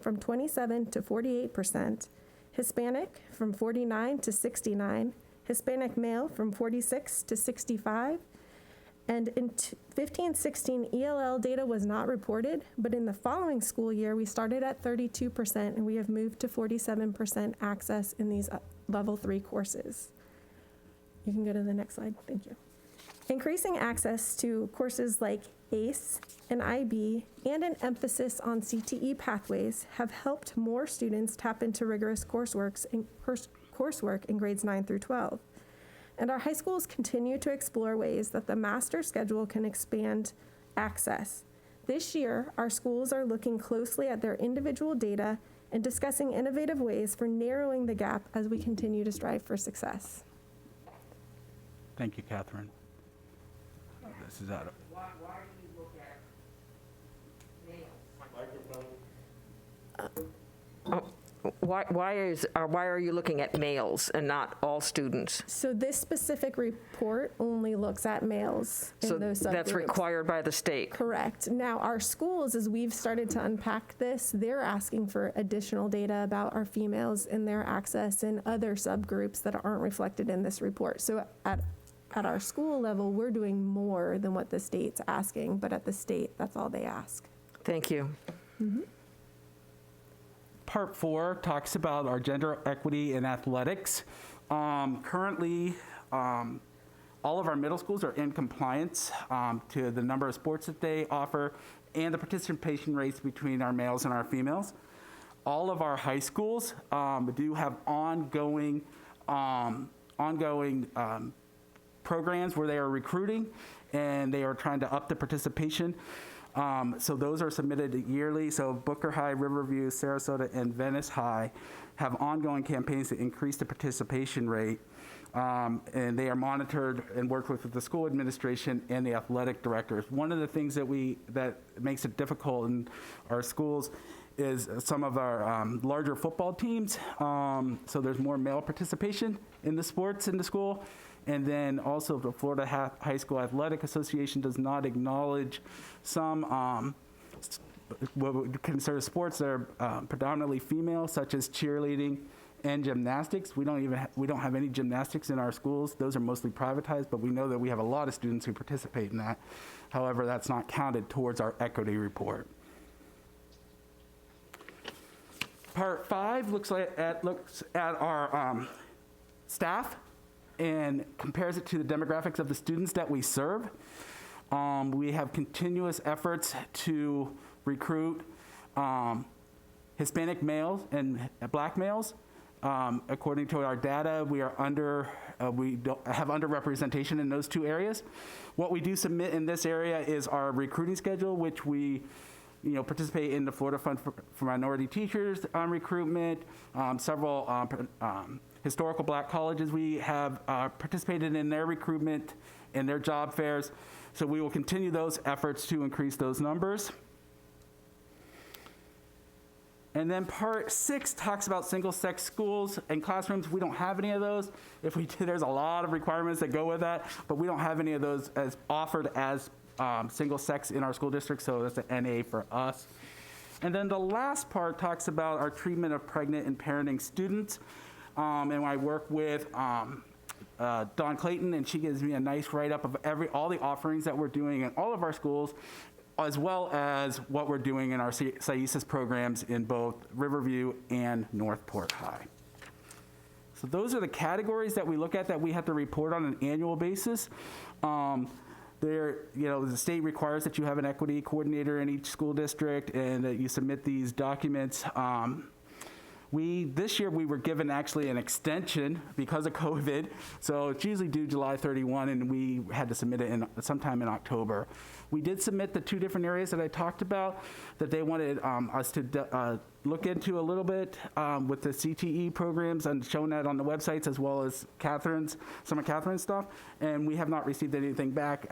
from 27 to 48%, Hispanic from 49 to 69, Hispanic male from 46 to 65, and in 15-16 ELL data was not reported, but in the following school year, we started at 32% and we have moved to 47% access in these level 3 courses. You can go to the next slide, thank you. Increasing access to courses like ACE and IB and an emphasis on CTE pathways have helped more students tap into rigorous coursework in grades 9 through 12. And our high schools continue to explore ways that the master schedule can expand access. This year, our schools are looking closely at their individual data and discussing innovative ways for narrowing the gap as we continue to strive for success. Thank you, Catherine. This is Adam. Why do you look at males? Why are you looking at males and not all students? So this specific report only looks at males in those subgroups. So that's required by the state? Correct. Now, our schools, as we've started to unpack this, they're asking for additional data about our females and their access in other subgroups that aren't reflected in this report. So at our school level, we're doing more than what the state's asking, but at the state, that's all they ask. Thank you. Mm-hmm. Part 4 talks about our gender equity in athletics. Currently, all of our middle schools are in compliance to the number of sports that they offer and the participation rates between our males and our females. All of our high schools do have ongoing programs where they are recruiting and they are trying to up the participation. So those are submitted yearly. So Booker High, Riverview, Sarasota, and Venice High have ongoing campaigns to increase the participation rate. And they are monitored and worked with the school administration and the athletic directors. One of the things that makes it difficult in our schools is some of our larger football teams. So there's more male participation in the sports in the school. And then also the Florida High School Athletic Association does not acknowledge some what we consider sports that are predominantly female, such as cheerleading and gymnastics. We don't have any gymnastics in our schools. Those are mostly privatized, but we know that we have a lot of students who participate in that. However, that's not counted towards our equity report. Part 5 looks at our staff and compares it to the demographics of the students that we serve. We have continuous efforts to recruit Hispanic males and Black males. According to our data, we have underrepresentation in those two areas. What we do submit in this area is our recruiting schedule, which we participate in the Florida Fund for Minority Teachers recruitment, several historical Black colleges. We have participated in their recruitment and their job fairs. So we will continue those efforts to increase those numbers. And then part 6 talks about single-sex schools and classrooms. We don't have any of those. If we do, there's a lot of requirements that go with that, but we don't have any of those as offered as single-sex in our school district, so that's an NA for us. And then the last part talks about our treatment of pregnant and parenting students. And I work with Dawn Clayton, and she gives me a nice write-up of all the offerings that we're doing in all of our schools, as well as what we're doing in our SAISIS programs in both Riverview and Northport High. So those are the categories that we look at that we have to report on an annual basis. The state requires that you have an equity coordinator in each school district and that you submit these documents. This year we were given actually an extension because of COVID, so it's usually due July 31, and we had to submit it sometime in October. We did submit the 2 different areas that I talked about that they wanted us to look into a little bit with the CTE programs, and showing that on the websites, as well as some of Catherine's stuff, and we have not received anything back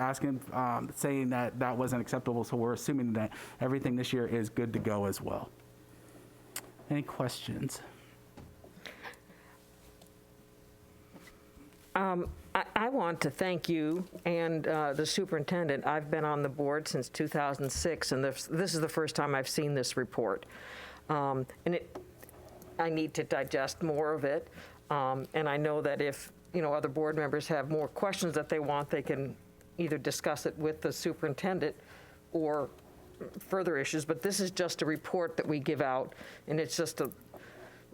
saying that wasn't acceptable, so we're assuming that everything this year is good to go as well. Any questions? I want to thank you and the superintendent. I've been on the board since 2006, and this is the first time I've seen this report. And I need to digest more of it. And I know that if, other board members have more questions that they want, they can either discuss it with the superintendent or further issues. But this is just a report that we give out, and it's just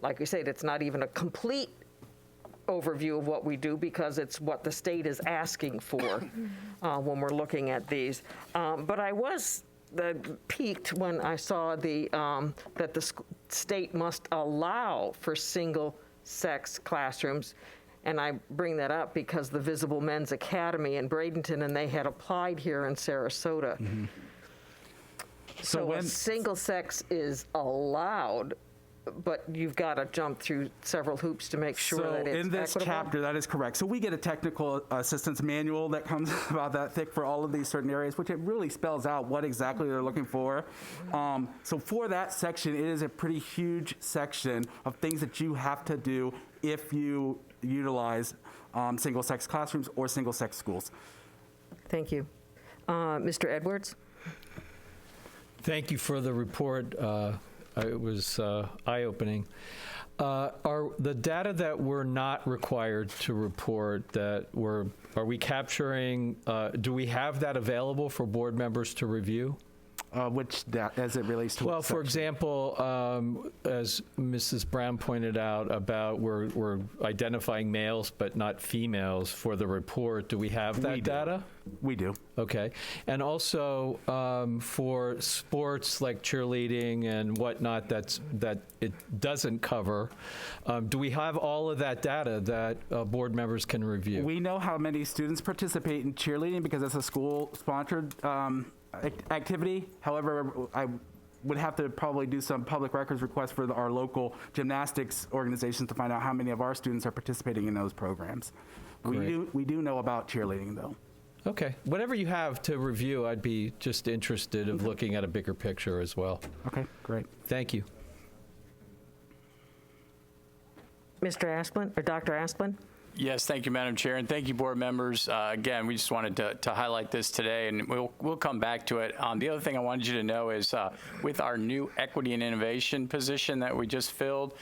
like we said, it's not even a complete overview of what we do because it's what the state is asking for when we're looking at these. But I was piqued when I saw that the state must allow for single-sex classrooms. And I bring that up because the Visible Men's Academy in Bradenton, and they had applied here in Sarasota. Mm-hmm. So a single sex is allowed, but you've got to jump through several hoops to make sure that it's in this equitable. chapter, that is correct. So we get a technical assistance manual that comes about that thick for all of these certain areas, which it really spells out what exactly they're looking for. So for that section, it is a pretty huge section of things that you have to do if you utilize single-sex classrooms or single-sex schools. Thank you. Mr. Edwards? Thank you for the report. It was eye-opening. Are the data that we're not required to report are we capturing, do we have that available for board members to review? As it relates to Well, for example, as Mrs. Brown pointed out about we're identifying males but not females for the report, do we have that data? We do. Okay. And also for sports like cheerleading and whatnot that it doesn't cover, do we have all of that data that board members can review? We know how many students participate in cheerleading because it's a school-sponsored activity. However, I would have to probably do some public records requests for our local gymnastics organizations to find out how many of our students are participating in those programs. We do know about cheerleading, though. Okay. Whatever you have to review, I'd be just interested in looking at a bigger picture as well. Okay, great. Thank you. Mr. Asplin, or Dr. Asplin? Yes, thank you, Madam Chair, and thank you, board members. Again, we just wanted to highlight this today, and we'll come back to it. The other thing I wanted you to know is with our new equity and innovation position that we just filled,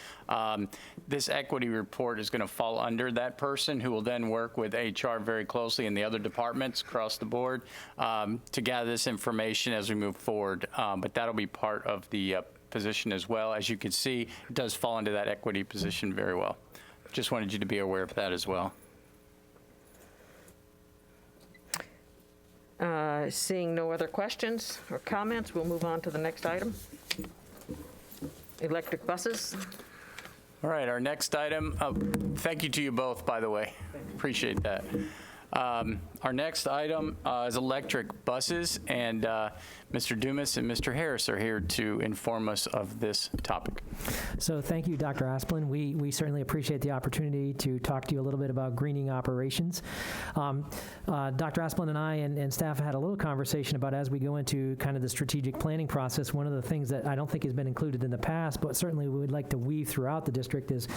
this equity report is going to fall under that person who will then work with HR very closely and the other departments across the board to gather this information as we move forward. But that'll be part of the position as well. As you can see, it does fall into that equity position very well. Just wanted you to be aware of that as well. Seeing no other questions or comments, we'll move on to the next item. Electric buses. All right, our next item, thank you to you both, by the way. Appreciate that. Our next item is electric buses, and Mr. Dumas and Mr. Harris are here to inform us of this topic. So thank you, Dr. Asplin. We certainly appreciate the opportunity to talk to you a little bit about greening operations. Dr. Asplin and I and staff had a little conversation about as we go into kind of the strategic planning process, one of the things that I don't think has been included in the past, but certainly we would like to weave throughout the district is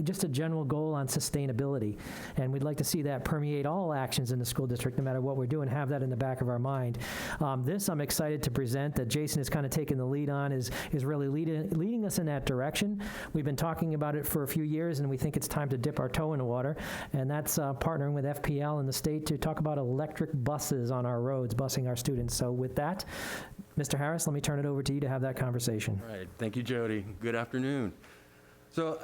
just a general goal on sustainability. And we'd like to see that permeate all actions in the school district, no matter what we're doing, have that in the back of our mind. This I'm excited to present that Jason has kind of taken the lead on is really leading us in that direction. We've been talking about it for a few years, and we think it's time to dip our toe in the water, and that's partnering with FPL and the state to talk about electric buses on our roads, busing our students. So with that, Mr. Harris, let me turn it over to you to have that conversation. All right. Thank you, Jody. Good afternoon. So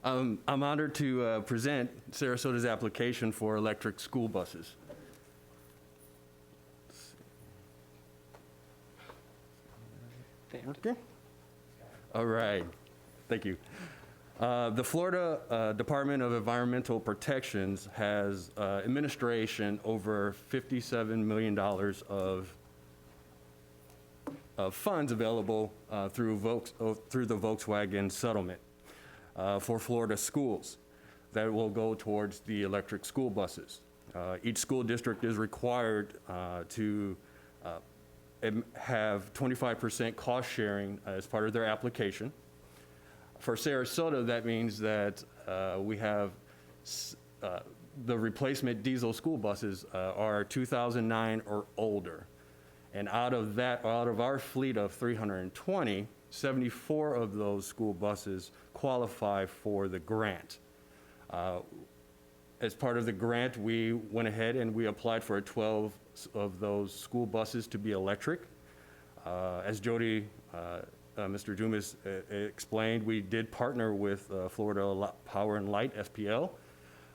I'm honored to present Sarasota's application for electric school buses. Okay. All right. Thank you. The Florida Department of Environmental Protections has administration over $57 million of funds available through the Volkswagen settlement for Florida schools that will go towards the electric school buses. Each school district is required to have 25% cost sharing as part of their application. For Sarasota, that means that we have the replacement diesel school buses are 2009 or older. And out of our fleet of 320, 74 of those school buses qualify for the grant. As part of the grant, we went ahead and we applied for 12 of those school buses to be electric. As Jody, Mr. Dumas explained, we did partner with Florida Power and Light, FPL.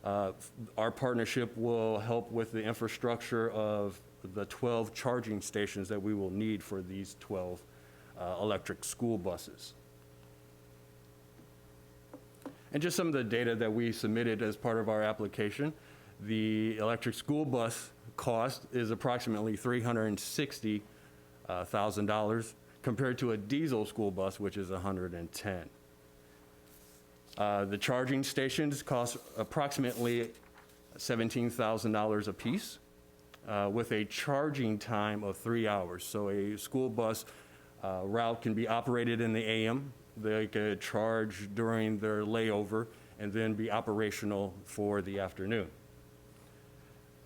Our partnership will help with the infrastructure of the 12 charging stations that we will need for these 12 electric school buses. And just some of the data that we submitted as part of our application, the electric school bus cost is approximately $360,000 compared to a diesel school bus, which is $110,000. The charging stations cost approximately $17,000 a piece, with a charging time of 3 hours. So a school bus route can be operated in the AM. They could charge during their layover and then be operational for the afternoon.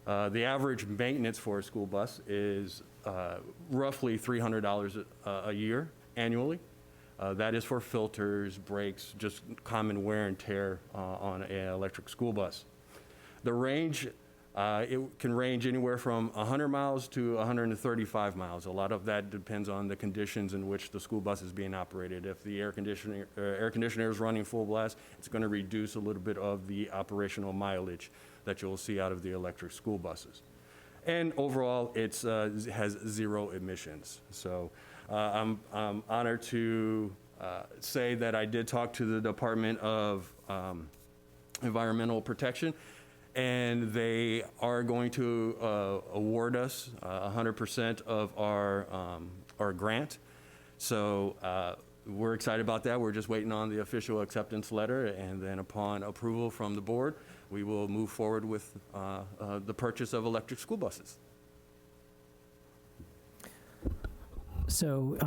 The average maintenance for a school bus is roughly $300 a year annually. That is for filters, brakes, just common wear and tear on an electric school bus. The range, it can range anywhere from 100 miles to 135 miles. A lot of that depends on the conditions in which the school bus is being operated. If the air conditioner is running full blast, it's going to reduce a little bit of the operational mileage that you'll see out of the electric school buses. And overall, it has zero emissions. So I'm honored to say that I did talk to the Department of Environmental Protection, and they are going to award us 100% of our grant. So we're excited about that. We're just waiting on the official acceptance letter, and then upon approval from the board, we will move forward with the purchase of electric school buses. So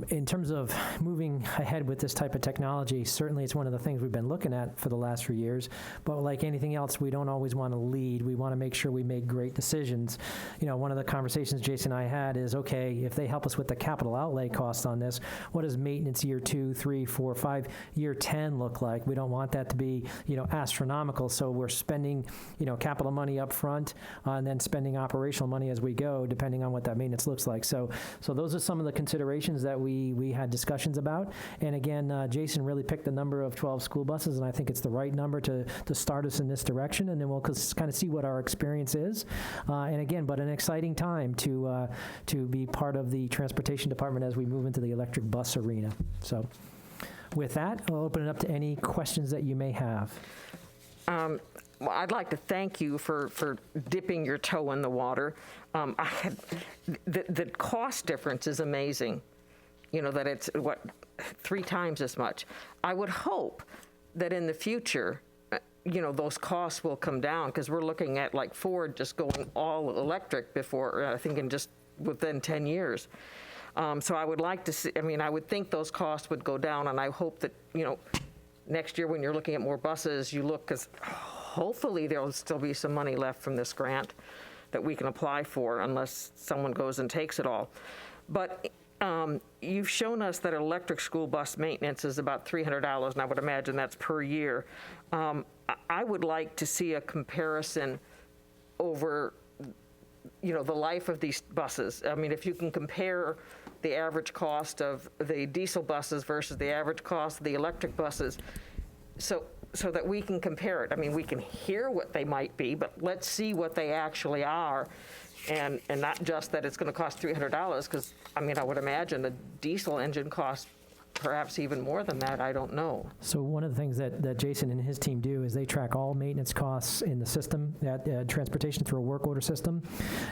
in terms of moving ahead with this type of technology, certainly it's one of the things we've been looking at for the last few years. But like anything else, we don't always want to lead. We want to make sure we make great decisions. You know, one of the conversations Jason and I had is, okay, if they help us with the capital outlay cost on this, what does maintenance year 2, 3, 4, 5, year 10 look like? We don't want that to be, you know, astronomical. So we're spending, you know, capital money up front and then spending operational money as we go, depending on what that maintenance looks like. So those are some of the considerations that we had discussions about. And again, Jason really picked the number of 12 school buses, and I think it's the right number to start us in this direction, and then we'll kind of see what our experience is. And again, but an exciting time to be part of the transportation department as we move into the electric bus arena. So with that, I'll open it up to any questions that you may have. Well, I'd like to thank you for dipping your toe in the water. The cost difference is amazing. You know, that it's, 3 times as much. I would hope that in the future, you know, those costs will come down, because we're looking at like Ford just going all electric before, I think just within 10 years. So I would like to see, I would think those costs would go down, and I hope that, you know, next year when you're looking at more buses, you look, because hopefully there'll still be some money left from this grant that we can apply for, unless someone goes and takes it all. But you've shown us that electric school bus maintenance is about $300, and I would imagine that's per year. I would like to see a comparison over, you know, the life of these buses. I mean, if you can compare the average cost of the diesel buses versus the average cost of the electric buses, so that we can compare it. I mean, we can hear what they might be, but let's see what they actually are, and not just that it's going to cost $300, because, I mean, I would imagine a diesel engine costs perhaps even more than that. I don't know. So one of the things that Jason and his team do is they track all maintenance costs in the system, at transportation, through a work order system.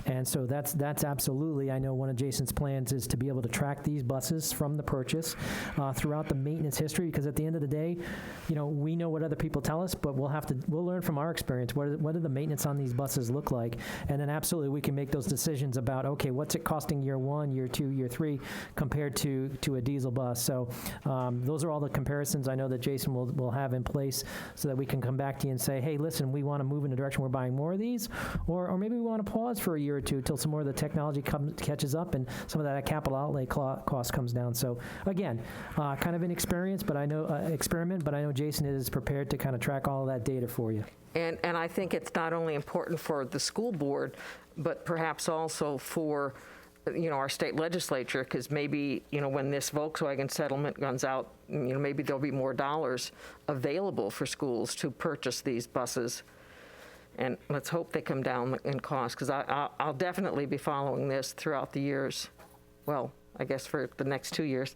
And so that's absolutely, I know one of Jason's plans is to be able to track these buses from the purchase throughout the maintenance history, because at the end of the day, you know, we know what other people tell us, but we'll learn from our experience. What do the maintenance on these buses look like? And then absolutely we can make those decisions about, okay, what's it costing year 1, year 2, year 3 compared to a diesel bus. So those are all the comparisons I know that Jason will have in place so that we can come back to you and say, hey, listen, we want to move in a direction we're buying more of these, or maybe we want to pause for a year or two till some more of the technology catches up and some of that capital outlay cost comes down. So again, kind of an experiment, but I know Jason is prepared to kind of track all of that data for you. And I think it's not only important for the school board, but perhaps also for, our state legislature, because maybe, when this Volkswagen settlement runs out, maybe there'll be more dollars available for schools to purchase these buses. And let's hope they come down in cost, because I'll definitely be following this throughout the years. Well, I guess for the next 2 years.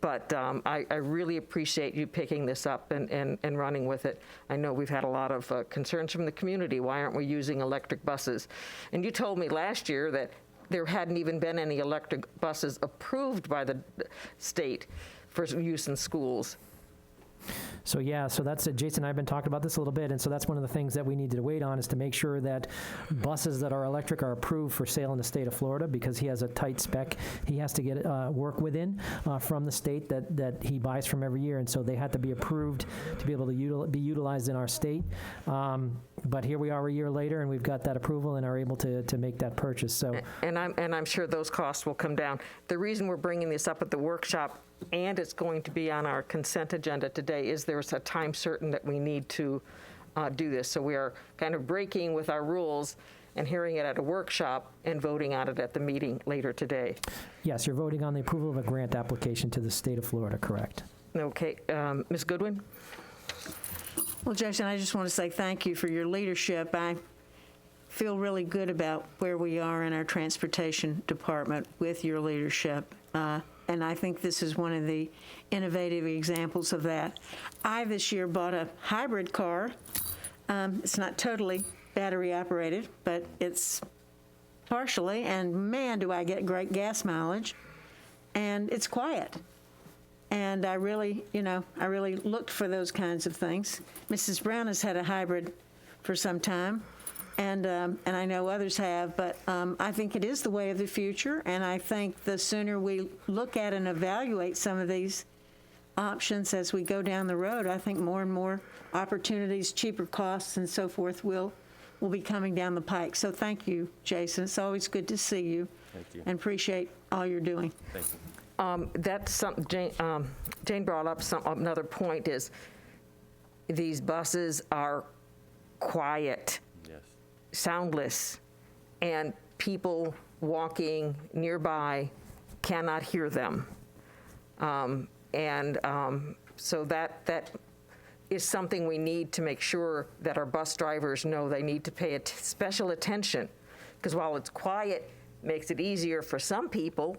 But I really appreciate you picking this up and running with it. I know we've had a lot of concerns from the community. Why aren't we using electric buses? And you told me last year that there hadn't even been any electric buses approved by the state for use in schools. So that's it. Jason and I have been talking about this a little bit, and so that's one of the things that we need to wait on is to make sure that buses that are electric are approved for sale in the state of Florida, because he has a tight spec he has to get work within from the state that he buys from every year, and so they have to be approved to be able to be utilized in our state. But here we are a year later, and we've got that approval and are able to make that purchase. So, and I'm sure those costs will come down. The reason we're bringing this up at the workshop, and it's going to be on our consent agenda today, is there's a time certain that we need to do this. So we are kind of breaking with our rules and hearing it at a workshop and voting on it at the meeting later today. Yes, you're voting on the approval of a grant application to the state of Florida, correct? Okay, Ms. Goodwin? Well, Jason, I just want to say thank you for your leadership. I feel really good about where we are in our transportation department with your leadership. And I think this is one of the innovative examples of that. I, this year, bought a hybrid car. It's not totally battery operated, but it's partially, and man, do I get great gas mileage. And it's quiet. And I really looked for those kinds of things. Mrs. Brown has had a hybrid for some time. And I know others have, but I think it is the way of the future, and I think the sooner we look at and evaluate some of these options as we go down the road, I think more and more opportunities, cheaper costs, and so forth will be coming down the pike. So thank you, Jason. It's always good to see you. Thank you. And appreciate all you're doing. Thank you. That's something Jane brought up. Another point is these buses are quiet. Yes. Soundless, and people walking nearby cannot hear them. So that is something we need to make sure that our bus drivers know they need to pay special attention, because while it's quiet, makes it easier for some people,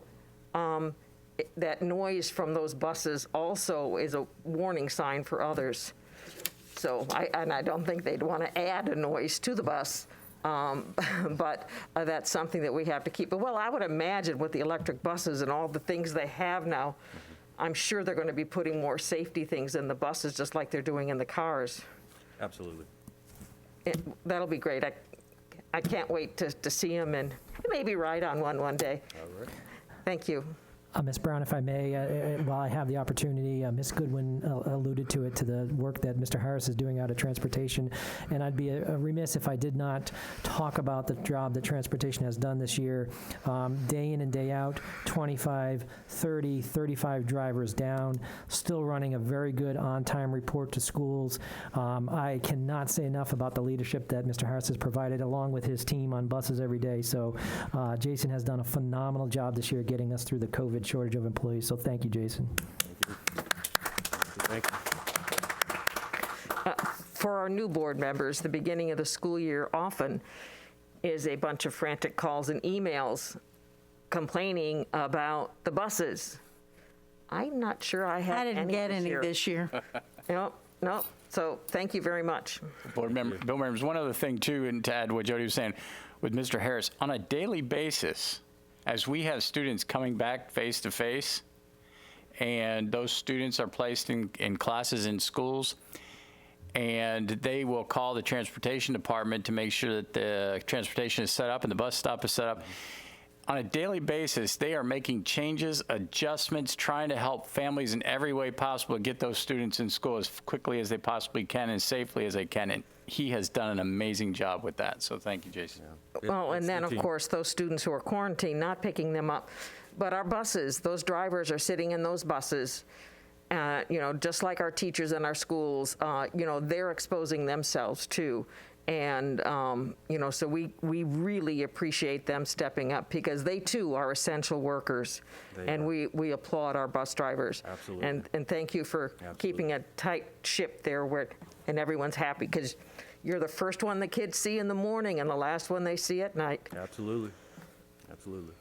that noise from those buses also is a warning sign for others. So I don't think they'd want to add a noise to the bus. But that's something that we have to keep. But well, I would imagine with the electric buses and all the things they have now, I'm sure they're going to be putting more safety things in the buses, just like they're doing in the cars. Absolutely. That'll be great. I can't wait to see them and maybe ride on one day. All right. Thank you. Ms. Brown, if I may, while I have the opportunity, Ms. Goodwin alluded to the work that Mr. Harris is doing out of transportation, and I'd be remiss if I did not talk about the job that transportation has done this year. Day in and day out, 25, 30, 35 drivers down, still running a very good on-time report to schools. I cannot say enough about the leadership that Mr. Harris has provided along with his team on buses every day. So Jason has done a phenomenal job this year getting us through the COVID shortage of employees. So thank you, Jason. Thank you. For our new board members, the beginning of the school year often is a bunch of frantic calls and emails complaining about the buses. I'm not sure I had any. I didn't get any year. this year. No. So thank you very much. Board members, one other thing too, and to add what Jody was saying, with Mr. Harris, on a daily basis, as we have students coming back face to face, and those students are placed in classes in schools, and they will call the transportation department to make sure that the transportation is set up and the bus stop is set up. on a daily basis, they are making changes, adjustments, trying to help families in every way possible to get those students in school as quickly as they possibly can and safely as they can. And he has done an amazing job with that. So thank you, Jason. Well, and then, of course, those students who are quarantined, not picking them up. But our buses, those drivers are sitting in those buses, just like our teachers in our schools, they're exposing themselves too. And, so we really appreciate them stepping up because they too are essential workers. And we applaud our bus drivers. Absolutely. And thank you for keeping a tight ship there and everyone's happy because you're the first one the kids see in the morning and the last one they see at night. Absolutely. Absolutely.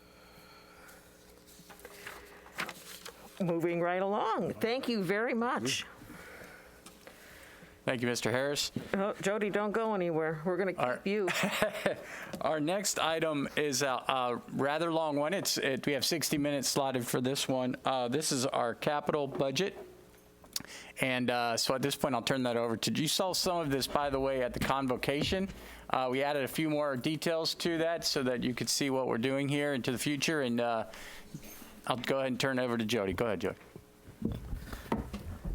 Moving right along. Thank you very much. Thank you, Mr. Harris. Oh, Jody, don't go anywhere. We're going to keep you. Our next item is a rather long one. We have 60 minutes slotted for this one. This is our capital budget. And so at this point, I'll turn that over to you. Saw some of this, by the way, at the convocation. We added a few more details to that so that you could see what we're doing here into the future. And I'll go ahead and turn it over to Jody. Go ahead, Jody.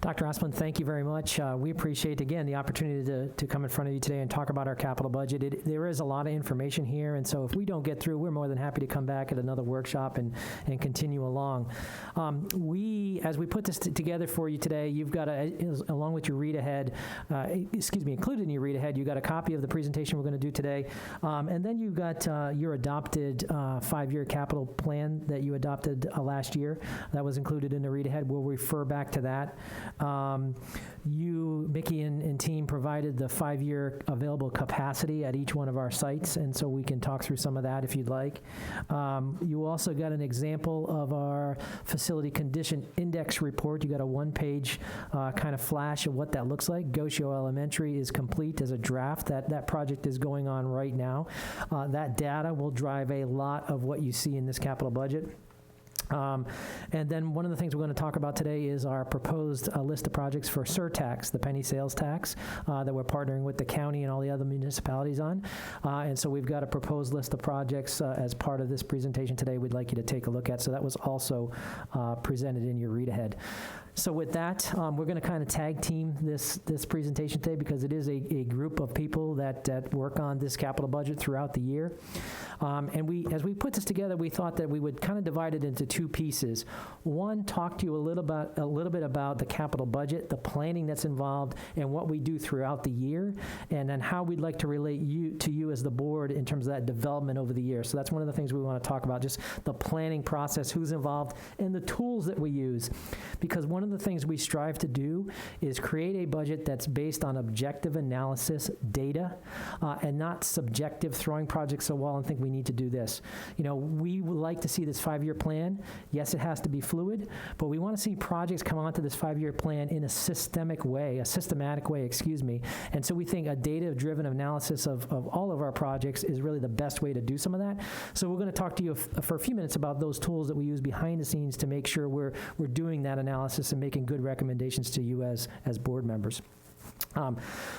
Dr. Asplund, thank you very much. We appreciate, again, the opportunity to come in front of you today and talk about our capital budget. There is a lot of information here, and so if we don't get through, we're more than happy to come back at another workshop and continue along. As we put this together for you today, you've got, along with your read-ahead, included in your read-ahead, you've got a copy of the presentation we're going to do today, and then you've got your adopted 5-year capital plan that you adopted last year. That was included in the read-ahead. We'll refer back to that. Mickey and team provided the 5-year available capacity at each one of our sites, and so we can talk through some of that if you'd like. You also got an example of our facility condition index report. You got a 1-page kind of flash of what that looks like. Gosho Elementary is complete as a draft. That project is going on right now. That data will drive a lot of what you see in this capital budget. And then one of the things we're going to talk about today is our proposed list of projects for surtax, the penny sales tax, that we're partnering with the county and all the other municipalities on. And so we've got a proposed list of projects as part of this presentation today we'd like you to take a look at. So that was also presented in your read-ahead. So with that, we're going to kind of tag team this presentation today because it is a group of people that work on this capital budget throughout the year. And as we put this together, we thought that we would kind of divide it into 2 pieces. One, talk to you a little bit about the capital budget, the planning that's involved, and what we do throughout the year, and then how we'd like to relate to you as the board in terms of that development over the year. So that's one of the things we want to talk about, just the planning process, who's involved, and the tools that we use. Because one of the things we strive to do is create a budget that's based on objective analysis, data, and not subjective, throwing projects at a wall and think we need to do this. We would like to see this 5-year plan. Yes, it has to be fluid, but we want to see projects come onto this 5-year plan in a systematic way, And so we think a data-driven analysis of all of our projects is really the best way to do some of that. So we're going to talk to you for a few minutes about those tools that we use behind the scenes to make sure we're doing that analysis and making good recommendations to you as board members.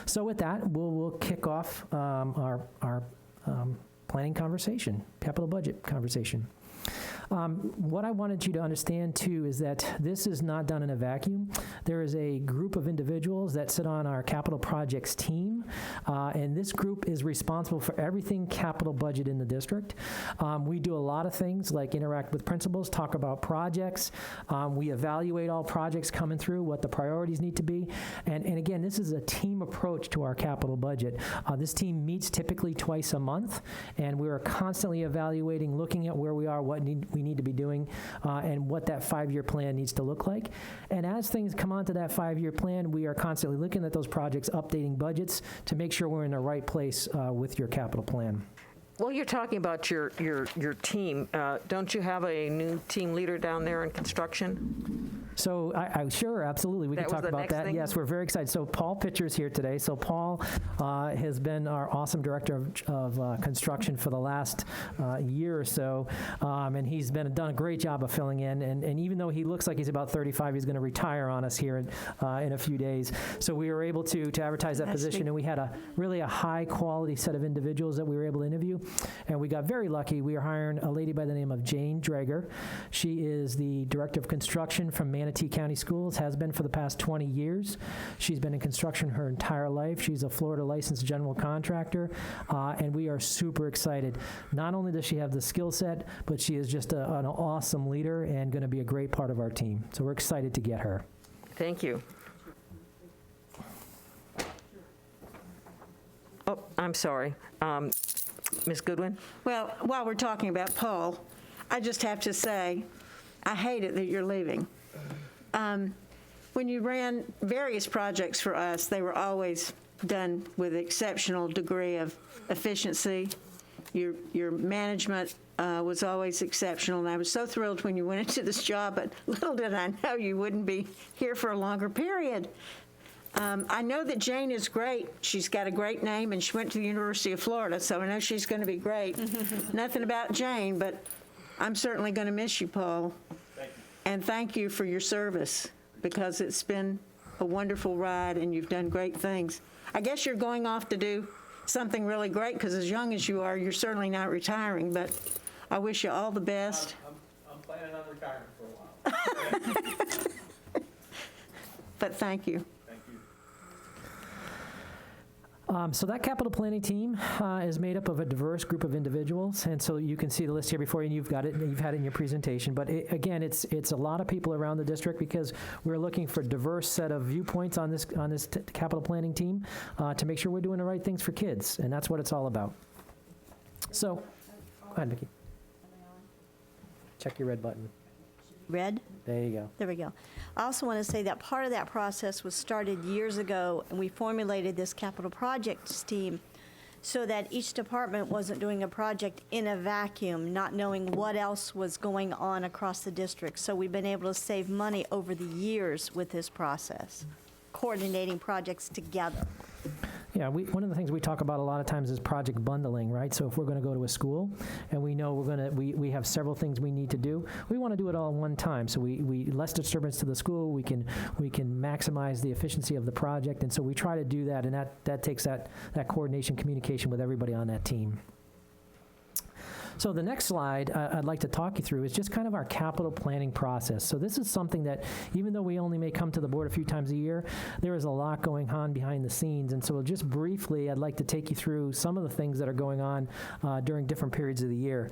So with that, we'll kick off our planning conversation, capital budget conversation. What I wanted you to understand, too, is that this is not done in a vacuum. There is a group of individuals that sit on our capital projects team, and this group is responsible for everything capital budget in the district. We do a lot of things like interact with principals, talk about projects. We evaluate all projects coming through, what the priorities need to be. And again, this is a team approach to our capital budget. This team meets typically twice a month, and we are constantly evaluating, looking at where we are, what we need to be doing, and what that 5-year plan needs to look like. And as things come onto that 5-year plan, we are constantly looking at those projects, updating budgets to make sure we're in the right place with your capital plan. Well, you're talking about your team. Don't you have a new team leader down there in construction? So sure, absolutely. We can That was talk the about next that. thing? Yes, we're very excited. So Paul Pitcher's here today. So Paul has been our awesome director of construction for the last year or so, and he's done a great job of filling in. And even though he looks like he's about 35, he's going to retire on us here in a few days. So we were able to advertise that position, and we had a high quality set of individuals that we were able to interview, and we got very lucky. We are hiring a lady by the name of Jane Drager. She is the director of construction from Manatee County Schools, has been for the past 20 years. She's been in construction her entire life. She's a Florida licensed general contractor, and we are super excited. Not only does she have the skill set, but she is just an awesome leader and going to be a great part of our team. So we're excited to get her. Thank you. Oh, I'm sorry. Ms. Goodwin? Well, while we're talking about Paul, I just have to say, I hate it that you're leaving. When you ran various projects for us, they were always done with exceptional degree of efficiency. Your management was always exceptional, and I was so thrilled when you went into this job, but little did I know you wouldn't be here for a longer period. I know that Jane is great. She's got a great name, and she went to the University of Florida, so I know she's going to be great. Nothing about Jane, but I'm certainly going to miss you, Paul. Thank you. And thank you for your service, because it's been a wonderful ride, and you've done great things. I guess you're going off to do something really great, because as young as you are, you're certainly not retiring, but I wish you all the best. I'm planning on retiring for a while. But thank you. So that capital planning team is made up of a diverse group of individuals, and so you can see the list here before you, and you've got it, and you've had it in your presentation. But again, it's a lot of people around the district, because we're looking for a diverse set of viewpoints on this capital planning team to make sure we're doing the right things for kids, and that's what it's all about. So, go ahead, Vicki. Check your red button. Red? There you go. There we go. I also want to say that part of that process was started years ago, and we formulated this capital projects team so that each department wasn't doing a project in a vacuum, not knowing what else was going on across the district. So we've been able to save money over the years with this process, coordinating projects together. Yeah, one of the things we talk about a lot of times is project bundling, right? So if we're going to go to a school and we know we have several things we need to do, we want to do it all at one time. So we less disturbance to the school, we can maximize the efficiency of the project, and so we try to do that, and that takes that coordination, communication with everybody on that team. So the next slide I'd like to talk you through is just kind of our capital planning process. So this is something that, even though we only may come to the board a few times a year, there is a lot going on behind the scenes. And so just briefly, I'd like to take you through some of the things that are going on during different periods of the year.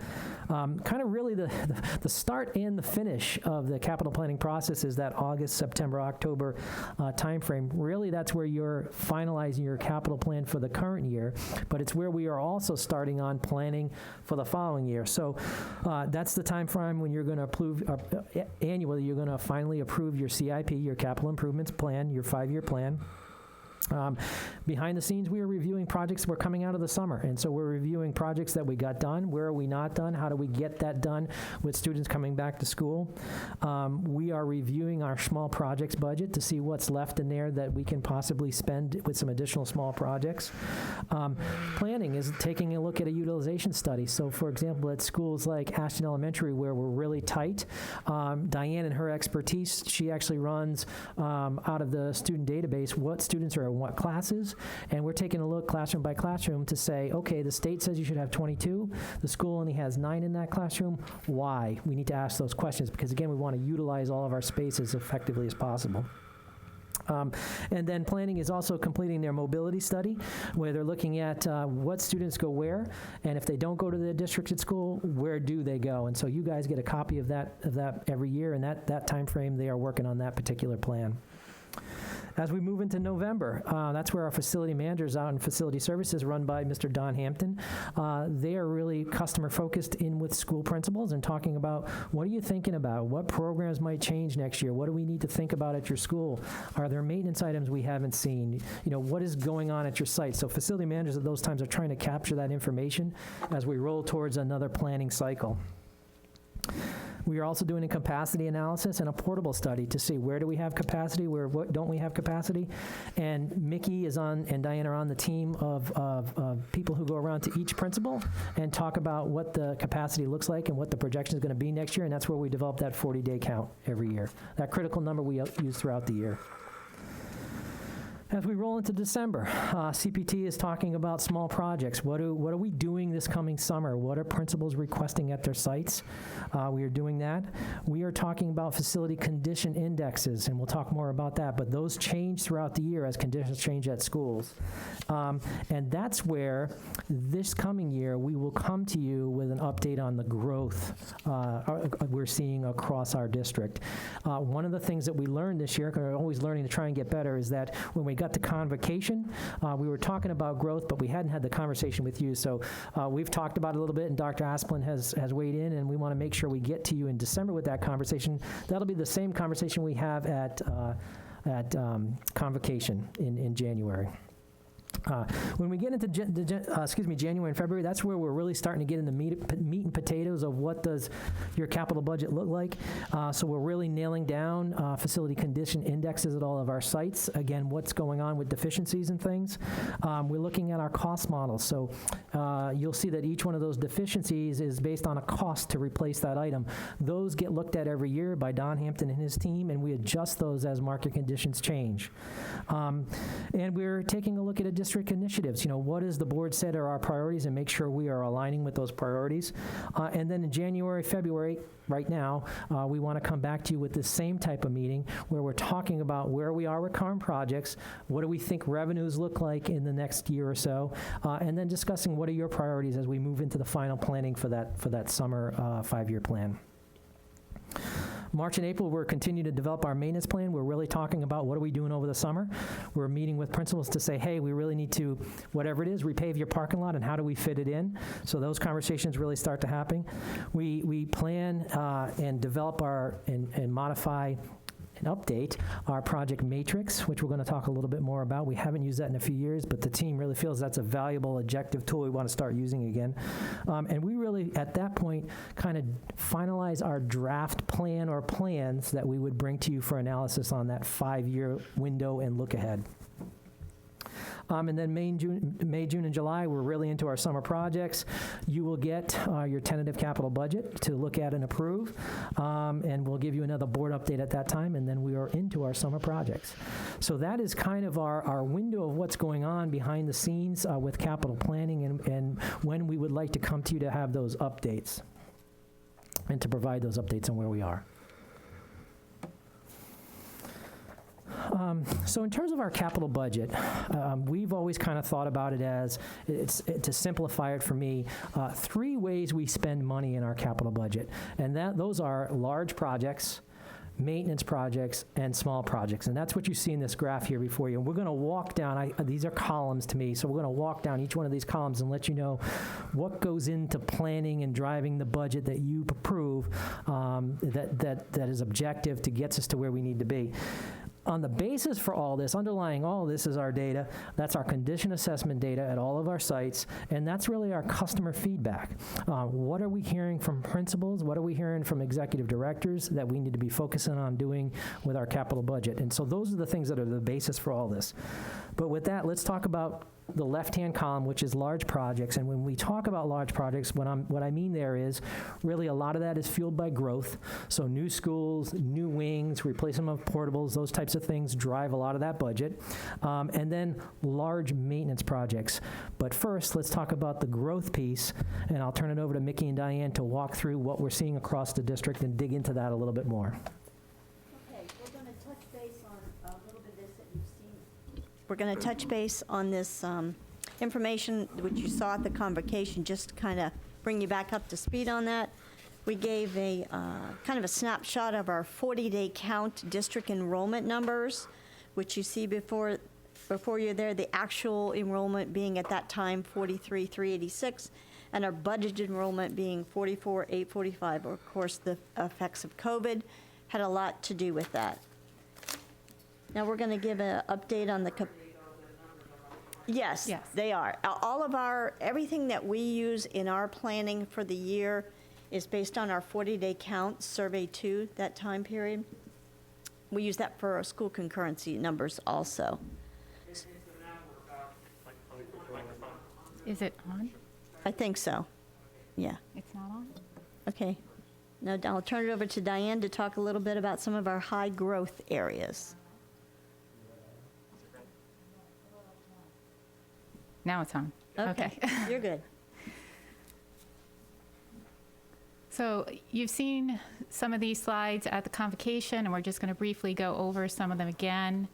Kind of really the start and the finish of the capital planning process is that August, September, October timeframe. Really, that's where you're finalizing your capital plan for the current year, but it's where we are also starting on planning for the following year. So that's the time frame when you're going to approve, annually, you're going to finally approve your CIP, your capital improvements plan, your 5-year plan. Behind the scenes, we are reviewing projects that were coming out of the summer. And so we're reviewing projects that we got done. Where are we not done? How do we get that done with students coming back to school? We are reviewing our small projects budget to see what's left in there that we can possibly spend with some additional small projects. Planning is taking a look at a utilization study. So, for example, at schools like Ashton Elementary, where we're really tight, Diane and her expertise, she actually runs out of the student database what students are in what classes, and we're taking a look classroom by classroom to say, okay, the state says you should have 22, the school only has 9 in that classroom. Why? We need to ask those questions, because again, we want to utilize all of our space as effectively as possible. And then planning is also completing their mobility study, where they're looking at what students go where, and if they don't go to the district at school, where do they go? And so you guys get a copy of that every year, and that time frame, they are working on that particular plan. As we move into November, that's where our facility managers out in facility services, run by Mr. Don Hampton. They are really customer-focused in with school principals and talking about, what are you thinking about? What programs might change next year? What do we need to think about at your school? Are there maintenance items we haven't seen? You know, what is going on at your site? So facility managers at those times are trying to capture that information as we roll towards another planning cycle. We are also doing a capacity analysis and a portable study to see where do we have capacity, where what don't we have capacity. And Mickey is on, and Diane are on the team of people who go around to each principal and talk about what the capacity looks like and what the projection is going to be next year, and that's where we develop that 40-day count every year. That critical number we use throughout the year. As we roll into December, CPT is talking about small projects. What are we doing this coming summer? What are principals requesting at their sites? We are doing that. We are talking about facility condition indexes, and we'll talk more about that, but those change throughout the year as conditions change at schools. And that's where this coming year we will come to you with an update on the growth we're seeing across our district. One of the things that we learned this year, because we're always learning to try and get better, is that when we got to convocation, we were talking about growth, but we hadn't had the conversation with you. So we've talked about it a little bit, and Dr. Asplin has weighed in, and we want to make sure we get to you in December with that conversation. That'll be the same conversation we have at convocation in January. When we get into January and February, that's where we're really starting to get into meat and potatoes of what does your capital budget look like. So we're really nailing down facility condition indexes at all of our sites. Again, what's going on with deficiencies and things. We're looking at our cost models. So you'll see that each one of those deficiencies is based on a cost to replace that item. Those get looked at every year by Don Hampton and his team, and we adjust those as market conditions change. And we're taking a look at district initiatives. What has the board said are our priorities, and make sure we are aligning with those priorities. And then in January, February, right now, we want to come back to you with the same type of meeting where we're talking about where we are with current projects, what do we think revenues look like in the next year or so, and then discussing what are your priorities as we move into the final planning for that summer 5-year plan. March and April, we're continuing to develop our maintenance plan. We're really talking about what are we doing over the summer. We're meeting with principals to say, hey, we really need to, whatever it is, repave your parking lot, and how do we fit it in? So those conversations really start to happen. We plan and develop and modify and update our project matrix, which we're going to talk a little bit more about. We haven't used that in a few years, but the team really feels that's a valuable objective tool we want to start using again. And we really, at that point, kind of finalize our draft plan or plans that we would bring to you for analysis on that 5-year window and look ahead. And then May, June, and July, we're really into our summer projects. You will get your tentative capital budget to look at and approve, and we'll give you another board update at that time, and then we are into our summer projects. So that is kind of our window of what's going on behind the scenes with capital planning and when we would like to come to you to have those updates and to provide those updates on where we are. So in terms of our capital budget, we've always kind of thought about it as, to simplify it for me, 3 ways we spend money in our capital budget. And those are large projects, maintenance projects, and small projects. And that's what you see in this graph here before you. And we're going to walk down, these are columns to me, so we're going to walk down each one of these columns and let you know what goes into planning and driving the budget that you approve that is objective to get us to where we need to be. On the basis for all this, underlying all this is our data. That's our condition assessment data at all of our sites, and that's really our customer feedback. What are we hearing from principals? What are we hearing from executive directors that we need to be focusing on doing with our capital budget? And so those are the things that are the basis for all this. But with that, let's talk about the left-hand column, which is large projects. And when we talk about large projects, what I mean there is really a lot of that is fueled by growth. So new schools, new wings, replacement of portables, those types of things drive a lot of that budget. And then large maintenance projects. But first, let's talk about the growth piece, and I'll turn it over to Mickey and Diane to walk through what we're seeing across the district and dig into that a little bit more. We're going to touch base on this information which you saw at the convocation, just to kind of bring you back up to speed on that. We gave a kind of a snapshot of our 40-day count district enrollment numbers, which you see before you there, the actual enrollment being at that time 43,386, and our budgeted enrollment being 44,845. Of course, the effects of COVID had a lot to do with that. Now we're going to give an update on the Yes, they are. All of everything that we use in our planning for the year is based on our 40-day count, Survey 2, that time period. We use that for our school concurrency numbers also. Is it on? I think so. Yeah. It's not on? Okay. Now I'll turn it over to Diane to talk a little bit about some of our high growth areas. Now it's on. Okay. You're good. So you've seen some of these slides at the convocation, and we're just going to briefly go over some of them again.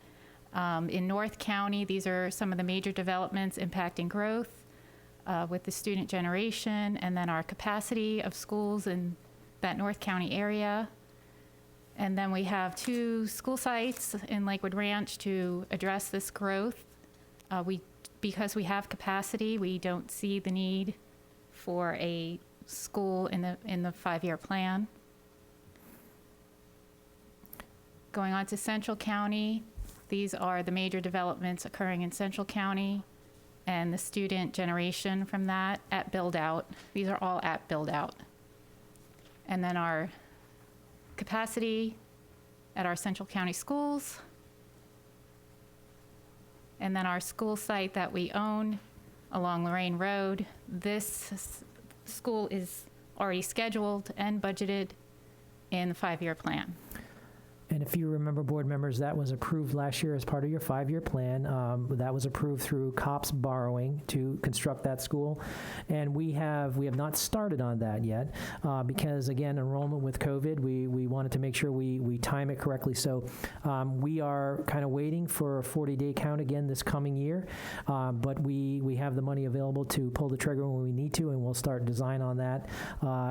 In North County, these are some of the major developments impacting growth with the student generation, and then our capacity of schools in that North County area. And then we have 2 school sites in Lakewood Ranch to address this growth. Because we have capacity, we don't see the need for a school in the 5-year plan. Going on to Central County, these are the major developments occurring in Central County and the student generation from that at build-out. These are all at build-out. And then our capacity at our Central County schools. And then our school site that we own along Lorraine Road. This school is already scheduled and budgeted in the 5-year plan. And if you remember, board members, that was approved last year as part of your 5-year plan. That was approved through COPS borrowing to construct that school. And we have not started on that yet because, again, enrollment with COVID, we wanted to make sure we time it correctly. So we are kind of waiting for a 40-day count again this coming year. But we have the money available to pull the trigger when we need to, and we'll start design on that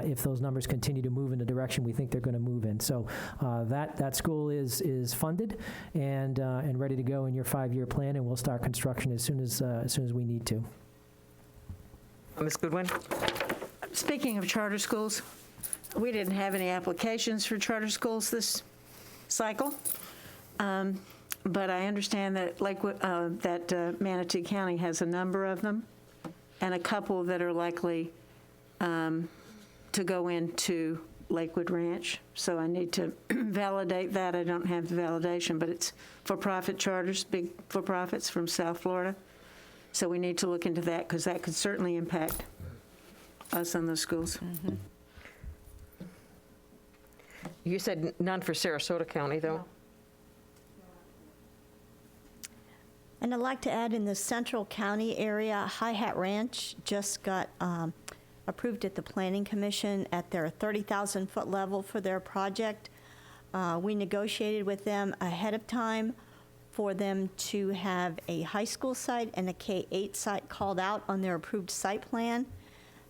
if those numbers continue to move in the direction we think they're going to move in. So that school is funded and ready to go in your 5-year plan, and we'll start construction as soon as we need to. Ms. Goodwin? Speaking of charter schools, we didn't have any applications for charter schools this cycle, but I understand that Manatee County has a number of them, and a couple that are likely to go into Lakewood Ranch, so I need to validate that. I don't have the validation, but it's for-profit charters, big for-profits from South Florida. So we need to look into that because that could certainly impact us on those schools. Mm-hmm. You said none for Sarasota County, though? And I'd like to add in the Central County area, High Hat Ranch just got approved at the Planning Commission at their 30,000-foot level for their project. We negotiated with them ahead of time for them to have a high school site and a K-8 site called out on their approved site plan.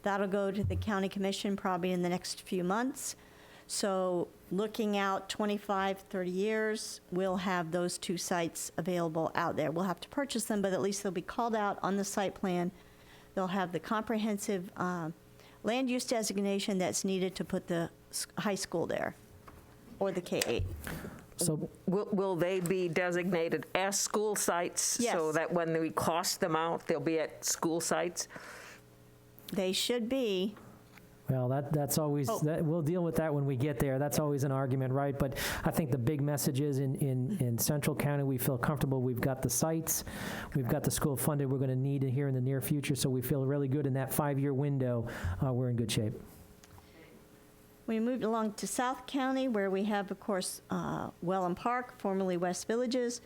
That'll go to the County Commission probably in the next few months. So looking out 25, 30 years, we'll have those 2 sites available out there. We'll have to purchase them, but at least they'll be called out on the site plan. They'll have the comprehensive land use designation that's needed to put the high school there, or the K-8. So Will they be designated as school sites? Yes. So that when we cost them out, they'll be at school sites? They should be. Well, that's always, we'll deal with that when we get there. That's always an argument, right? But I think the big message is in Central County, we feel comfortable. We've got the sites. We've got the school funded. We're going to need it here in the near future. So we feel really good in that 5-year window. We're in good shape. We moved along to South County, where we have, of course, Wellham Park, formerly West Villages,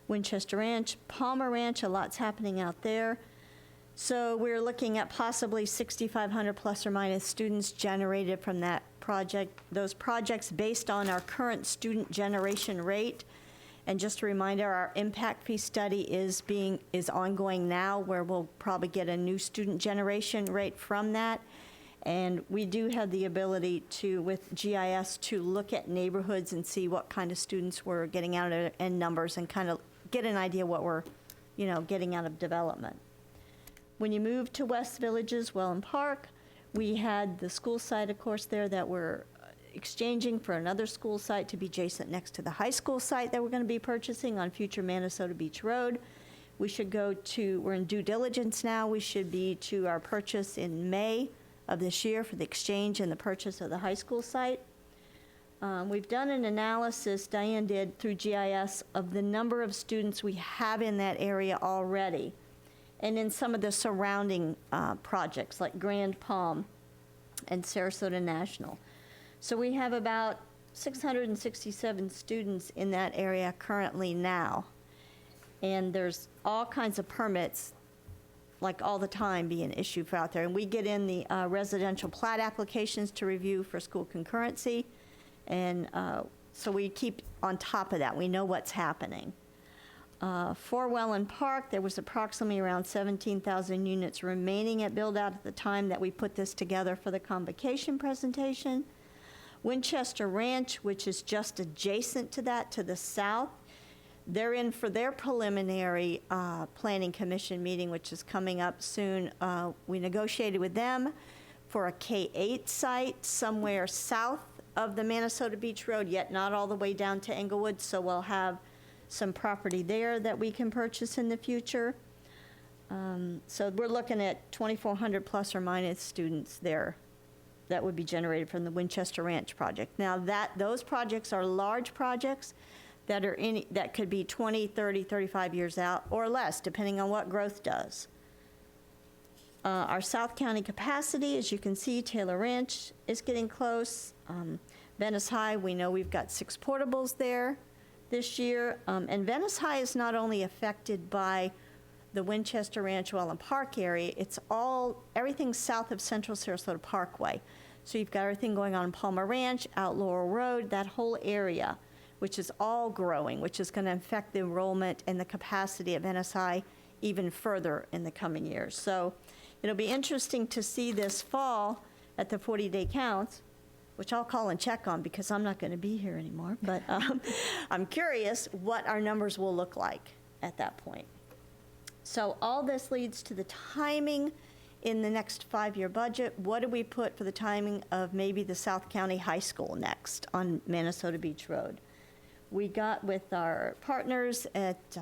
Winchester Ranch, Palmer Ranch. A lot's happening out there. So we're looking at possibly 6,500 plus or minus students generated from that project, those projects based on our current student generation rate. And just a reminder, our impact fee study is ongoing now, where we'll probably get a new student generation rate from that. And we do have the ability to, with GIS, to look at neighborhoods and see what kind of students we're getting out of and numbers, and kind of get an idea what we're, getting out of development. When you move to West Villages, Wellham Park, we had the school site, of course, there that we're exchanging for another school site to be adjacent next to the high school site that we're going to be purchasing on future Minnesota Beach Road. We're in due diligence now. We should be to our purchase in May of this year for the exchange and the purchase of the high school site. We've done an analysis, Diane did, through GIS of the number of students we have in that area already, and in some of the surrounding projects like Grand Palm and Sarasota National. So we have about 667 students in that area currently now. And there's all kinds of permits, like all the time, being issued for out there. And we get in the residential plat applications to review for school concurrency. And so we keep on top of that. We know what's happening. For Welland Park, there was approximately around 17,000 units remaining at build-out at the time that we put this together for the convocation presentation. Winchester Ranch, which is just adjacent to that, to the south, they're in for their preliminary planning commission meeting, which is coming up soon. We negotiated with them for a K-8 site somewhere south of the Minnesota Beach Road, yet not all the way down to Englewood, so we'll have some property there that we can purchase in the future. So we're looking at 2,400 plus or minus students there that would be generated from the Winchester Ranch project. Now those projects are large projects that could be 20, 30, 35 years out or less, depending on what growth does. Our South County capacity, as you can see, Taylor Ranch is getting close. Venice High, we know we've got 6 portables there this year. And Venice High is not only affected by the Winchester Ranch, Welland Park area, it's everything south of Central Sarasota Parkway. So you've got everything going on in Palmer Ranch, out Laurel Road, that whole area, which is all growing, which is going to affect the enrollment and the capacity of Venice High even further in the coming years. So it'll be interesting to see this fall at the 40-day counts, which I'll call and check on because I'm not going to be here anymore. But I'm curious what our numbers will look like at that point. So all this leads to the timing in the next 5-year budget. What do we put for the timing of maybe the South County High School next on Minnesota Beach Road? We got with our partners at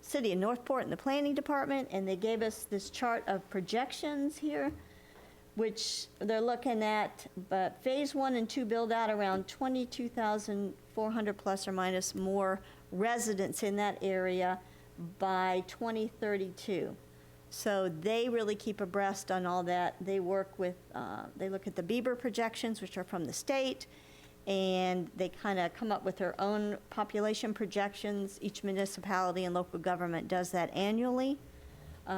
City of Northport in the planning department, and they gave us this chart of projections here, which they're looking at, but phase 1 and 2 build out around 22,400 plus or minus more residents in that area by 2032. So they really keep abreast on all that. They work with, they look at the Bieber projections, which are from the state, and they kind of come up with their own population projections. Each municipality and local government does that annually.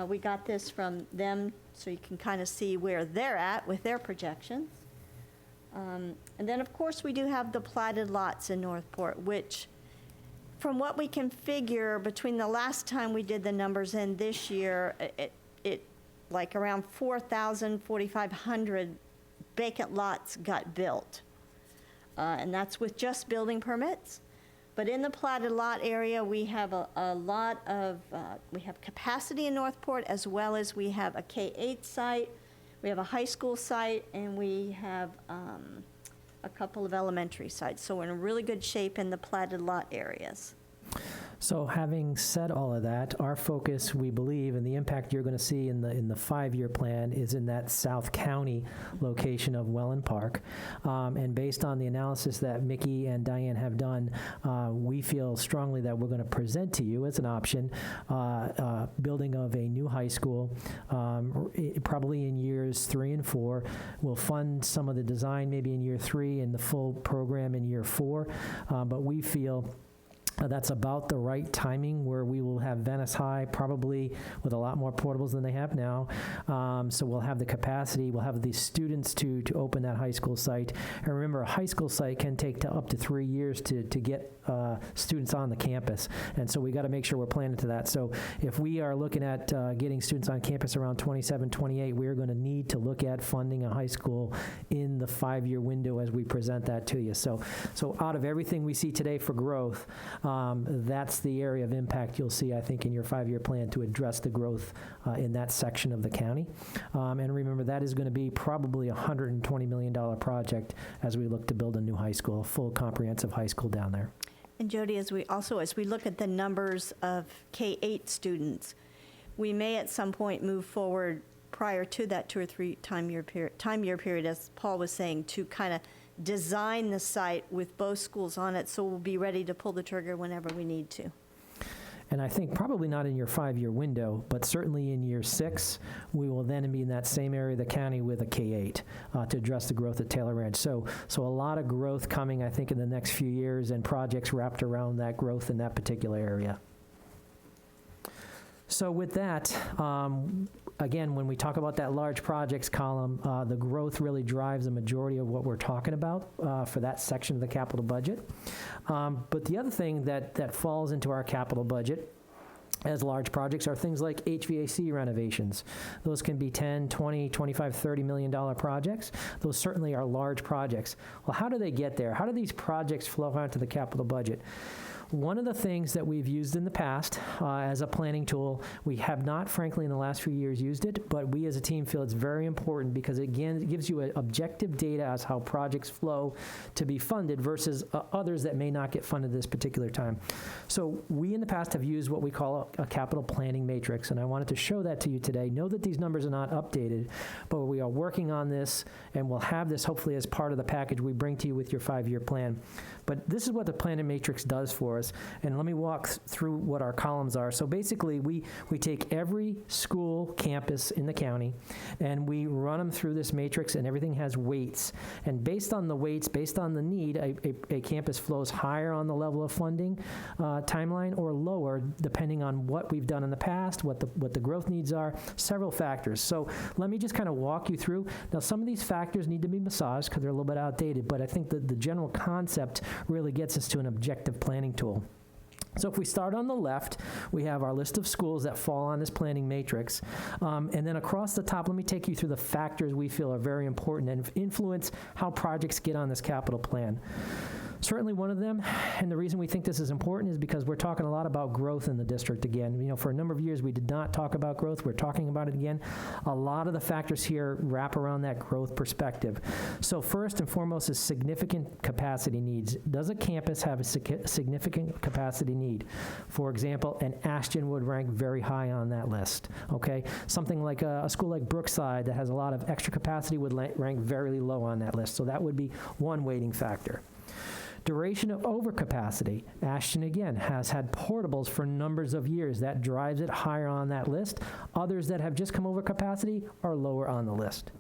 We got this from them, so you can kind of see where they're at with their projections. And then, of course, we do have the platted lots in Northport, which, from what we can figure, between the last time we did the numbers and this year, it like around 4,000, 4,500 vacant lots got built. And that's with just building permits. But in the platted lot area, we have a lot of, we have capacity in Northport, as well as we have a K-8 site, we have a high school site, and we have a couple of elementary sites. So we're in really good shape in the platted lot areas. So having said all of that, our focus, we believe, and the impact you're going to see in the 5-year plan is in that South County location of Welland Park. And based on the analysis that Mickey and Diane have done, we feel strongly that we're going to present to you as an option building of a new high school, probably in years 3 and 4. We'll fund some of the design maybe in year 3 and the full program in year 4. But we feel that's about the right timing where we will have Venice High probably with a lot more portables than they have now. So we'll have the capacity, we'll have the students to open that high school site. And remember, a high school site can take up to 3 years to get students on the campus. And so we got to make sure we're planning to that. So if we are looking at getting students on campus around 27, 28, we're going to need to look at funding a high school in the 5-year window as we present that to you. So out of everything we see today for growth, that's the area of impact you'll see, I think, in your 5-year plan to address the growth in that section of the county. And remember, that is going to be probably a $120 million project as we look to build a new high school, a full comprehensive high school down there. And Jody, as we look at the numbers of K-8 students, we may at some point move forward prior to that 2 or 3 time year period, as Paul was saying, to kind of design the site with both schools on it, so we'll be ready to pull the trigger whenever we need to. And I think probably not in your 5-year window, but certainly in year 6, we will then be in that same area of the county with a K-8 to address the growth at Taylor Ranch. So a lot of growth coming, I think, in the next few years, and projects wrapped around that growth in that particular area. So with that, again, when we talk about that large projects column, the growth really drives the majority of what we're talking about for that section of the capital budget. But the other thing that falls into our capital budget as large projects are things like HVAC renovations. Those can be 10, 20, 25, $30 million projects. Those certainly are large projects. Well, how do they get there? How do these projects flow onto the capital budget? One of the things that we've used in the past as a planning tool, we have not, frankly, in the last few years used it, but we as a team feel it's very important because, again, it gives you objective data as how projects flow to be funded versus others that may not get funded this particular time. So we in the past have used what we call a capital planning matrix, and I wanted to show that to you today. Know that these numbers are not updated, but we are working on this, and we'll have this hopefully as part of the package we bring to you with your 5-year plan. But this is what the planning matrix does for us. And let me walk through what our columns are. So basically, we take every school campus in the county, and we run them through this matrix, and everything has weights. And based on the weights, based on the need, a campus flows higher on the level of funding timeline or lower, depending on what we've done in the past, what the growth needs are, several factors. So let me just kind of walk you through. Now, some of these factors need to be massaged because they're a little bit outdated, but I think that the general concept really gets us to an objective planning tool. So if we start on the left, we have our list of schools that fall on this planning matrix. And then across the top, let me take you through the factors we feel are very important and influence how projects get on this capital plan. Certainly one of them, and the reason we think this is important is because we're talking a lot about growth in the district again. You know, for a number of years we did not talk about growth. We're talking about it again. A lot of the factors here wrap around that growth perspective. So first and foremost is significant capacity needs. Does a campus have a significant capacity need? For example, an Ashton would rank very high on that list, okay? Something like a school like Brookside that has a lot of extra capacity would rank very low on that list. So that would be one weighting factor. Duration of overcapacity. Ashton, again, has had portables for numbers of years. That drives it higher on that list. Others that have just come over capacity are lower on the list.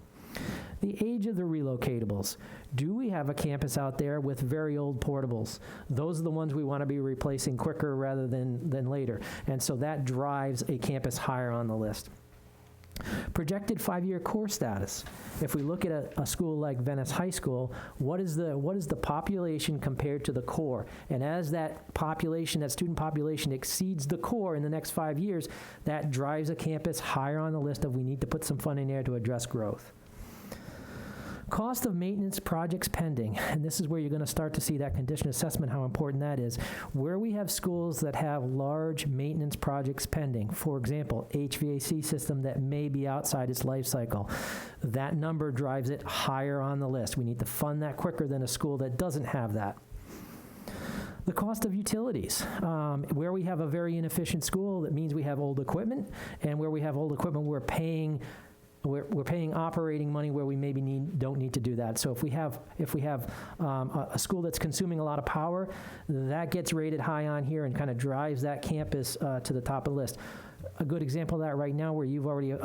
The age of the relocatables. Do we have a campus out there with very old portables? Those are the ones we want to be replacing quicker rather than later. And so that drives a campus higher on the list. Projected 5-year core status. If we look at a school like Venice High School, what is the population compared to the core? And as that population, that student population exceeds the core in the next 5 years, that drives a campus higher on the list of we need to put some funding there to address growth. Cost of maintenance projects pending, and this is where you're going to start to see that condition assessment, how important that is. Where we have schools that have large maintenance projects pending, for example, HVAC system that may be outside its life cycle, that number drives it higher on the list. We need to fund that quicker than a school that doesn't have that. The cost of utilities. Where we have a very inefficient school, that means we have old equipment, and where we have old equipment, we're paying operating money where we maybe don't need to do that. So if we have a school that's consuming a lot of power, that gets rated high on here and kind of drives that campus to the top of the list. A good example of that right now where you've already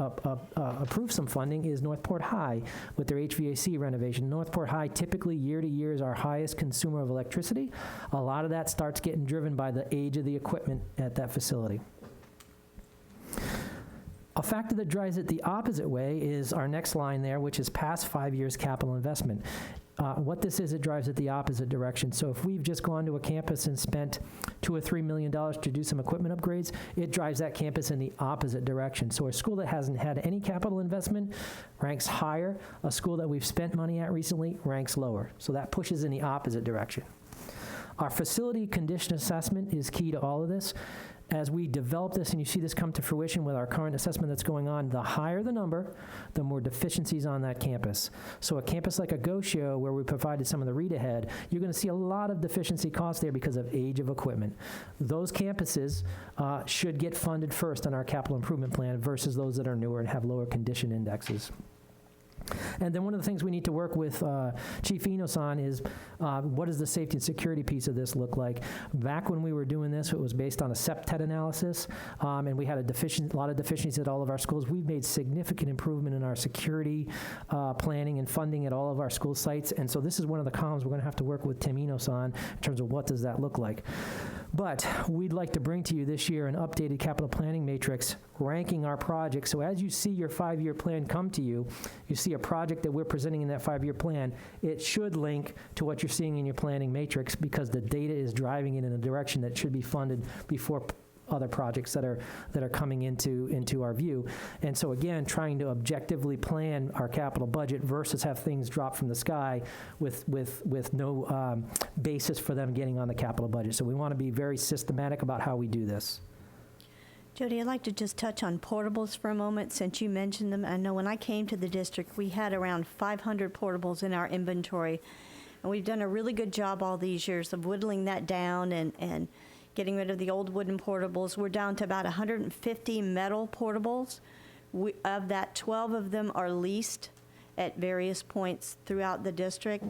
approved some funding is Northport High with their HVAC renovation. Northport High typically year to year is our highest consumer of electricity. A lot of that starts getting driven by the age of the equipment at that facility. A factor that drives it the opposite way is our next line there, which is past 5 years capital investment. What this is, it drives it the opposite direction. So if we've just gone to a campus and spent $2 or $3 million to do some equipment upgrades, it drives that campus in the opposite direction. So a school that hasn't had any capital investment ranks higher. A school that we've spent money at recently ranks lower. So that pushes in the opposite direction. Our facility condition assessment is key to all of this. as we develop this and you see this come to fruition with our current assessment that's going on, the higher the number, the more deficiencies on that campus. So a campus like Agostio, where we provided some of the read-ahead, you're going to see a lot of deficiency costs there because of age of equipment. Those campuses should get funded first on our capital improvement plan versus those that are newer and have lower condition indexes. And then one of the things we need to work with Chief Enos on is what does the safety and security piece of this look like? Back when we were doing this, it was based on a SEPTED analysis, and we had a lot of deficiencies at all of our schools. We've made significant improvement in our security planning and funding at all of our school sites, and so this is one of the columns we're going to have to work with Tim Enos on in terms of what does that look like. But we'd like to bring to you this year an updated capital planning matrix ranking our projects. So as you see your 5-year plan come to you, you see a project that we're presenting in that 5-year plan, it should link to what you're seeing in your planning matrix because the data is driving it in a direction that should be funded before other projects that are coming into our view. And so again, trying to objectively plan our capital budget versus have things drop from the sky with no basis for them getting on the capital budget. So we want to be very systematic about how we do this. Jody, I'd like to just touch on portables for a moment since you mentioned them. I know when I came to the district, we had around 500 portables in our inventory, and we've done a really good job all these years of whittling that down and getting rid of the old wooden portables. We're down to about 150 metal portables. Of that, 12 of them are leased at various points throughout the district.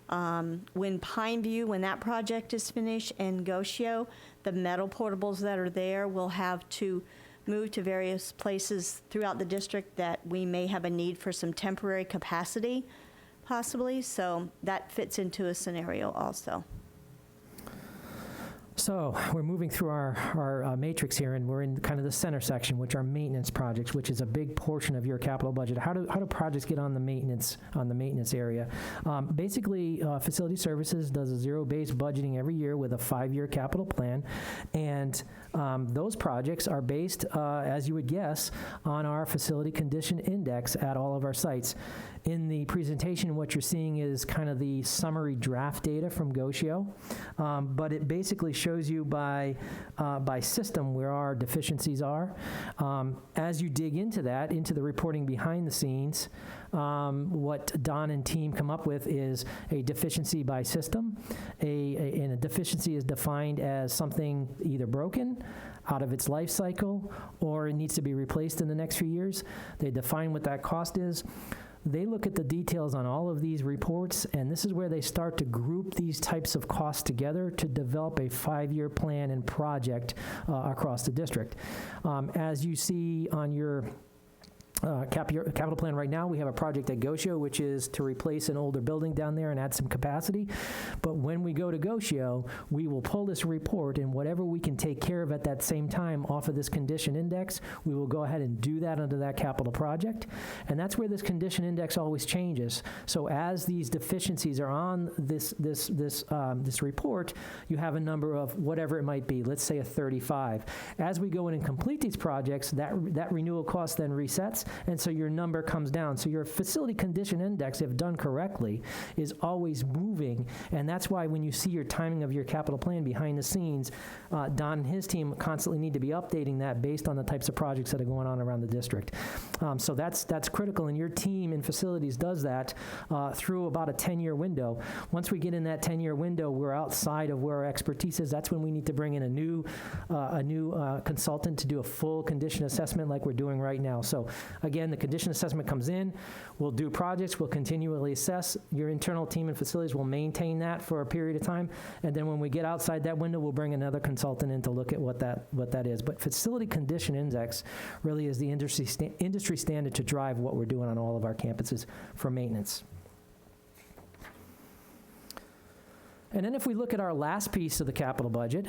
When Pineview, when that project is finished, and Gosio, the metal portables that are there will have to move to various places throughout the district that we may have a need for some temporary capacity, possibly. So that fits into a scenario also. So we're moving through our matrix here, and we're in kind of the center section, which are maintenance projects, which is a big portion of your capital budget. How do projects get on the maintenance area? Basically, Facility Services does a zero-based budgeting every year with a 5-year capital plan, and those projects are based, as you would guess, on our facility condition index at all of our sites. In the presentation, what you're seeing is kind of the summary draft data from Gosio, but it basically shows you by system where our deficiencies are. As you dig into that, into the reporting behind the scenes, what Don and team come up with is a deficiency by system. And a deficiency is defined as something either broken, out of its life cycle, or it needs to be replaced in the next few years. They define what that cost is. They look at the details on all of these reports, and this is where they start to group these types of costs together to develop a 5-year plan and project across the district. As you see on your capital plan right now, we have a project at Gosio, which is to replace an older building down there and add some capacity. But when we go to Gosio, we will pull this report, and whatever we can take care of at that same time off of this condition index, we will go ahead and do that under that capital project. And that's where this condition index always changes. So as these deficiencies are on this report, you have a number of whatever it might be, let's say a 35. As we go in and complete these projects, that renewal cost then resets, and so your number comes down. So your facility condition index, if done correctly, is always moving, and that's why when you see your timing of your capital plan behind the scenes, Don and his team constantly need to be updating that based on the types of projects that are going on around the district. So that's critical, and your team in facilities does that through about a 10-year window. Once we get in that 10-year window, we're outside of where our expertise is. That's when we need to bring in a new consultant to do a full condition assessment like we're doing right now. So again, the condition assessment comes in, we'll do projects, we'll continually assess. Your internal team and facilities will maintain that for a period of time, and then when we get outside that window, we'll bring another consultant in to look at what that is. But facility condition index really is the industry standard to drive what we're doing on all of our campuses for maintenance. And then if we look at our last piece of the capital budget,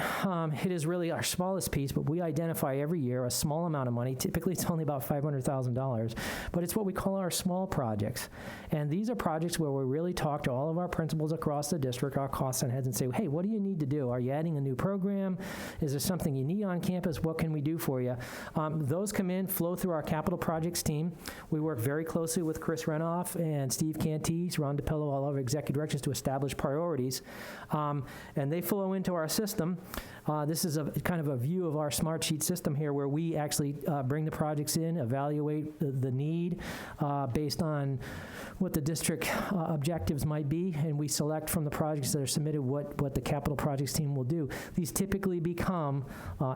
it is really our smallest piece, but we identify every year a small amount of money. Typically, it's only about $500,000, but it's what we call our small projects. And these are projects where we really talk to all of our principals across the district, our costs and heads, and say, hey, what do you need to do? Are you adding a new program? Is there something you need on campus? What can we do for you? Those come in, flow through our capital projects team. We work very closely with Chris Renoff and Steve Cantis, Ron DePillo, all of our executive directors to establish priorities. And they flow into our system. This is a kind of a view of our smart sheet system here, where we actually bring the projects in, evaluate the need based on what the district objectives might be, and we select from the projects that are submitted what the capital projects team will do. These typically become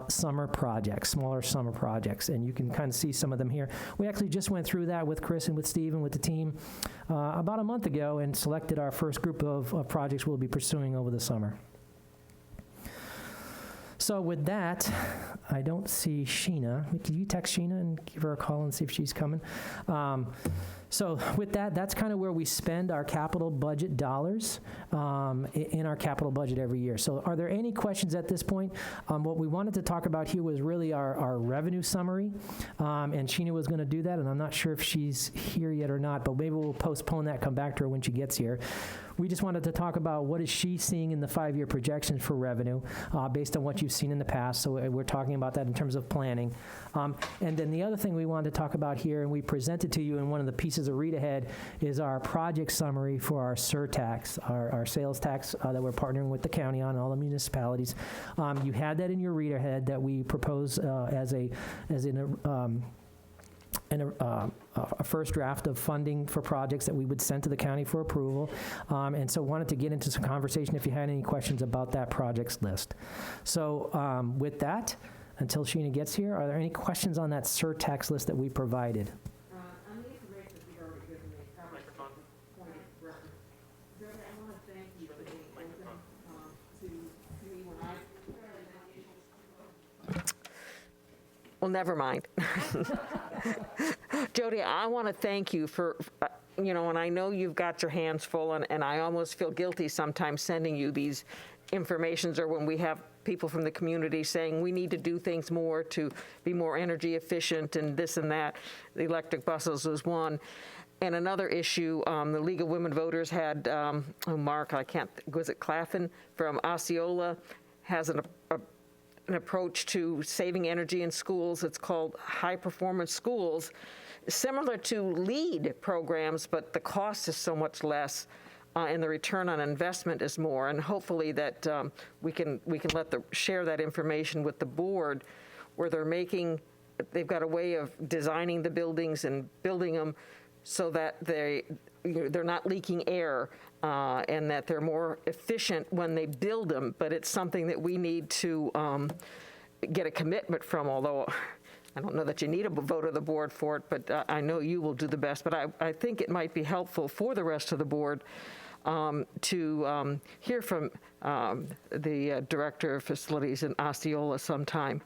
summer projects, smaller summer projects, and you can kind of see some of them here. We actually just went through that with Chris and with Steve and with the team about a month ago and selected our first group of projects we'll be pursuing over the summer. So with that, I don't see Sheena. Could you text Sheena and give her a call and see if she's coming? So with that, that's kind of where we spend our capital budget dollars in our capital budget every year. So are there any questions at this point? What we wanted to talk about here was really our revenue summary, and Sheena was going to do that, and I'm not sure if she's here yet or not, but maybe we'll postpone that, come back to her when she gets here. We just wanted to talk about what is she seeing in the 5-year projections for revenue based on what you've seen in the past. So we're talking about that in terms of planning. And then the other thing we wanted to talk about here, and we presented to you in one of the pieces of read ahead, is our project summary for our surtax, our sales tax that we're partnering with the county on, all the municipalities. You had that in your read ahead that we propose as a first draft of funding for projects that we would send to the county for approval. And so wanted to get into some conversation if you had any questions about that projects list. So with that, until Sheena gets here, are there any questions on that surtax list that we provided? On the information that you've already given me, comment point of reference. Deborah, I want to thank you for being open to me when Well, never mind. Jody, I want to thank you for, and I know you've got your hands full, and I almost feel guilty sometimes sending you these informations, or when we have people from the community saying we need to do things more to be more energy efficient and this and that. The electric buses was one. And another issue, the League of Women Voters had, Mark, was it Claflin from Osceola, has an approach to saving energy in schools. It's called High Performance Schools, similar to LEAD programs, but the cost is so much less, and the return on investment is more. And hopefully that we can share that information with the board, where they've got a way of designing the buildings and building them so that they're not leaking air, and that they're more efficient when they build them. But it's something that we need to get a commitment from, although I don't know that you need a vote of the board for it, but I know you will do the best. But I think it might be helpful for the rest of the board to hear from the Director of Facilities in Osceola sometime.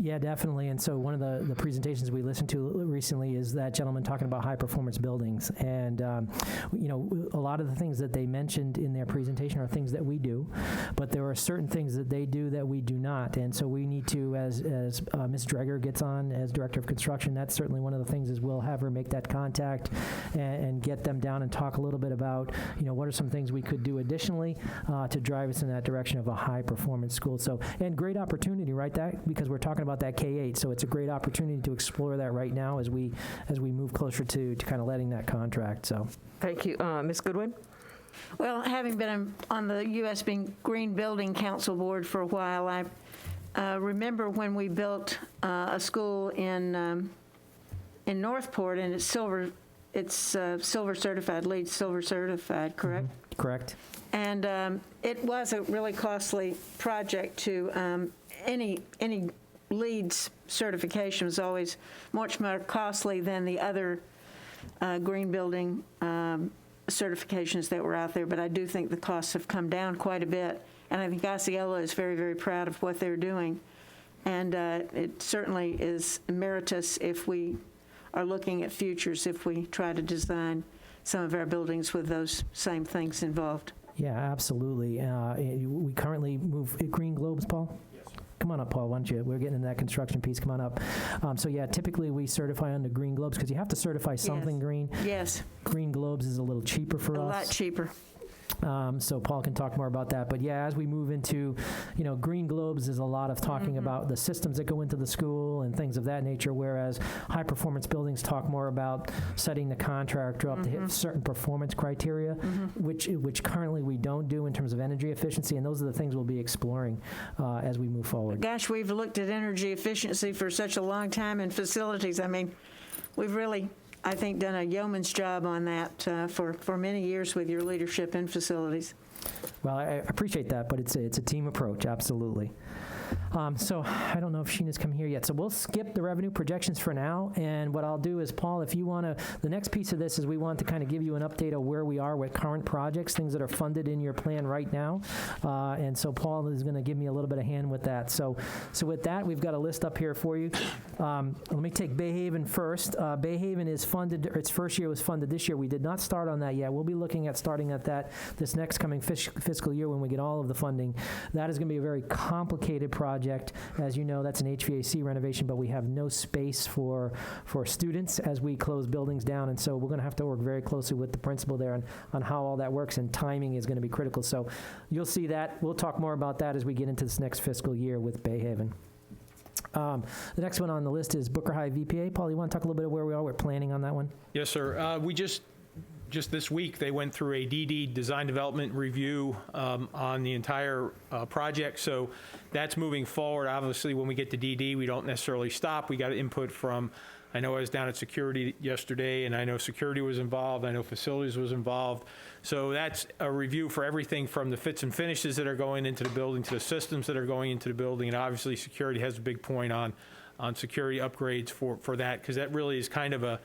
Yeah, definitely. And so one of the presentations we listened to recently is that gentleman talking about high performance buildings. And, a lot of the things that they mentioned in their presentation are things that we do, but there are certain things that they do that we do not. And so we need to, as Ms. Dreger gets on as Director of Construction, that's certainly one of the things is we'll have her make that contact and get them down and talk a little bit about, what are some things we could do additionally to drive us in that direction of a high performance school. So, and great opportunity, right? Because we're talking about that K-8, so it's a great opportunity to explore that right now as we move closer to kind of letting that contract. So, thank you, Ms. Goodwin. Well, having been on the U.S. Green Building Council board for a while, I remember when we built a school in Northport, and it's silver certified, LEED silver certified, correct? Mm-hmm. Correct. And it was a really costly project to any LEED certification was always much more costly than the other green building certifications that were out there, but I do think the costs have come down quite a bit, and I think Osceola is very, very proud of what they're doing, and it certainly is emeritus if we are looking at futures, if we try to design some of our buildings with those same things involved. Yeah, absolutely. We currently move Green Globes, Paul? Come on up, Paul, why don't you? We're getting into that construction piece. Come on up. So, yeah, typically we certify under Green Globes because you have to certify something green. Yes. Green Globes is a little cheaper for us. A lot cheaper. So Paul can talk more about that. But yeah, as we move into, green globes is a lot of talking about the systems that go into the school and things of that nature, whereas high performance buildings talk more about setting the contractor up to hit certain performance criteria, which currently we don't do in terms of energy efficiency. And those are the things we'll be exploring as we move forward. Gosh, we've looked at energy efficiency for such a long time in facilities. I mean, we've really, I think, done a yeoman's job on that for many years with your leadership in facilities. Well, I appreciate that, but it's a team approach, absolutely. So I don't know if Sheena's come here yet. So we'll skip the revenue projections for now. And what I'll do is, Paul, if you want to, the next piece of this is we want to kind of give you an update of where we are with current projects, things that are funded in your plan right now. And so Paul is going to give me a little bit of hand with that. So with that, we've got a list up here for you. Let me take Bayhaven first. Bayhaven is funded, its first year was funded this year. We did not start on that yet. We'll be looking at starting at that this next coming fiscal year when we get all of the funding. That is going to be a very complicated project. As you know, that's an HVAC renovation, but we have no space for students as we close buildings down, and so we're going to have to work very closely with the principal there on how all that works, and timing is going to be critical. So you'll see that. We'll talk more about that as we get into this next fiscal year with Bayhaven. The next one on the list is Booker High VPA. Paul, you want to talk a little bit of where we are with planning on that one? Yes, sir. We just this week, they went through a DD, design development review, on the entire project. So that's moving forward. Obviously, when we get to DD, we don't necessarily stop. We got input from, I know I was down at security yesterday, and I know security was involved. I know facilities was involved. So that's a review for everything from the fits and finishes that are going into the building to the systems that are going into the building. And obviously, security has a big point on security upgrades for that, because that really is kind of a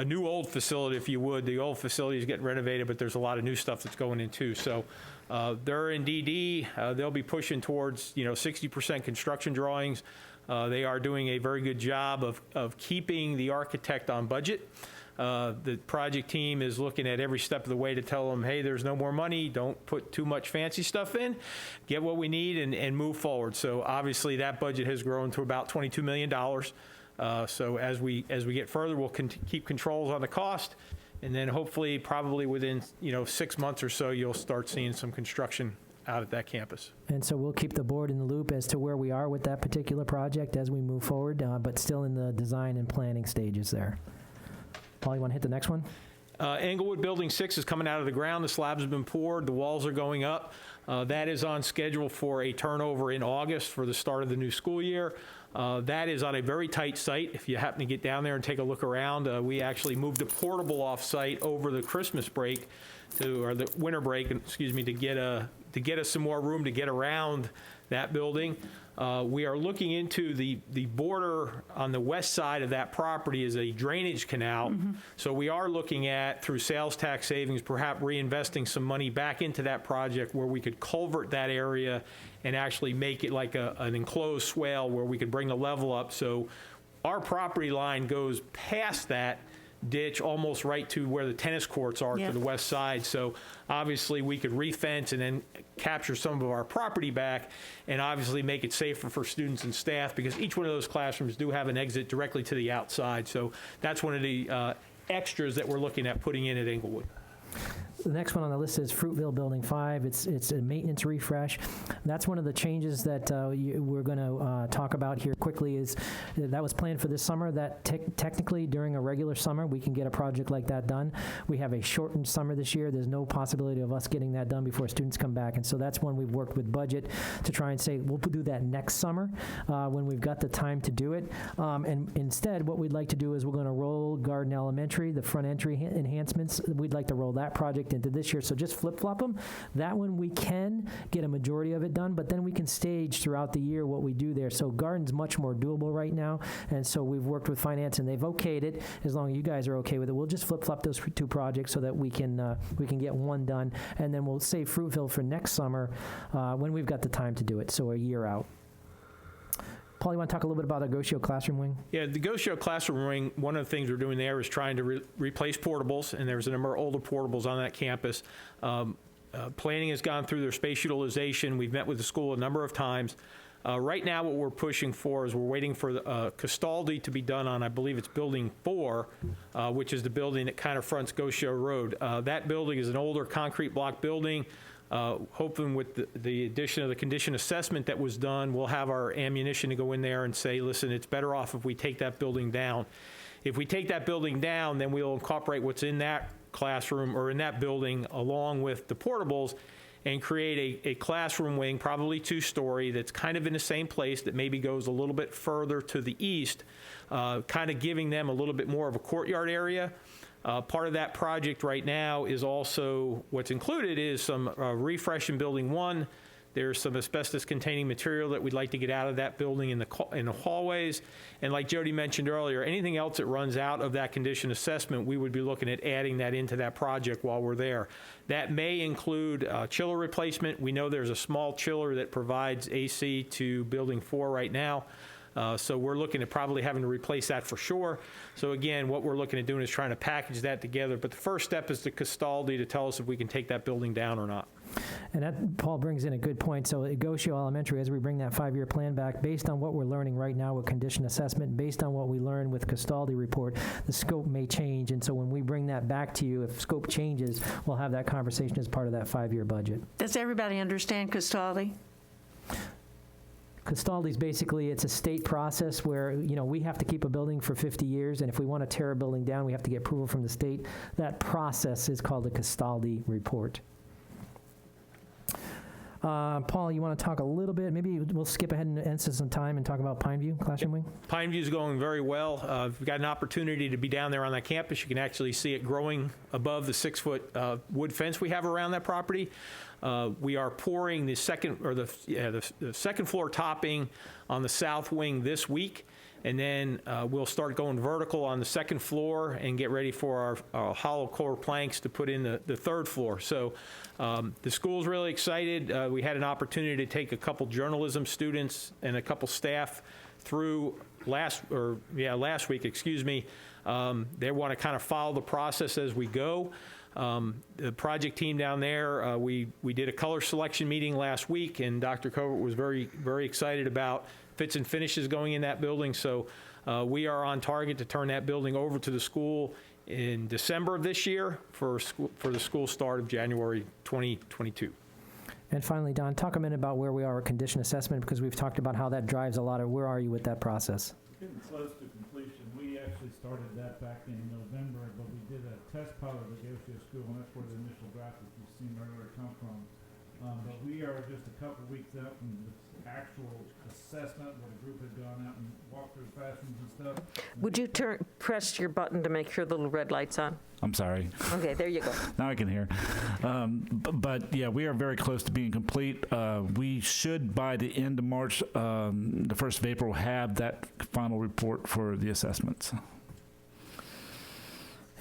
new old facility, if you would. The old facility is getting renovated, but there's a lot of new stuff that's going in too. So they're in DD. They'll be pushing towards 60% construction drawings. They are doing a very good job of keeping the architect on budget. The project team is looking at every step of the way to tell them, hey, there's no more money. Don't put too much fancy stuff in. Get what we need and move forward. So obviously that budget has grown to about $22 million. So as we get further, we'll keep controls on the cost, and then hopefully, probably within 6 months or so, you'll start seeing some construction out at that campus. And so we'll keep the board in the loop as to where we are with that particular project as we move forward, but still in the design and planning stages there. Paul, you want to hit the next one? Englewood Building 6 is coming out of the ground. The slabs have been poured. The walls are going up. That is on schedule for a turnover in August for the start of the new school year. That is on a very tight site. If you happen to get down there and take a look around, we actually moved a portable off-site over the Christmas break or the winter break, excuse me, to get us some more room to get around that building. We are looking into the border on the west side of that property is a drainage canal. So we are looking at, through sales tax savings, perhaps reinvesting some money back into that project where we could culvert that area and actually make it like an enclosed swale where we could bring the level up. So our property line goes past that ditch almost right to where the tennis courts are to the west side. So obviously we could re-fence and then capture some of our property back and obviously make it safer for students and staff, because each one of those classrooms do have an exit directly to the outside. So that's one of the extras that we're looking at putting in at Englewood. The next one on the list is Fruitville Building 5. It's a maintenance refresh. That's one of the changes that we're going to talk about here quickly. Is that was planned for this summer. That technically during a regular summer we can get a project like that done. We have a shortened summer this year. There's no possibility of us getting that done before students come back, and so that's one we've worked with budget to try and say we'll do that next summer when we've got the time to do it. And instead, what we'd like to do is we're going to roll Garden Elementary, the front entry enhancements. We'd like to roll that project into this year. So just flip-flop them. That one we can get a majority of it done, but then we can stage throughout the year what we do there. So Garden's much more doable right now, and so we've worked with finance, and they've okayed it. As long as you guys are okay with it, we'll just flip-flop those two projects so that we can get one done, and then we'll save Fruitville for next summer when we've got the time to do it, so a year out. Paul, you want to talk a little bit about the Goshio Classroom Wing? Yeah, the Goshio Classroom Wing, one of the things we're doing there is trying to replace portables, and there's a number of older portables on that campus. Planning has gone through their space utilization. We've met with the school a number of times. Right now, what we're pushing for is we're waiting for the Castaldi to be done on, I believe it's Building 4, which is the building that kind of fronts Gosho Road. That building is an older concrete block building. Hoping with the addition of the condition assessment that was done, we'll have our ammunition to go in there and say, listen, it's better off if we take that building down. If we take that building down, then we'll incorporate what's in that classroom or in that building along with the portables and create a classroom wing, probably 2-story, that's kind of in the same place that maybe goes a little bit further to the east, kind of giving them a little bit more of a courtyard area. Part of that project right now is also, what's included is some refresh in Building 1. There's some asbestos-containing material that we'd like to get out of that building in the hallways. And like Jody mentioned earlier, anything else that runs out of that condition assessment, we would be looking at adding that into that project while we're there. That may include chiller replacement. We know there's a small chiller that provides AC to Building 4 right now. So we're looking at probably having to replace that for sure. So again, what we're looking at doing is trying to package that together. But the first step is to Castaldi to tell us if we can take that building down or not. And that, Paul, brings in a good point. So at Gosho Elementary, as we bring that 5-year plan back, based on what we're learning right now with condition assessment, based on what we learn with Castaldi report, the scope may change. And so when we bring that back to you, if scope changes, we'll have that conversation as part of that 5-year budget. Does everybody understand Castaldi? Castaldi's basically, it's a state process where, we have to keep a building for 50 years, and if we want to tear a building down, we have to get approval from the state. That process is called the Castaldi report. Paul, you want to talk a little bit? Maybe we'll skip ahead and answer some time and talk about Pineview Classroom Wing? Pineview's going very well. We've got an opportunity to be down there on that campus. You can actually see it growing above the 6-foot wood fence we have around that property. We are pouring the second floor topping on the south wing this week, and then we'll start going vertical on the second floor and get ready for our hollow core planks to put in the third floor. So the school's really excited. We had an opportunity to take a couple journalism students and a couple staff through last week, excuse me. They want to kind of follow the process as we go. The project team down there, we did a color selection meeting last week, and Dr. Covert was very, very excited about fits and finishes going in that building. So we are on target to turn that building over to the school in December of this year for the school start of January 2022. And finally, Don, talk a minute about where we are with condition assessment, because we've talked about how that drives a lot of, where are you with that process? Getting close to completion. We actually started that back in November, but we did a test pilot at Gosho School, and that's where the initial draft that you've seen earlier come from. But we are just a couple weeks out from the actual assessment where the group had gone out and walked through classrooms and stuff. Would you press your button to make sure the little red light's on? I'm sorry. Okay, there you go. Now I can hear. But yeah, we are very close to being complete. We should, by the end of March, the 1st of April, have that final report for the assessments.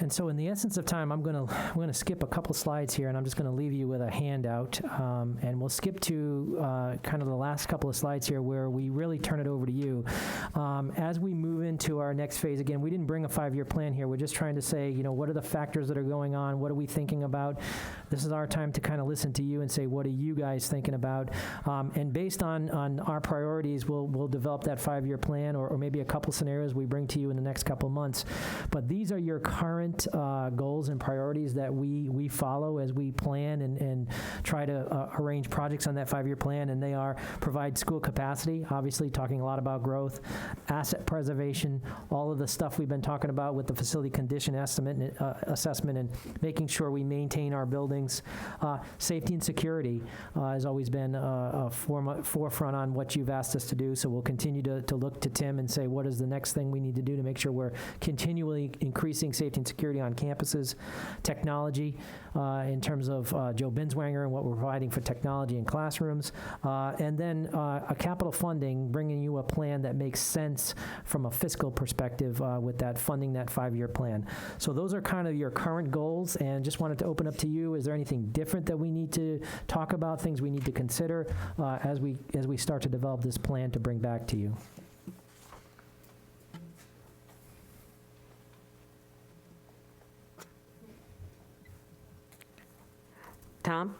And so in the essence of time, we're going to skip a couple slides here, and I'm just going to leave you with a handout. And we'll skip to kind of the last couple of slides here where we really turn it over to you. As we move into our next phase, again, we didn't bring a 5-year plan here. We're just trying to say, what are the factors that are going on? What are we thinking about? This is our time to kind of listen to you and say, what are you guys thinking about? And based on our priorities, we'll develop that 5-year plan or maybe a couple scenarios we bring to you in the next couple months. But these are your current goals and priorities that we follow as we plan and try to arrange projects on that 5-year plan, and they are provide school capacity, obviously talking a lot about growth, asset preservation, all of the stuff we've been talking about with the facility condition estimate assessment and making sure we maintain our buildings. Safety and security has always been a forefront on what you've asked us to do, so we'll continue to look to Tim and say what is the next thing we need to do to make sure we're continually increasing safety and security on campuses, technology in terms of Joe Binswanger and what we're providing for technology in classrooms, and then a capital funding, bringing you a plan that makes sense from a fiscal perspective with that funding, that 5-year plan. So those are kind of your current goals, and just wanted to open up to you. Is there anything different that we need to talk about, things we need to consider as we start to develop this plan to bring back to you? Tom?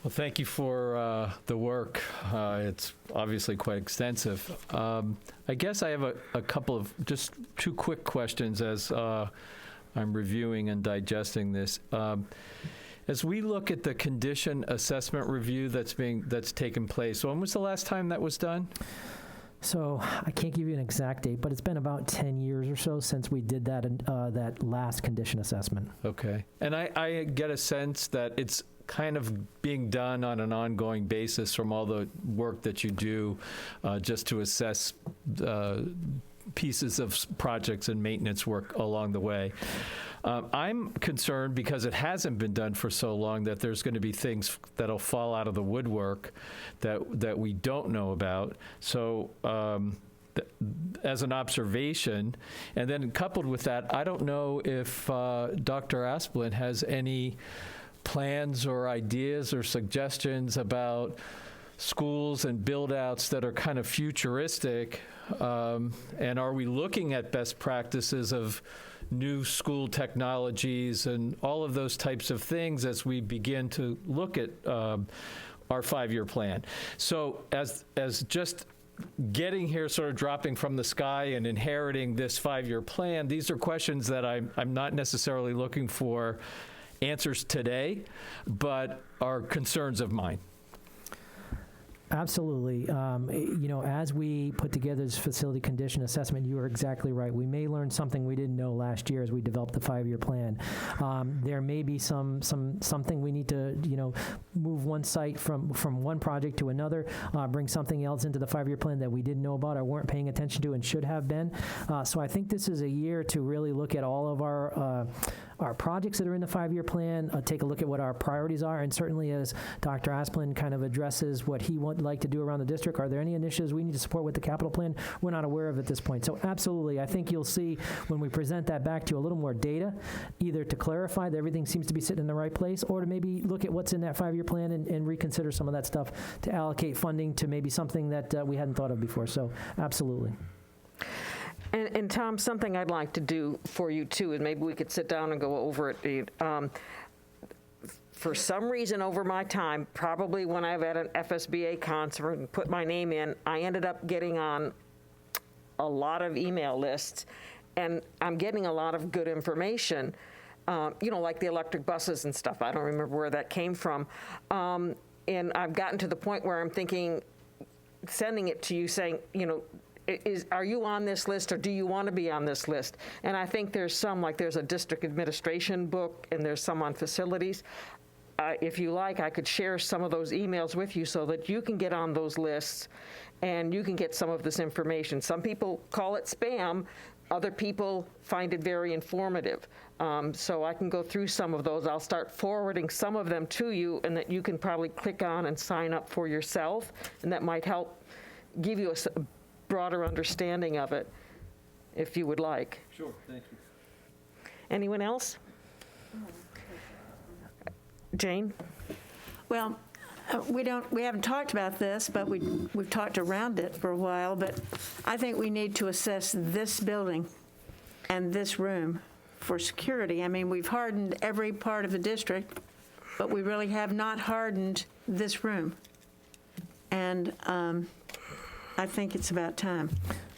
Well, thank you for the work. It's obviously quite extensive. I guess I have a couple of just two quick questions as I'm reviewing and digesting this. As we look at the condition assessment review that's taken place, when was the last time that was done? So I can't give you an exact date, but it's been about 10 years or so since we did that last condition assessment. Okay. And I get a sense that it's kind of being done on an ongoing basis from all the work that you do just to assess pieces of projects and maintenance work along the way. I'm concerned because it hasn't been done for so long that there's going to be things that'll fall out of the woodwork that we don't know about. So as an observation, and then coupled with that, I don't know if Dr. Asplund has any plans or ideas or suggestions about schools and build-outs that are kind of futuristic, and are we looking at best practices of new school technologies and all of those types of things as we begin to look at our 5-year plan? So as just getting here, sort of dropping from the sky and inheriting this 5-year plan, these are questions that I'm not necessarily looking for answers today, but are concerns of mine. Absolutely. As we put together this facility condition assessment, you are exactly right. We may learn something we didn't know last year as we developed the 5-year plan. There may be something we need to, move one site from one project to another, bring something else into the 5-year plan that we didn't know about or weren't paying attention to and should have been. So I think this is a year to really look at all of our projects that are in the 5-year plan, take a look at what our priorities are, and certainly as Dr. Asplund kind of addresses what he would like to do around the district, are there any initiatives we need to support with the capital plan we're not aware of at this point? So absolutely, I think you'll see when we present that back to you a little more data, either to clarify that everything seems to be sitting in the right place, or to maybe look at what's in that 5-year plan and reconsider some of that stuff to allocate funding to maybe something that we hadn't thought of before. So absolutely. And Tom, something I'd like to do for you too, and maybe we could sit down and go over it. For some reason over my time, probably when I've at an FSBA concert and put my name in, I ended up getting on a lot of email lists, and I'm getting a lot of good information, like the electric buses and stuff. I don't remember where that came from. And I've gotten to the point where I'm thinking, sending it to you saying, are you on this list, or do you want to be on this list? And I think there's some, like there's a district administration book, and there's some on facilities. If you like, I could share some of those emails with you so that you can get on those lists and you can get some of this information. Some people call it spam. Other people find it very informative. So I can go through some of those. I'll start forwarding some of them to you, and that you can probably click on and sign up for yourself, and that might help give you a broader understanding of it, if you would like. Sure, thank you. Anyone else? Jane? Well, we haven't talked about this, but we've talked around it for a while, but I think we need to assess this building and this room for security. I mean, we've hardened every part of the district, but we really have not hardened this room. And I think it's about time.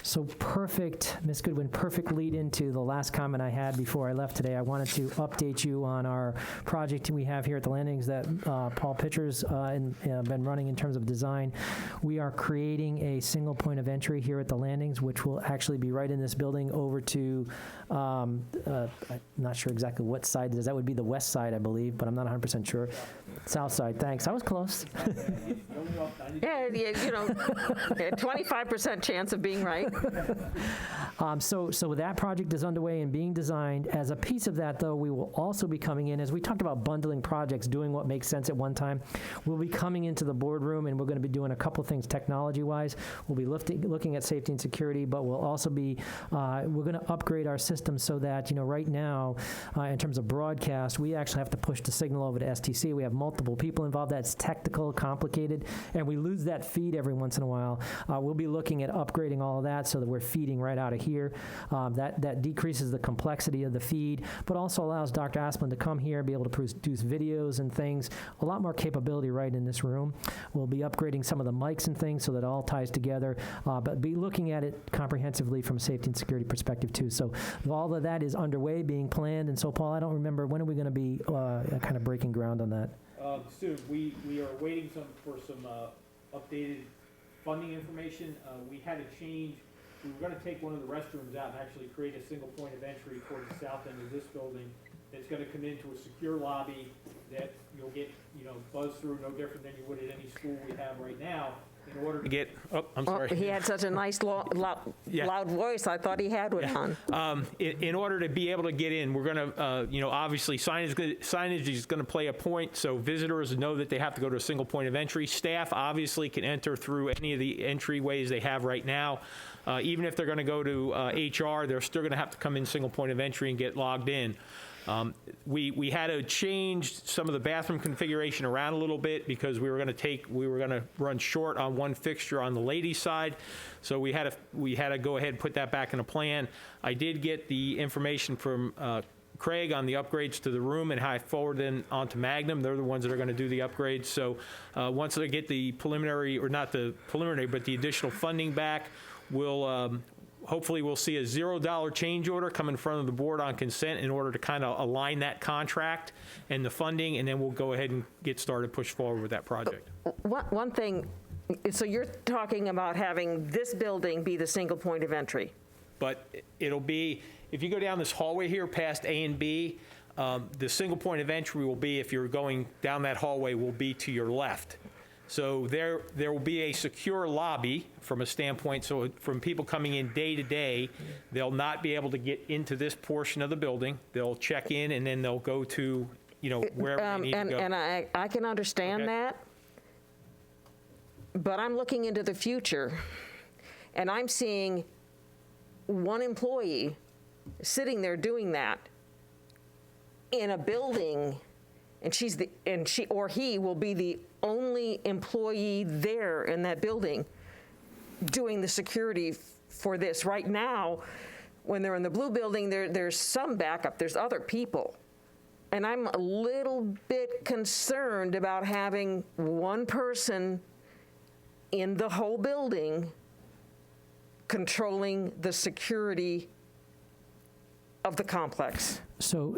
So perfect, Ms. Goodwin, perfect lead into the last comment I had before I left today. I wanted to update you on our project we have here at the landings that Paul Pitcher's been running in terms of design. We are creating a single point of entry here at the landings, which will actually be right in this building over to, I'm not sure exactly what side it is. That would be the west side, I believe, but I'm not 100% sure. South side, thanks. I was close. Yeah, 25% chance of being right. So that project is underway and being designed. As a piece of that, though, we will also be coming in, as we talked about bundling projects, doing what makes sense at one time. We'll be coming into the boardroom, and we're going to be doing a couple things technology-wise. We'll be looking at safety and security, but we'll also be, we're going to upgrade our system so that, right now, in terms of broadcast, we actually have to push the signal over to STC. We have multiple people involved. That's technical, complicated, and we we lose that feed every once in a while. We'll be looking at upgrading all of that so that we're feeding right out of here. That decreases the complexity of the feed, but also allows Dr. Asplin to come here, be able to produce videos and things. A lot more capability right in this room. We'll be upgrading some of the mics and things so that it all ties together, but be looking at it comprehensively from a safety and security perspective too. So all of that is underway, being planned. And so, Paul, I don't remember, when are we going to be kind of breaking ground on that? Soon. We are waiting for some updated funding information. We had to change. We were going to take one of the restrooms out and actually create a single point of entry towards the south end of this building. It's going to come into a secure lobby that you'll get, buzzed through no different than you would at any school we have right now. In order to get, I'm sorry. He had such a nice loud voice. I thought he had one on. In order to be able to get in, we're going to, obviously signage is going to play a point, so visitors know that they have to go to a single point of entry. Staff obviously can enter through any of the entryways they have right now. Even if they're going to go to HR, they're still going to have to come in single point of entry and get logged in. We had to change some of the bathroom configuration around a little bit because we were going to run short on one fixture on the ladies' side, so we had to go ahead and put that back in a plan. I did get the information from Craig on the upgrades to the room and how I forwarded them onto Magnum. They're the ones that are going to do the upgrades. So once I get the preliminary, or not the preliminary, but the additional funding back, hopefully we'll see a $0 change order come in front of the board on consent in order to kind of align that contract and the funding, and then we'll go ahead and get started, push forward with that project. One thing, so you're talking about having this building be the single point of entry. But it'll be, if you go down this hallway here past A and B, the single point of entry will be, if you're going down that hallway, will be to your left. So there will be a secure lobby from a standpoint, so from people coming in day to day, they'll not be able to get into this portion of the building. They'll check in and then they'll go to, wherever they need to go. And I can understand that, but I'm looking into the future, and I'm seeing one employee sitting there doing that in a building, and she or he will be the only employee there in that building doing the security for this. Right now, when they're in the blue building, there's some backup. There's other people. And I'm a little bit concerned about having one person in the whole building controlling the security of the complex. So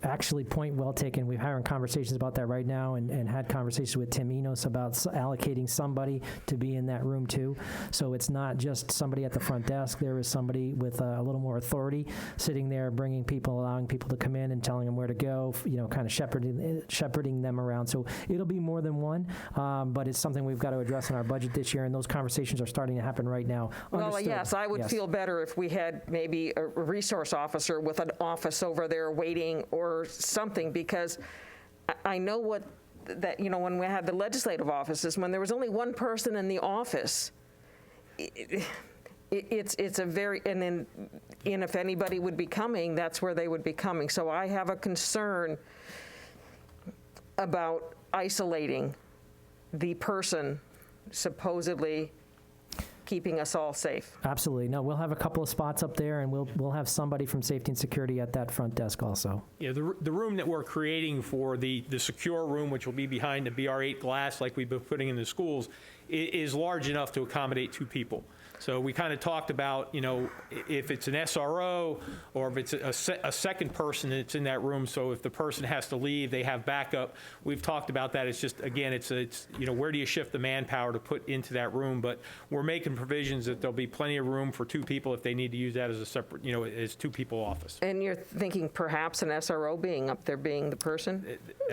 actually, point well taken. We're having conversations about that right now, and had conversations with Tim Enos about allocating somebody to be in that room too. So it's not just somebody at the front desk. There is somebody with a little more authority sitting there, bringing people, allowing people to come in and telling them where to go, kind of shepherding them around. So it'll be more than one, but it's something we've got to address in our budget this year, and those conversations are starting to happen right now. Well, Understood. yes, I would feel better if we had maybe a resource officer with an office over there waiting or something, because I know when we had the legislative offices, when there was only one person in the office, it's a very, and then if anybody would be coming, that's where they would be coming. So I have a concern about isolating the person supposedly keeping us all safe. Absolutely. No, we'll have a couple of spots up there, and we'll have somebody from safety and security at that front desk also. Yeah, the room that we're creating for the secure room, which will be behind the BR8 glass like we've been putting in the schools, is large enough to accommodate 2 people. So we kind of talked about, if it's an SRO or if it's a second person that's in that room, so if the person has to leave, they have backup. We've talked about that. It's just, again, it's where do you shift the manpower to put into that room? But we're making provisions that there'll be plenty of room for 2 people if they need to use that as a separate, as 2-people office. And you're thinking perhaps an SRO being up there, being the person,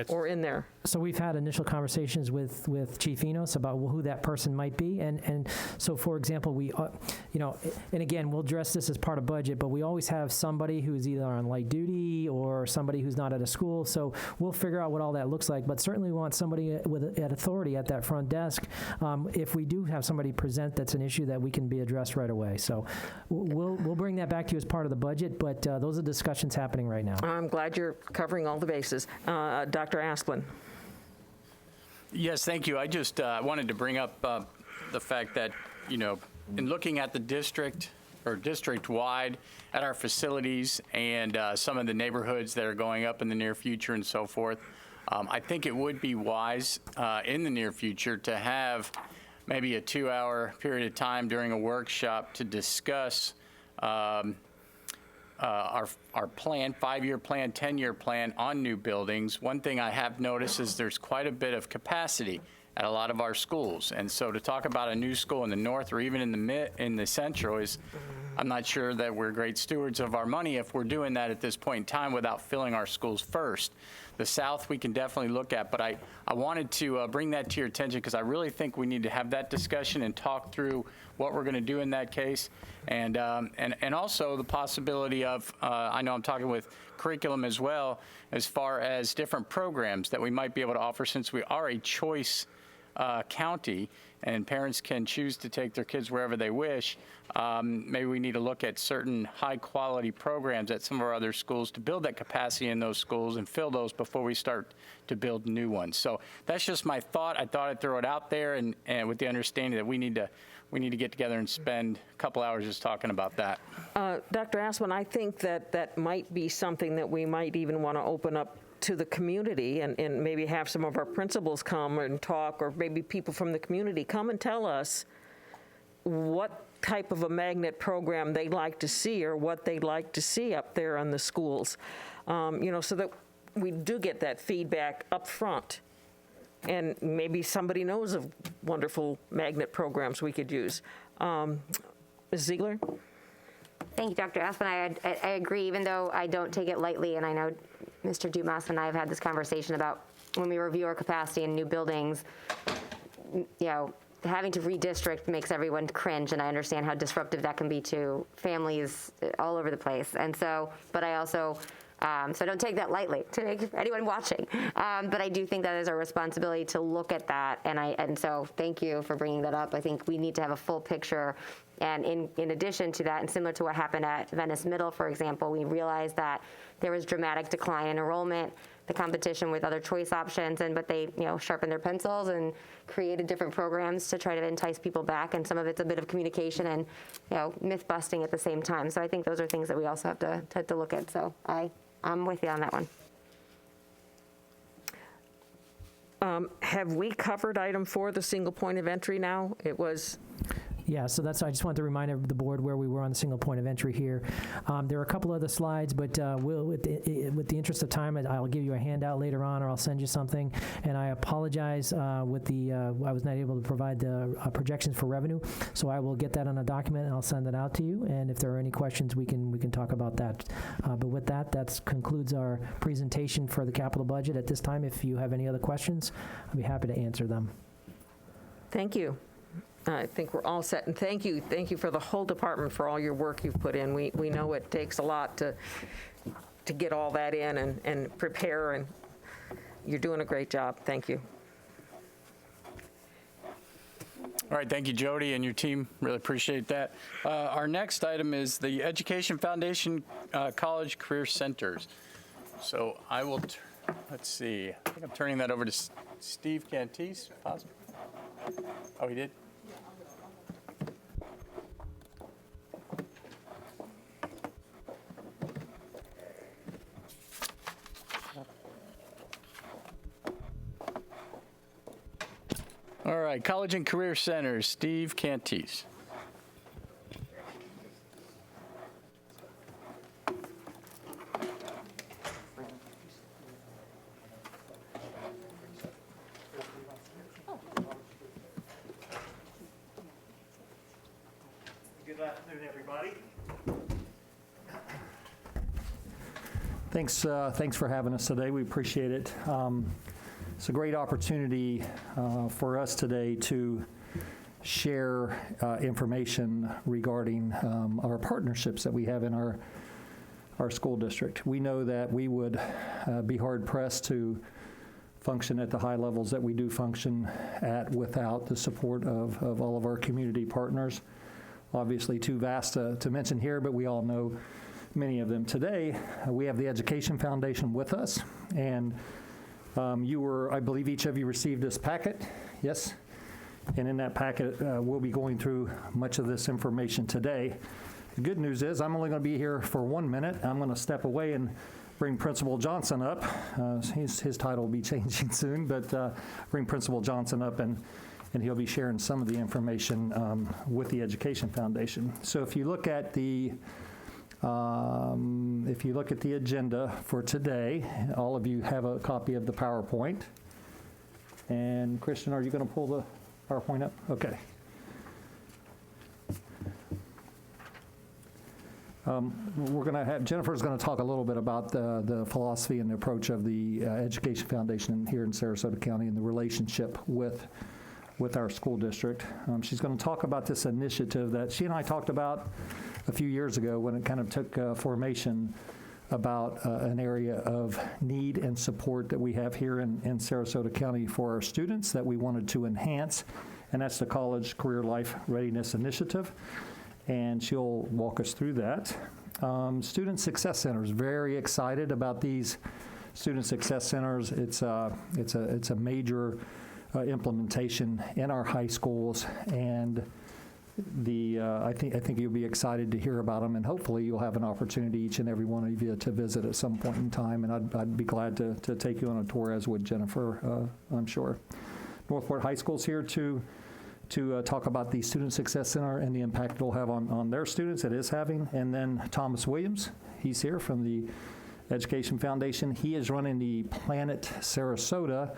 or in there? So we've had initial conversations with Chief Enos about who that person might be, and so for example, we and again, we'll address this as part of budget, but we always have somebody who's either on light duty or somebody who's not at a school, so we'll figure out what all that looks like, but certainly we want somebody with authority at that front desk if we do have somebody present that's an issue that we can be addressed right away. So we'll bring that back to you as part of the budget, but those are discussions happening right now. I'm glad you're covering all the bases. Dr. Asplin. Yes, thank you. I just wanted to bring up the fact that, in looking at the district or district-wide at our facilities and some of the neighborhoods that are going up in the near future and so forth, I think it would be wise in the near future to have maybe a 2-hour period of time during a workshop to discuss our plan, 5-year plan, 10-year plan on new buildings. One thing I have noticed is there's quite a bit of capacity at a lot of our schools. And so to talk about a new school in the north or even in the central is, I'm not sure that we're great stewards of our money if we're doing that at this point in time without filling our schools first. The south we can definitely look at, but I wanted to bring that to your attention because I really think we need to have that discussion and talk through what we're going to do in that case. And also the possibility of, I know I'm talking with curriculum as well, as far as different programs that we might be able to offer since we are a choice county and parents can choose to take their kids wherever they wish. Maybe we need to look at certain high-quality programs at some of our other schools to build that capacity in those schools and fill those before we start to build new ones. So that's just my thought. I thought I'd throw it out there, and with the understanding that we need to get together and spend a couple hours just talking about that. Dr. Asplund, I think that might be something that we might even want to open up to the community and maybe have some of our principals come and talk, or maybe people from the community come and tell us what type of a magnet program they'd like to see or what they'd like to see up there in the schools, so that we do get that feedback up front. And maybe somebody knows of wonderful magnet programs we could use. Ms. Ziegler? Thank you, Dr. Asplund. I agree, even though I don't take it lightly, and I know Mr. Dumas and I have had this conversation about when we review our capacity in new buildings, having to redistrict makes everyone cringe, and I understand how disruptive that can be to families all over the place. And so, but I also, so don't take that lightly, to anyone watching. But I do think that is our responsibility to look at that, and so thank you for bringing that up. I think we need to have a full picture. And in addition to that, and similar to what happened at Venice Middle, for example, we realized that there was dramatic decline in enrollment, the competition with other choice options, but they sharpened their pencils and created different programs to try to entice people back. And some of it's a bit of communication and myth busting at the same time. So I think those are things that we also have to look at. So I'm with you on that one. Have we covered item 4, the single point of entry now? It was... Yeah, so I just wanted to remind the board where we were on the single point of entry here. There are a couple other slides, but with the interest of time, I'll give you a handout later on, or I'll send you something. And I apologize I was not able to provide the projections for revenue, so I will get that on a document and I'll send it out to you. And if there are any questions, we can talk about that. But with that concludes our presentation for the capital budget. At this time, if you have any other questions, I'll be happy to answer them. Thank you. I think we're all set, and thank you for the whole department for all your work you've put in. We know it takes a lot to get all that in and prepare, and you're doing a great job. Thank you. All right, thank you, Jody, and your team. Really appreciate that. Our next item is the Education Foundation College Career Centers. So I will, let's see, I think I'm turning that over to Steve Cantis, possibly. Oh, he did? All right, College and Career Centers, Steve Cantis. Good afternoon, everybody. Thanks for having us today. We appreciate it. It's a great opportunity for us today to share information regarding our partnerships that we have in our school district. We know that we would be hard-pressed to function at the high levels that we do function at without the support of all of our community partners. Obviously too vast to mention here, but we all know many of them. Today, we have the Education Foundation with us, and I believe each of you received this packet, yes? And in that packet, we'll be going through much of this information today. The good news is I'm only going to be here for 1 minute. I'm going to step away and bring Principal Johnson up. His title will be changing soon, but bring Principal Johnson up, and he'll be sharing some of the information with the Education Foundation. So if you look at the agenda for today, all of you have a copy of the PowerPoint. And Christian, are you going to pull the PowerPoint up? Okay. Jennifer's going to talk a little bit about the philosophy and the approach of the Education Foundation here in Sarasota County and the relationship with our school district. She's going to talk about this initiative that she and I talked about a few years ago when it kind of took formation, about an area of need and support that we have here in Sarasota County for our students that we wanted to enhance, and that's the College Career Life Readiness Initiative. And she'll walk us through that. Student Success Centers, very excited about these Student Success Centers. It's a major implementation in our high schools, and I think you'll be excited to hear about them, and hopefully you'll have an opportunity, each and every one of you, to visit at some point in time, and I'd be glad to take you on a tour, as would Jennifer, I'm sure. Northport High School's here to talk about the Student Success Center and the impact it'll have on their students, it is having. And then Thomas Williams, he's here from the Education Foundation. He is running the Planet Sarasota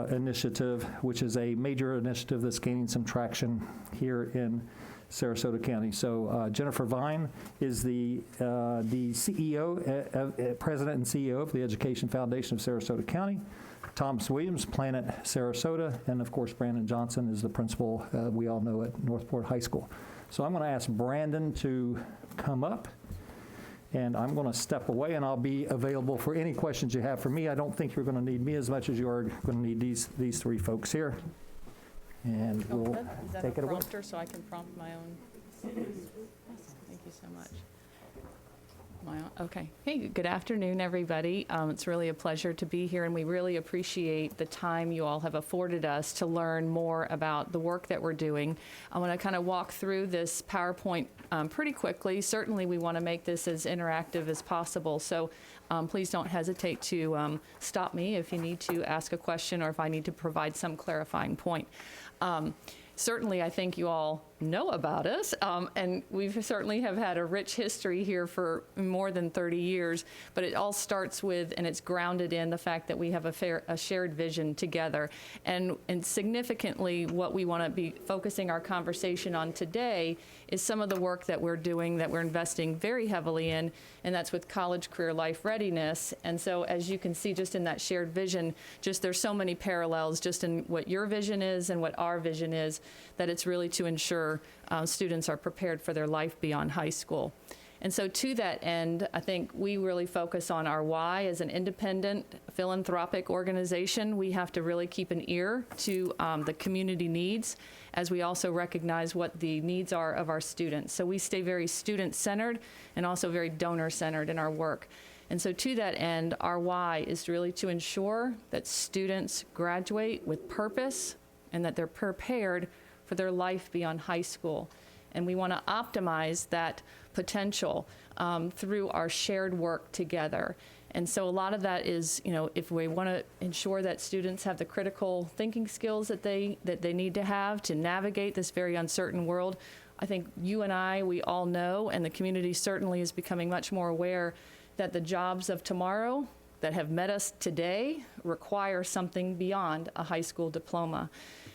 initiative, which is a major initiative that's gaining some traction here in Sarasota County. So Jennifer Vine is the CEO, President and CEO of the Education Foundation of Sarasota County. Thomas Williams, Planet Sarasota, and of course Brandon Johnson is the principal we all know at Northport High School. So I'm going to ask Brandon to come up, and I'm going to step away, and I'll be available for any questions you have for me. I don't think you're going to need me as much as you are going to need these three folks here. And we'll take it away. Prompter so I can prompt my own? Thank you so much. Okay. Hey, good afternoon, everybody. It's really a pleasure to be here, and we really appreciate the time you all have afforded us to learn more about the work that we're doing. I want to kind of walk through this PowerPoint pretty quickly. Certainly, we want to make this as interactive as possible, so please don't hesitate to stop me if you need to ask a question or if I need to provide some clarifying point. Certainly, I think you all know about us, and we certainly have had a rich history here for more than 30 years, but it all starts with, and it's grounded in the fact that we have a shared vision together. And significantly, what we want to be focusing our conversation on today is some of the work that we're doing, that we're investing very heavily in, and that's with college career life readiness. And so as you can see just in that shared vision, just there's so many parallels just in what your vision is and what our vision is, that it's really to ensure students are prepared for their life beyond high school. And so to that end, I think we really focus on our why. As an independent philanthropic organization, we have to really keep an ear to the community needs, as we also recognize what the needs are of our students. So we stay very student-centered and also very donor-centered in our work. And so to that end, our why is really to ensure that students graduate with purpose and that they're prepared for their life beyond high school. And we want to optimize that potential through our shared work together. And so a lot of that is, if we want to ensure that students have the critical thinking skills that they need to have to navigate this very uncertain world, I think you and I, we all know, and the community certainly is becoming much more aware that the jobs of tomorrow that have met us today require something beyond a high school diploma.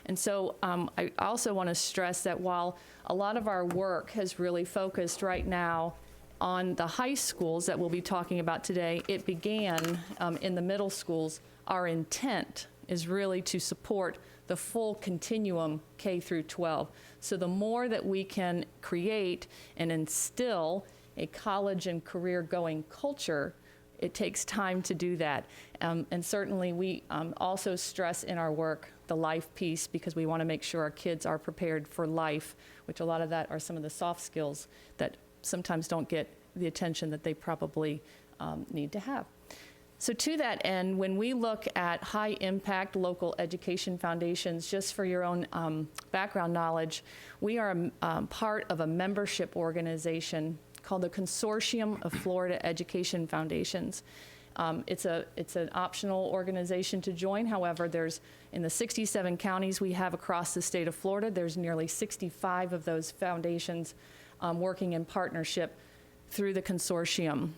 And so I also want to stress that while a lot of our work has really focused right now on the high schools that we'll be talking about today, it began in the middle schools. Our intent is really to support the full continuum K through 12. So the more that we can create and instill a college and career going culture, it takes time to do that. And certainly we also stress in our work the life piece, because we want to make sure our kids are prepared for life, which a lot of that are some of the soft skills that sometimes don't get the attention that they probably need to have. So to that end, when we look at high-impact local education foundations, just for your own background knowledge, we are part of a membership organization called the Consortium of Florida Education Foundations. It's an optional organization to join. However, there's in the 67 counties we have across the state of Florida, there's nearly 65 of those foundations working in partnership through the consortium.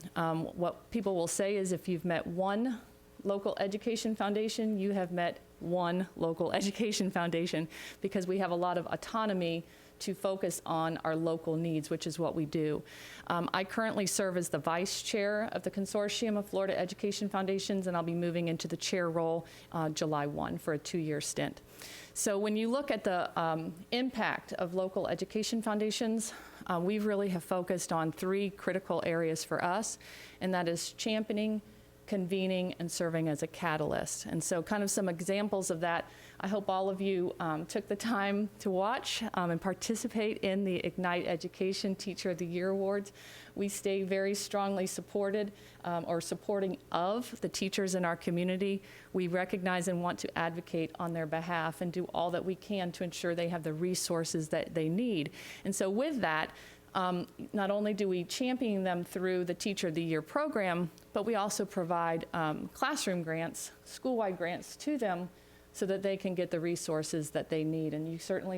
What people will say is if you've met one local education foundation, you have met one local education foundation, because we have a lot of autonomy to focus on our local needs, which is what we do. I currently serve as the vice chair of the Consortium of Florida Education Foundations, and I'll be moving into the chair role July 1 for a 2-year stint. So when you look at the impact of local education foundations, we really have focused on 3 critical areas for us, and that is championing, convening, and serving as a catalyst. And so kind of some examples of that. I hope all of you took the time to watch and participate in the Ignite Education Teacher of the Year Awards. We stay very strongly supported or supporting of the teachers in our community. We recognize and want to advocate on their behalf and do all that we can to ensure they have the resources that they need. And so with that, not only do we champion them through the Teacher of the Year program, but we also provide classroom grants, school-wide grants to them so that they can get the resources that they need. And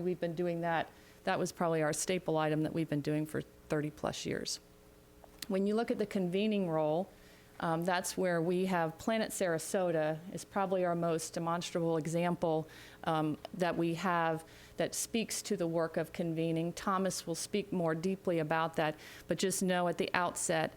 we've been doing that. That was probably our staple item that we've been doing for 30 plus years. When you look at the convening role, that's where we have Planet Sarasota is probably our most demonstrable example that we have that speaks to the work of convening. Thomas will speak more deeply about that, but just know at the outset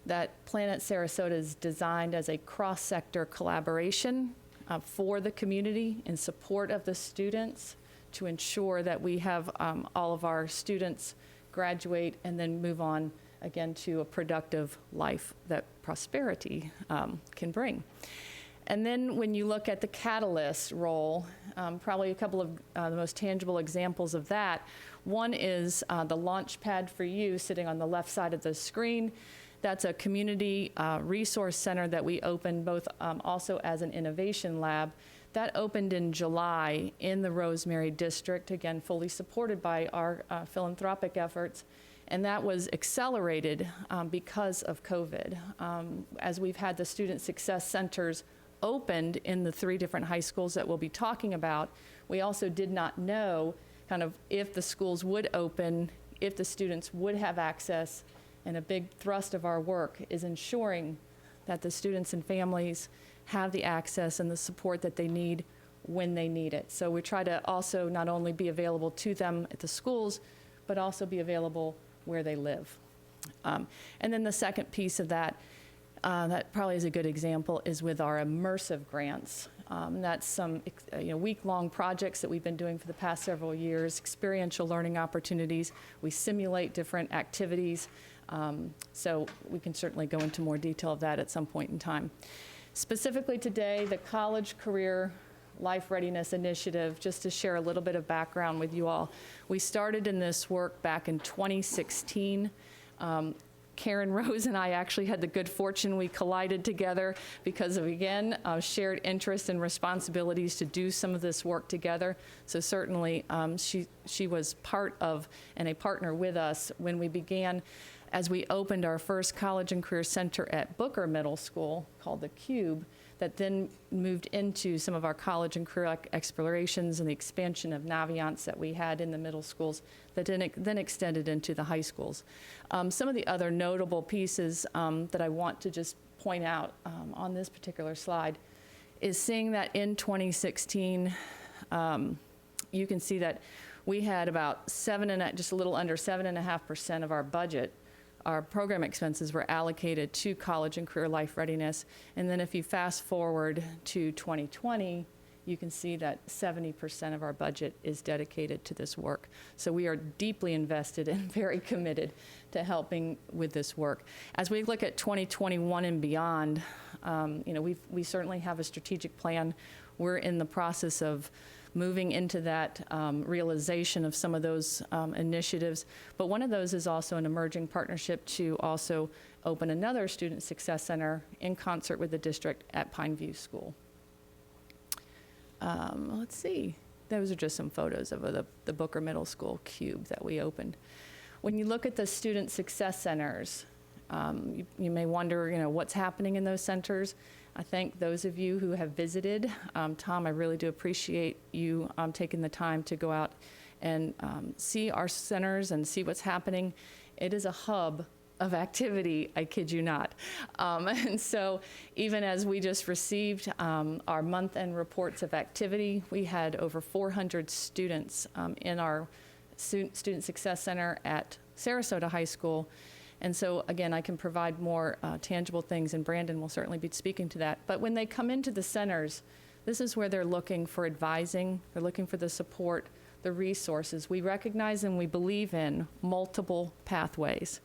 that Planet Sarasota is designed as a cross-sector collaboration for the community in support of the students to ensure that we have all of our students graduate and then move on again to a productive life that prosperity can bring. And then when you look at the catalyst role, probably a couple of the most tangible examples of that. One is the Launchpad for You sitting on the left side of the screen. That's a community resource center that we opened both also as an innovation lab. That opened in July in the Rosemary District, again, fully supported by our philanthropic efforts. And that was accelerated because of COVID. As we've had the student success centers opened in the 3 different high schools that we'll be talking about, we also did not know kind of if the schools would open, if the students would have access. And a big thrust of our work is ensuring that the students and families have the access and the support that they need when they need it. So we try to also not only be available to them at the schools, but also be available where they live. And then the second piece of that, that probably is a good example, is with our immersive grants. That's some week-long projects that we've been doing for the past several years, experiential learning opportunities. We simulate different activities. So we can certainly go into more detail of that at some point in time. Specifically today, the College Career Life Readiness Initiative, just to share a little bit of background with you all. We started in this work back in 2016. Karen Rose and I actually had the good fortune we collided together because of, again, shared interest and responsibilities to do some of this work together. So certainly she was part of and a partner with us when we began, as we opened our first college and career center at Booker Middle School called the Cube, that then moved into some of our college and career explorations and the expansion of Naviance that we had in the middle schools that then extended into the high schools. Some of the other notable pieces that I want to just point out on this particular slide is seeing that in 2016, you can see that we had about just a little under 7.5% of our budget. Our program expenses were allocated to college and career life readiness. And then if you fast forward to 2020, you can see that 70% of our budget is dedicated to this work. So we are deeply invested and very committed to helping with this work. As we look at 2021 and beyond, we certainly have a strategic plan. We're in the process of moving into that realization of some of those initiatives. But one of those is also an emerging partnership to also open another Student Success Center in concert with the district at Pineview School. Let's see. Those are just some photos of the Booker Middle School cube that we opened. When you look at the Student Success Centers, you may wonder, what's happening in those centers. I thank those of you who have visited. Tom, I really do appreciate you taking the time to go out and see our centers and see what's happening. It is a hub of activity, I kid you not. And so even as we just received our month-end reports of activity, we had over 400 students in our Student Success Center at Sarasota High School. And so, again, I can provide more tangible things, and Brandon will certainly be speaking to that. But when they come into the centers, this is where they're looking for advising, they're looking for the support, the resources. We recognize and we believe in multiple pathways.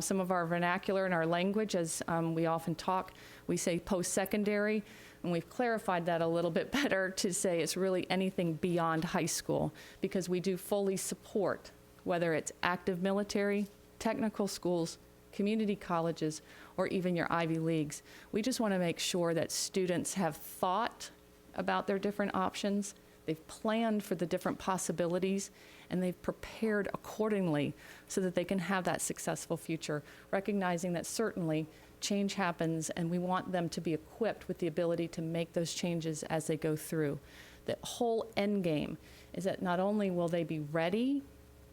Some of our vernacular and our language, as we often talk, we say post-secondary, and we've clarified that a little bit better to say it's really anything beyond high school, because we do fully support, whether it's active military, technical schools, community colleges, or even your Ivy Leagues. We just want to make sure that students have thought about their different options, they've planned for the different possibilities, and they've prepared accordingly so that they can have that successful future, recognizing that certainly change happens and we want them to be equipped with the ability to make those changes as they go through. The whole end game is that not only will they be ready,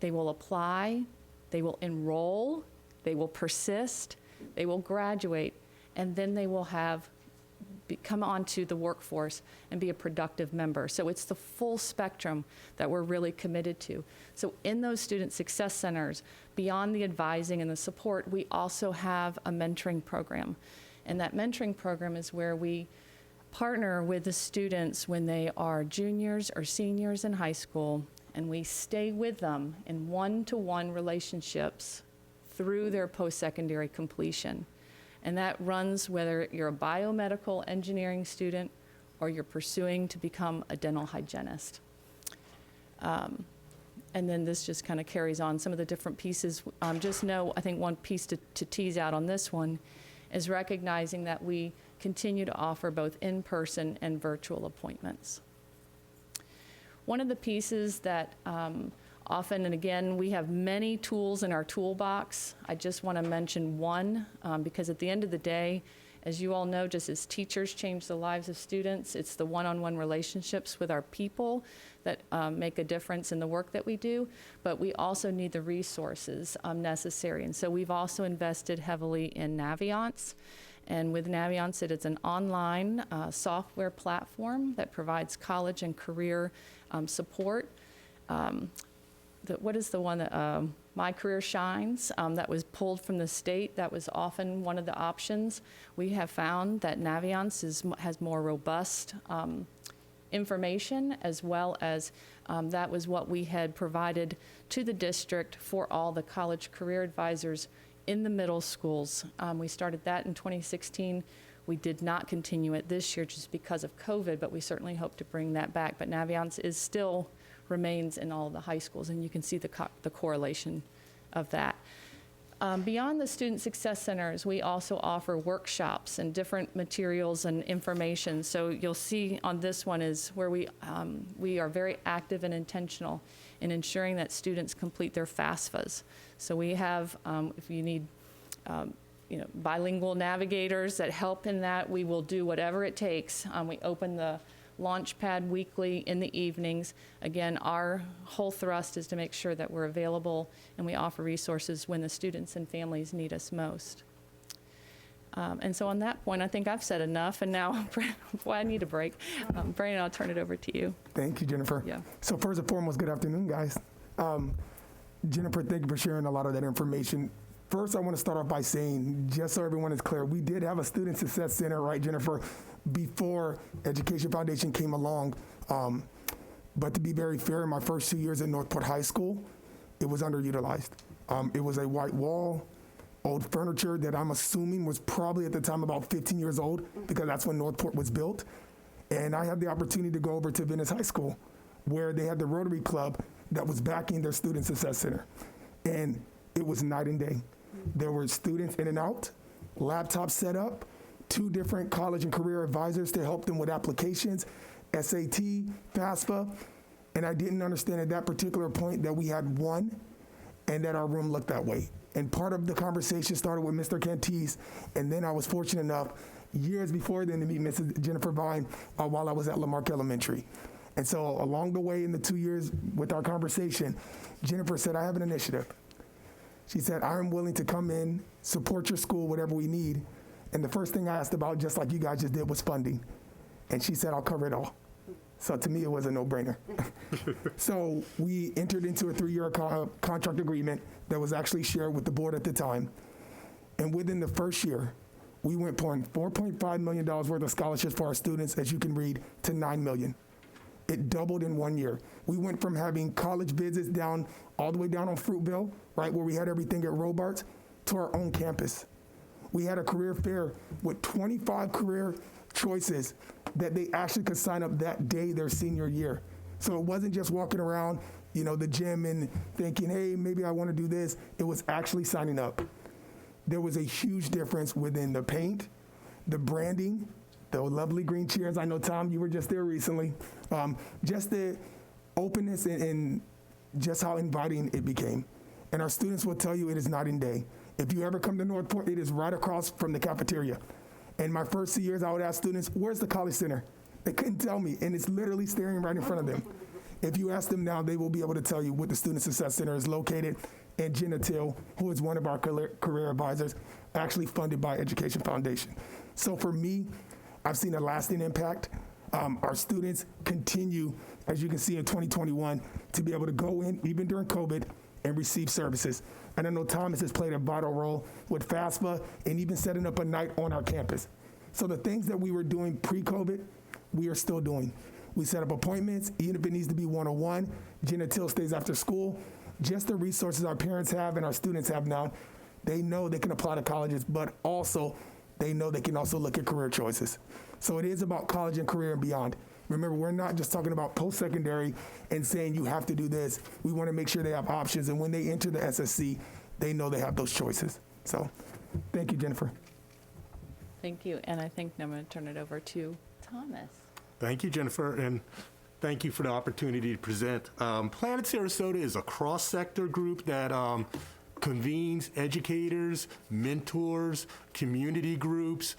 they will apply, they will enroll, they will persist, they will graduate, and then they will come onto the workforce and be a productive member. So it's the full spectrum that we're really committed to. So in those Student Success Centers, beyond the advising and the support, we also have a mentoring program. And that mentoring program is where we partner with the students when they are juniors or seniors in high school, and we stay with them in one-to-one relationships through their post-secondary completion. And that runs whether you're a biomedical engineering student or you're pursuing to become a dental hygienist. And then this just kind of carries on some of the different pieces. Just know, I think one piece to tease out on this one is recognizing that we continue to offer both in-person and virtual appointments. One of the pieces that often, and again, we have many tools in our toolbox. I just want to mention one, because at the end of the day, as you all know, just as teachers change the lives of students, it's the one-on-one relationships with our people that make a difference in the work that we do, but we also need the resources necessary. And so we've also invested heavily in Naviance. And with Naviance, it's an online software platform that provides college and career support. What is the one that My Career Shines, that was pulled from the state? That was often one of the options. We have found that Naviance has more robust information, as well as that was what we had provided to the district for all the college career advisors in the middle schools. We started that in 2016. We did not continue it this year just because of COVID, but we certainly hope to bring that back. But Naviance still remains in all the high schools, and you can see the correlation of that. Beyond the Student Success Centers, we also offer workshops and different materials and information. So you'll see on this one is where we are very active and intentional in ensuring that students complete their FAFSAs. So we have, if you need bilingual navigators that help in that, we will do whatever it takes. We open the Launchpad weekly in the evenings. Again, our whole thrust is to make sure that we're available and we offer resources when the students and families need us most. And so on that point, I think I've said enough, and now, I need a break. Brandon, I'll turn it over to you. Thank you, Jennifer. Yeah. So first and foremost, good afternoon, guys. Jennifer, thank you for sharing a lot of that information. First, I want to start off by saying, just so everyone is clear, we did have a Student Success Center, right, Jennifer, before Education Foundation came along. But to be very fair, in my first 2 years at Northport High School, it was underutilized. It was a white wall, old furniture that I'm assuming was probably at the time about 15 years old, because that's when Northport was built. And I had the opportunity to go over to Venice High School where they had the Rotary Club that was backing their Student Success Center. And it was night and day. There were students in and out, laptops set up, 2 different college and career advisors to help them with applications, SAT, FAFSA, and I didn't understand at that particular point that we had one and that our room looked that way. And part of the conversation started with Mr. Cantis, and then I was fortunate enough, years before then, to meet Mrs. Jennifer Vine while I was at Lamarck Elementary. And so along the way in the 2 years with our conversation, Jennifer said, I have an initiative. She said, I am willing to come in, support your school, whatever we need. And the first thing I asked about, just like you guys just did, was funding. And she said, I'll cover it all. So to me, it was a no-brainer. So we entered into a 3-year contract agreement that was actually shared with the board at the time. And within the first year, we went from $4.5 million worth of scholarships for our students, as you can read, to $9 million. It doubled in 1 year. We went from having college visits down all the way down on Fruitville, right, where we had everything at Robarts, to our own campus. We had a career fair with 25 career choices that they actually could sign up that day their senior year. So it wasn't just walking around, the gym and thinking, hey, maybe I want to do this. It was actually signing up. There was a huge difference within the paint, the branding, the lovely green chairs. I know, Tom, you were just there recently. Just the openness and just how inviting it became. And our students will tell you it is night and day. If you ever come to Northport, it is right across from the cafeteria. And my first 2 years, I would ask students, where's the College Center? They couldn't tell me, and it's literally staring right in front of them. If you ask them now, they will be able to tell you what the Student Success Center is located. And Jenna Till, who is one of our career advisors, actually funded by Education Foundation. So for me, I've seen a lasting impact. Our students continue, as you can see in 2021, to be able to go in, even during COVID, and receive services. And I know Thomas has played a vital role with FAFSA and even setting up a night on our campus. So the things that we were doing pre-COVID, we are still doing. We set up appointments, even if it needs to be one-on-one. Jenna Till stays after school. Just the resources our parents have and our students have now, they know they can apply to colleges, but also they know they can also look at career choices. So it is about college and career and beyond. Remember, we're not just talking about post-secondary and saying you have to do this. We want to make sure they have options, and when they enter the SSC, they know they have those choices. So thank you, Jennifer. Thank you. And I think now I'm going to turn it over to Thomas. Thank you, Jennifer, and thank you for the opportunity to present. Planet Sarasota is a cross-sector group that convenes educators, mentors, community groups,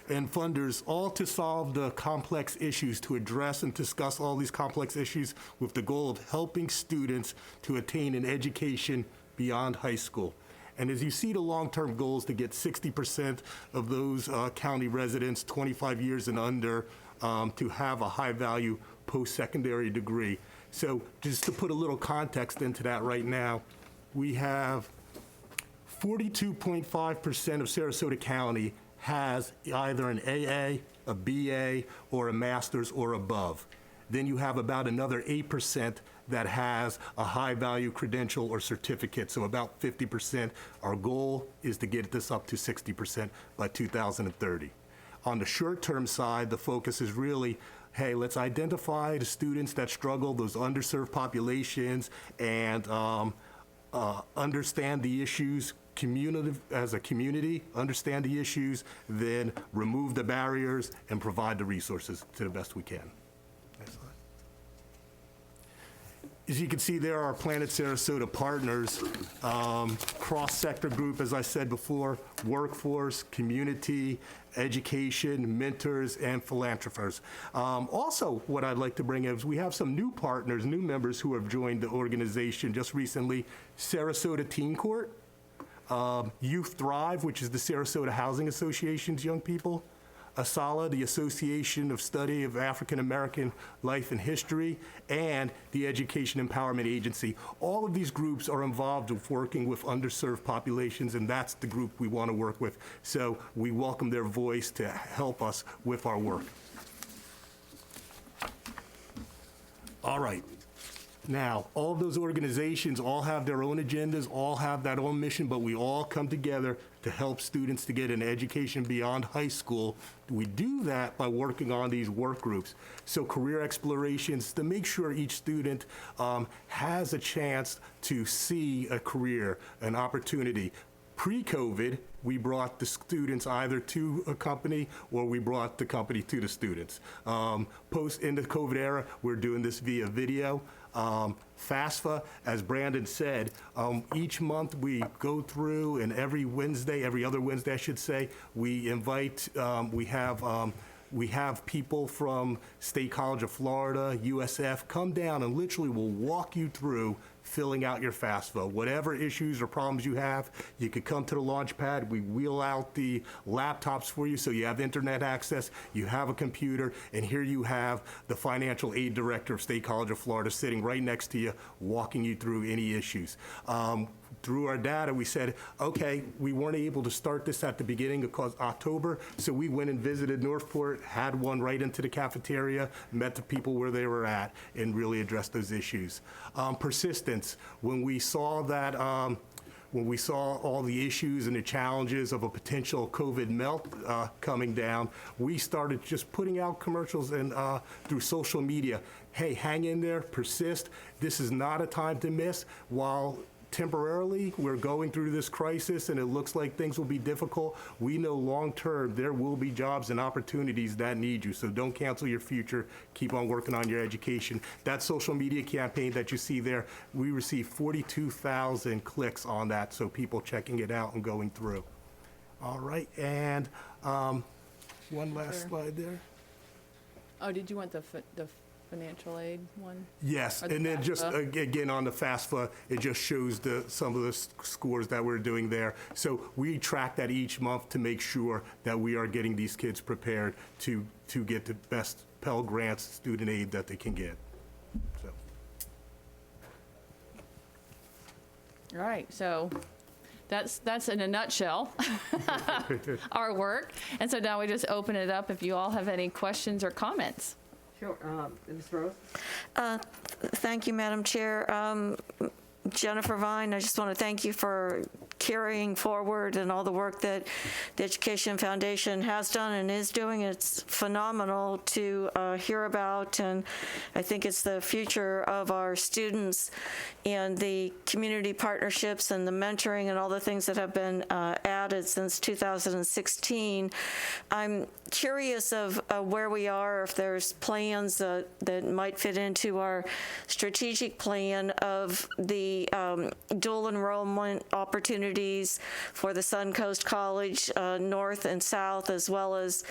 and funders, all to solve the complex issues, to address and discuss all these complex issues with the goal of helping students to attain an education beyond high school. And as you see, the long-term goal is to get 60% of those county residents, 25 years and under, to have a high-value post-secondary degree. So just to put a little context into that right now, we have 42.5% of Sarasota County has either an AA, a BA, or a master's or above. Then you have about another 8% that has a high-value credential or certificate, so about 50%. Our goal is to get this up to 60% by 2030. On the short-term side, the focus is really, hey, let's identify the students that struggle, those underserved populations, and understand the issues as a community, understand the issues, then remove the barriers and provide the resources to the best we can. Next slide. As you can see, there are Planet Sarasota partners, cross-sector group, as I said before, workforce, community, education, mentors, and philanthropists. Also, what I'd like to bring is we have some new partners, new members who have joined the organization just recently. Sarasota Teen Court, Youth Thrive, which is the Sarasota Housing Association's young people, ASALA, the Association of Study of African American Life and History, and the Education Empowerment Agency. All of these groups are involved with working with underserved populations, and that's the group we want to work with. So we welcome their voice to help us with our work. All right. Now, all of those organizations all have their own agendas, all have that own mission, but we all come together to help students to get an education beyond high school. We do that by working on these work groups. So career explorations to make sure each student has a chance to see a career, an opportunity. Pre-COVID, we brought the students either to a company or we brought the company to the students. Post in the COVID era, we're doing this via video. FAFSA, as Brandon said, each month we go through, and every other Wednesday, I should say, we invite, we have people from State College of Florida, USF, come down and literally will walk you through filling out your FAFSA. Whatever issues or problems you have, you could come to the launch pad. We wheel out the laptops for you so you have internet access, you have a computer, and here you have the financial aid director of State College of Florida sitting right next to you, walking you through any issues. Through our data, we said, okay, we weren't able to start this at the beginning of October, so we went and visited Northport, had one right into the cafeteria, met the people where they were at, and really addressed those issues. Persistence, when we saw that, when we saw all the issues and the challenges of a potential COVID melt coming down, we started just putting out commercials and through social media. Hey, hang in there, persist. This is not a time to miss. While temporarily we're going through this crisis and it looks like things will be difficult, we know long term there will be jobs and opportunities that need you. So don't cancel your future. Keep on working on your education. That social media campaign that you see there, we received 42,000 clicks on that, so people checking it out and going through. All right, and one last slide there. Oh, did you want the financial aid one? Yes, Or the and then just FAFSA? again on the FAFSA, it just shows some of the scores that we're doing there. So we track that each month to make sure that we are getting these kids prepared to get the best Pell Grants student aid that they can get. So. All right, so that's in a nutshell our work. And so now we just open it up if you all have any questions or comments. Sure. Ms. Rose? Thank you, Madam Chair. Jennifer Vine, I just want to thank you for carrying forward and all the work that the Education Foundation has done and is doing. It's phenomenal to hear about, and I think it's the future of our students and the community partnerships and the mentoring and all the things that have been added since 2016. I'm curious of where we are, if there's plans that might fit into our strategic plan of the dual enrollment opportunities for the Suncoast College North and South, as well as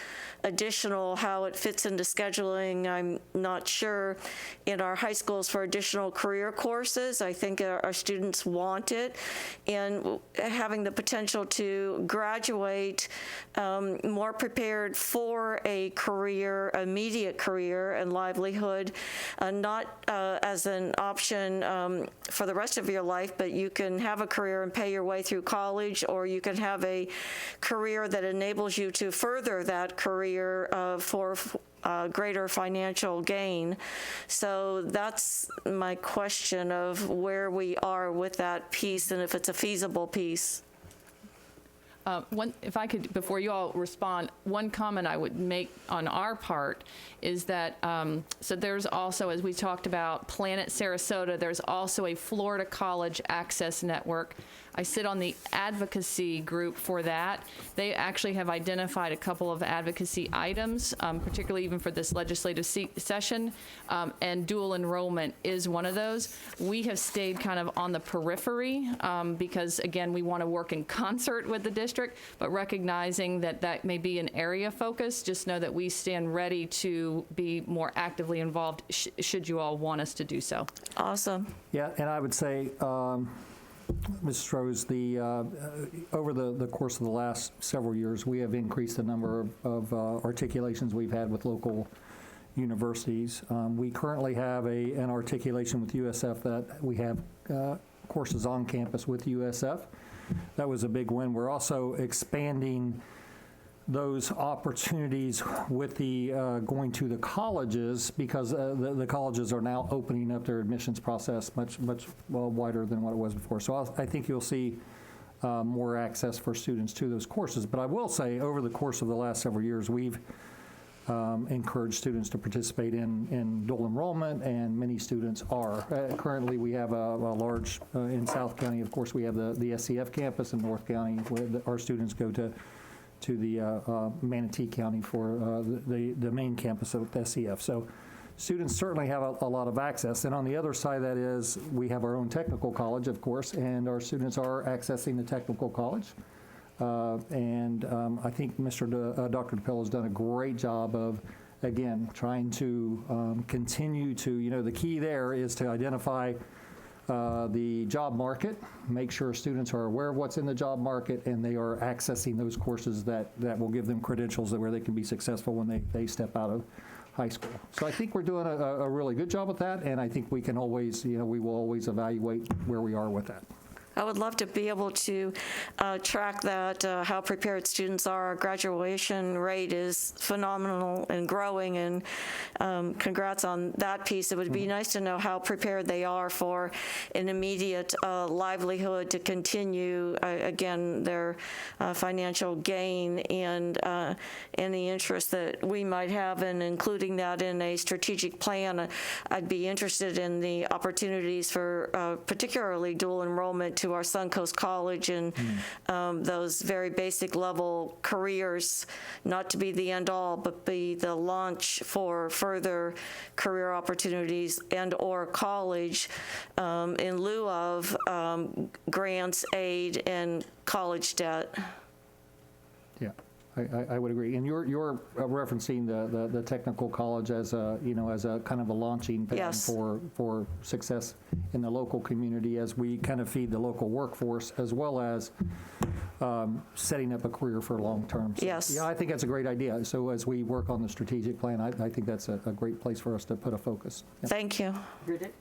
additional, how it fits into scheduling. I'm not sure in our high schools for additional career courses. I think our students want it, and having the potential to graduate more prepared for a career, immediate career and livelihood, not as an option for the rest of your life, but you can have a career and pay your way through college, or you can have a career that enables you to further that career for greater financial gain. So that's my question of where we are with that piece and if it's a feasible piece. If I could, before you all respond, one comment I would make on our part is that, so there's also, as we talked about, Planet Sarasota, there's also a Florida College Access Network. I sit on the advocacy group for that. They actually have identified a couple of advocacy items, particularly even for this legislative session, and dual enrollment is one of those. We have stayed kind of on the periphery because, again, we want to work in concert with the district, but recognizing that that may be an area focus, just know that we stand ready to be more actively involved should you all want us to do so. Awesome. Yeah, and I would say, Mrs. Rose, over the course of the last several years, we have increased the number of articulations we've had with local universities. We currently have an articulation with USF that we have courses on campus with USF. That was a big win. We're also expanding those opportunities with the going to the colleges, because the colleges are now opening up their admissions process much wider than what it was before. So I think you'll see more access for students to those courses. But I will say, over the course of the last several years, we've encouraged students to participate in dual enrollment, and many students are. Currently, we have a large, in South County, of course, we have the SCF campus. In North County, where our students go to the Manatee County for the main campus of SCF. So students certainly have a lot of access. And on the other side of that is we have our own technical college, of course, and our students are accessing the technical college. I think Dr. DePello has done a great job of, again, trying to continue to, the key there is to identify the job market, make sure students are aware of what's in the job market, and they are accessing those courses that will give them credentials where they can be successful when they step out of high school. So I think we're doing a really good job with that, and I think we can always, we will always evaluate where we are with that. I would love to be able to track that, how prepared students are. Our graduation rate is phenomenal and growing, and congrats on that piece. It would be nice to know how prepared they are for an immediate livelihood to continue, again, their financial gain and any interest that we might have in including that in a strategic plan. I'd be interested in the opportunities for particularly dual enrollment to our Suncoast College and those very basic level careers, not to be the end all, but be the launch for further career opportunities and or college in lieu of grants, aid, and college debt. Yeah. I would agree, and you're referencing the technical college as a as a kind of a launching pad for success in the local community as we kind of feed the local workforce, as well as setting up a career for long term. So, yes. Yeah, I think that's a great idea. So as we work on the strategic plan, I think that's a great place for us to put a focus. Yeah. Thank you. Bridget?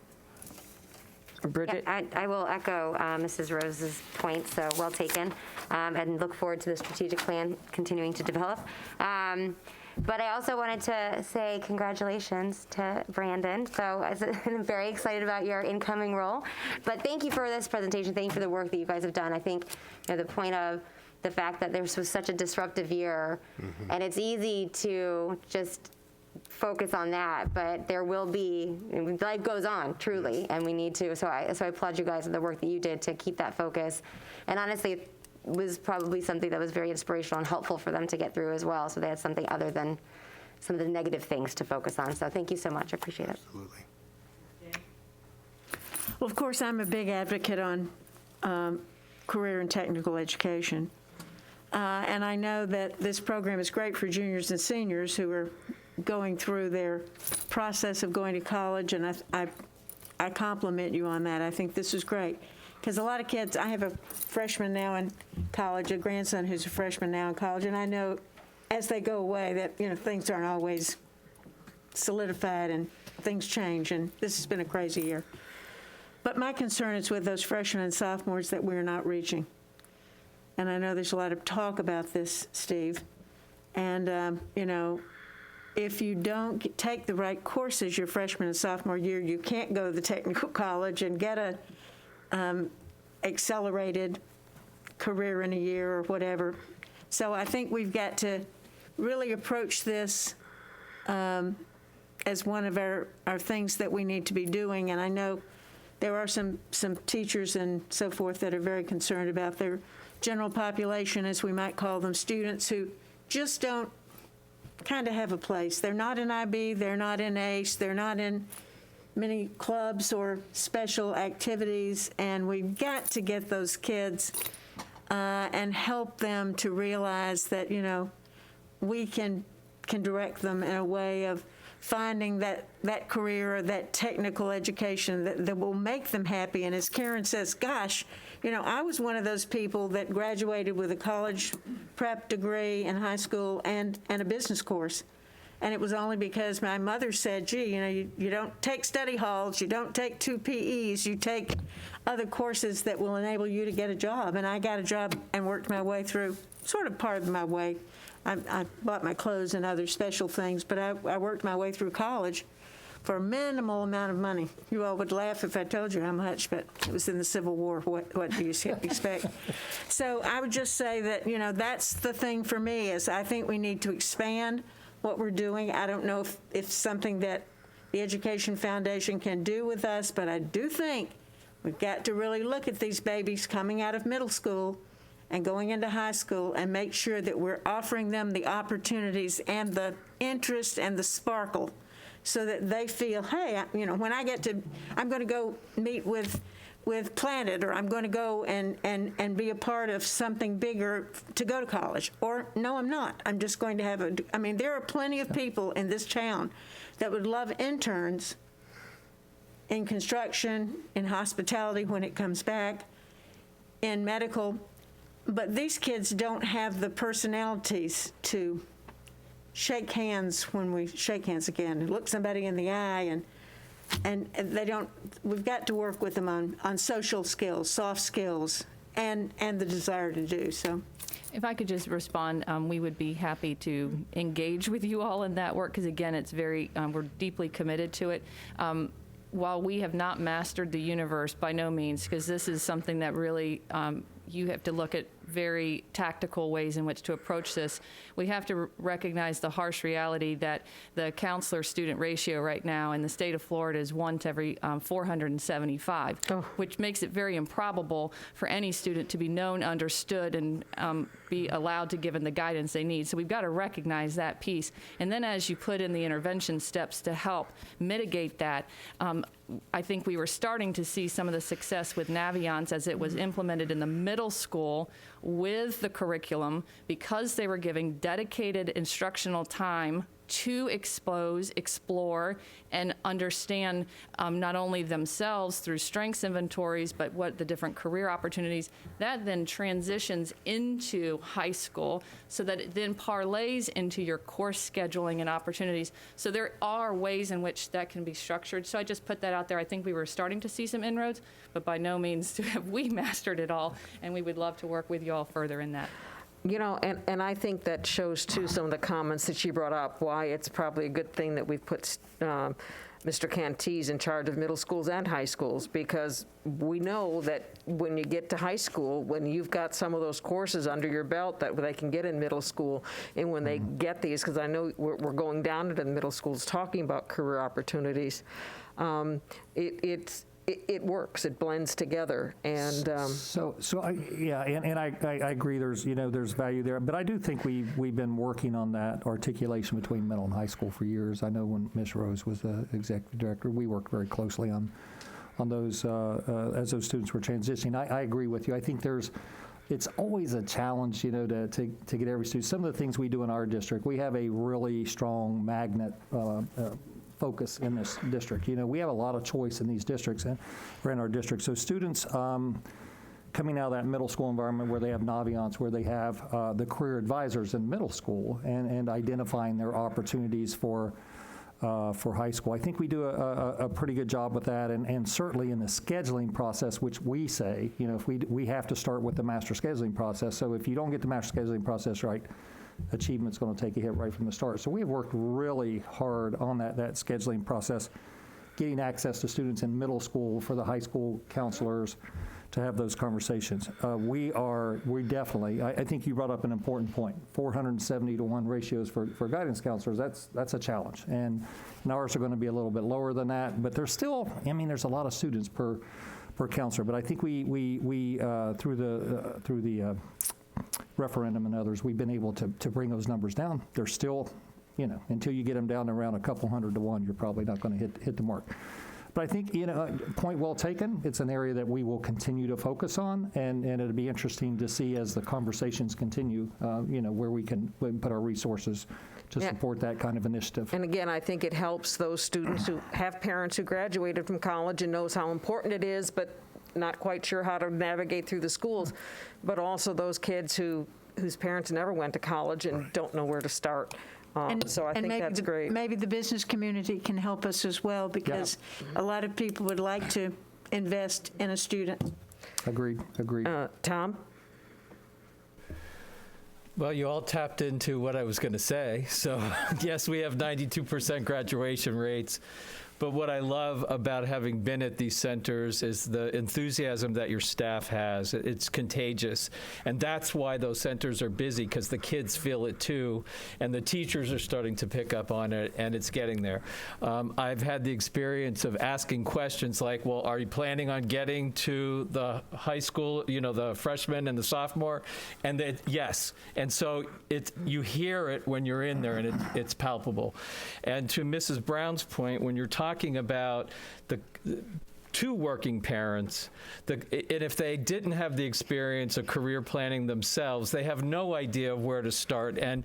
Yeah, I will echo Mrs. Rose's point, so well taken, and look forward to the strategic plan continuing to develop. But I also wanted to say congratulations to Brandon. So I'm very excited about your incoming role. But thank you for this presentation. Thank you for the work that you guys have done. I think the point of the fact that this was such a disruptive year, and it's easy to just focus on that, but there will be, life goes on, truly, and we need to, so I applaud you guys for the work that you did to keep that focus. And honestly, it was probably something that was very inspirational and helpful for them to get through as well, so they had something other than some of the negative things to focus on. So thank you so much, I appreciate it. Absolutely. Well, of course, I'm a big advocate on career and technical education. And I know that this program is great for juniors and seniors who are going through their process of going to college, and I compliment you on that. I think this is great. Because a lot of kids, I have a freshman now in college, a grandson who's a freshman now in college, and I know as they go away that, things aren't always solidified and things change, and this has been a crazy year. But my concern is with those freshmen and sophomores that we're not reaching. And I know there's a lot of talk about this, Steve. And, if you don't take the right courses your freshman and sophomore year, you can't go to the technical college and get a accelerated career in a year or whatever. So I think we've got to really approach this as one of our things that we need to be doing. And I know there are some teachers and so forth that are very concerned about their general population, as we might call them, students who just don't kind of have a place. They're not in IB, they're not in ACE, they're not in many clubs or special activities, and we've got to get those kids and help them to realize that, we can direct them in a way of finding that career or that technical education that will make them happy. And as Karen says, gosh, I was one of those people that graduated with a college prep degree in high school and a business course. And it was only because my mother said, gee, you don't take study halls, you don't take 2 PEs, you take other courses that will enable you to get a job. And I got a job and worked my way through, sort of part of my way I bought my clothes and other special things, but I worked my way through college for a minimal amount of money. You all would laugh if I told you how much, but it was in the Civil War. What do you expect? So I would just say that, that's the thing for me is I think we need to expand what we're doing. I don't know if it's something that the Education Foundation can do with us, but I do think we've got to really look at these babies coming out of middle school and going into high school and make sure that we're offering them the opportunities and the interest and the sparkle so that they feel, hey, when I get to, I'm going to go meet with Planet, or I'm going to go and be a part of something bigger to go to college. Or, no, I'm not. I'm just going to have there are plenty of people in this town that would love interns in construction, in hospitality when it comes back, in medical, but these kids don't have the personalities to shake hands when we shake hands again, and look somebody in the eye, and they don't. We've got to work with them on social skills, soft skills, and the desire to do so. If I could just respond, we would be happy to engage with you all in that work, because again, it's very, we're deeply committed to it. While we have not mastered the universe, by no means, because this is something that really, you have to look at very tactical ways in which to approach this. We have to recognize the harsh reality that the counselor-student ratio right now in the state of Florida is 1 to every 475, which makes it very improbable for any student to be known, understood, and be allowed to give them the guidance they need. So we've got to recognize that piece. And then as you put in the intervention steps to help mitigate that, I think we were starting to see some of the success with Naviance as it was implemented in the middle school with the curriculum, because they were giving dedicated instructional time to expose, explore, and understand not only themselves through strengths inventories, but what the different career opportunities. That then transitions into high school so that it then parlays into your course scheduling and opportunities. So there are ways in which that can be structured. So I just put that out there. I think we were starting to see some inroads, but by no means have we mastered it all, and we would love to work with you all further in that. And I think that shows, too, some of the comments that she brought up, why it's probably a good thing that we've put Mr. Cantees in charge of middle schools and high schools, because we know that when you get to high school, when you've got some of those courses under your belt that they can get in middle school, and when they get these, because I know we're going down into the middle schools talking about career opportunities, it works. It blends together, and I agree. There's value there, but I do think we've been working on that articulation between middle and high school for years. I know when Ms. Rose was the executive director, we worked very closely on those as those students were transitioning. I agree with you. I think it's always a challenge, to get every student. Some of the things we do in our district, we have a really strong magnet focus in this district. We have a lot of choice in these districts, and we're in our district. So students coming out of that middle school environment where they have Naviance, where they have the career advisors in middle school, and identifying their opportunities for high school. I think we do a pretty good job with that, and certainly in the scheduling process, which we say, if we have to start with the master scheduling process. So if you don't get the master scheduling process right, achievement's going to take a hit right from the start. So we've worked really hard on that scheduling process, getting access to students in middle school for the high school counselors to have those conversations. We definitely, I think you brought up an important point, 470 to 1 ratios for guidance counselors. That's a challenge. And ours are going to be a little bit lower than that, but there's still, there's a lot of students per counselor. But I think we through the referendum and others, we've been able to bring those numbers down. They're still, until you get them down around a couple hundred to 1, you're probably not going to hit the mark. But I think, point well taken. It's an area that we will continue to focus on, and it'll be interesting to see as the conversations continue, where we can put our resources to support that kind of initiative. And again, I think it helps those students who have parents who graduated from college and knows how important it is, but not quite sure how to navigate through the schools, but also those kids whose parents never went to college and don't know where to start. So I think that's great. Maybe the business community can help us as well, because a lot of people would like to invest in a student. Agreed. Tom? Well, you all tapped into what I was going to say. So, yes, we have 92% graduation rates. But what I love about having been at these centers is the enthusiasm that your staff has. It's contagious. And that's why those centers are busy, because the kids feel it too. And the teachers are starting to pick up on it, and it's getting there. I've had the experience of asking questions like, well, are you planning on getting to the high school, the freshman and the sophomore? And yes. And so you hear it when you're in there, and it's palpable. And to Mrs. Brown's point, when you're talking about the two working parents, and if they didn't have the experience of career planning themselves, they have no idea of where to start. And